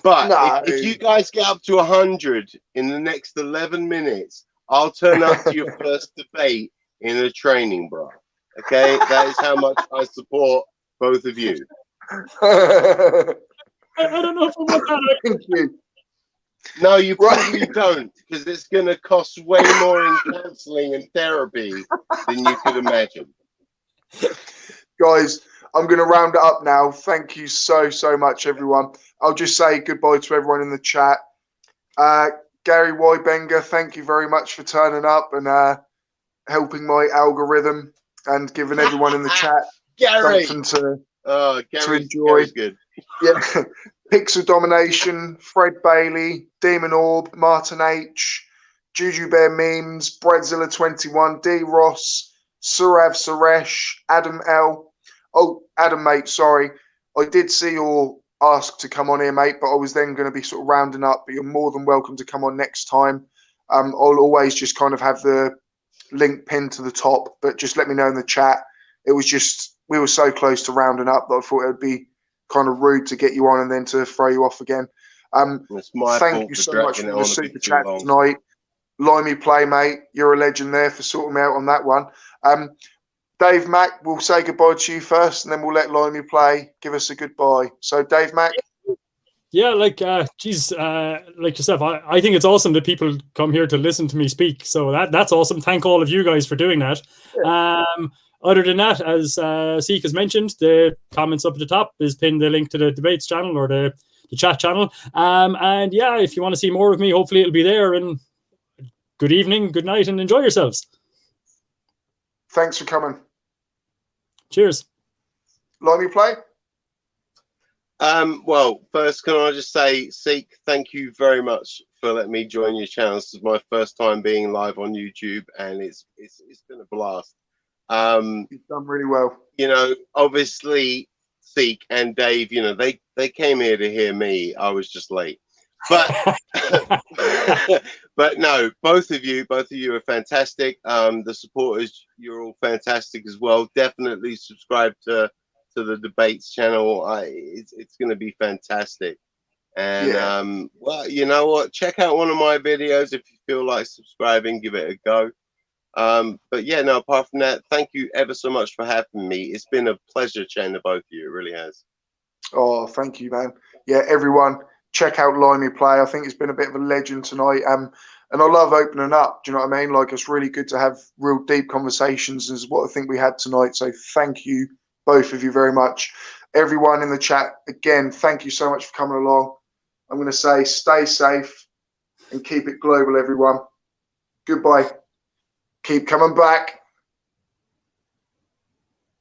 but if you guys get up to 100 in the next 11 minutes, I'll turn up to your first debate in a training bra. Okay, that is how much I support both of you. I don't know if I want that. Thank you. No, you probably don't, because it's going to cost way more in counselling and therapy than you could imagine. Guys, I'm going to round it up now. Thank you so much, everyone. I'll just say goodbye to everyone in the chat. Gary Wybenger, thank you very much for turning up and helping my algorithm and giving everyone in the chat something to enjoy. Gary's good. Yeah. Pixel Domination, Fred Bailey, Demon Orb, Martin H, Juju Bear Memes, Breadzilla21, D Ross, Surav Suresh, Adam L. Oh, Adam, mate, sorry. I did see your ask to come on here, mate, but I was then going to be sort of rounding up, but you're more than welcome to come on next time. I'll always just kind of have the link pinned to the top, but just let me know in the chat. It was just, we were so close to rounding up that I thought it would be kind of rude to get you on and then to throw you off again. Thank you so much for the super chat tonight. Limey Play, mate, you're a legend there for sorting me out on that one. Dave Mack, we'll say goodbye to you first, and then we'll let Limey Play give us a goodbye. So, Dave Mack. Yeah, like yourself, I think it's awesome that people come here to listen to me speak. So that's awesome. Thank all of you guys for doing that. Yeah. Other than that, as Seek has mentioned, the comments up at the top is pinned the link to the debates channel or the chat channel. And yeah, if you want to see more of me, hopefully it'll be there. And good evening, good night, and enjoy yourselves. Thanks for coming. Cheers. Limey Play? Well, first, can I just say, Seek, thank you very much for letting me join your channel. This is my first time being live on YouTube, and it's been a blast. You've done really well. Obviously, Seek and Dave, they came here to hear me. I was just late. But but no, both of you are fantastic. The supporters, you're all fantastic as well. Definitely subscribe to the debates channel. It's going to be fantastic. And well, you know what? Check out one of my videos if you feel like subscribing. Give it a go. But yeah, no, apart from that, thank you ever so much for having me. It's been a pleasure chatting to both of you. It really has. Oh, thank you, man. Yeah, everyone, check out Limey Play. I think it's been a bit of a legend tonight. And I love opening up. Do you know what I mean? Like, it's really good to have real deep conversations, is what I think we had tonight. So thank you, both of you, very much. Everyone in the chat, again, thank you so much for coming along. I'm going to say stay safe and keep it global, everyone. Goodbye. Keep coming back.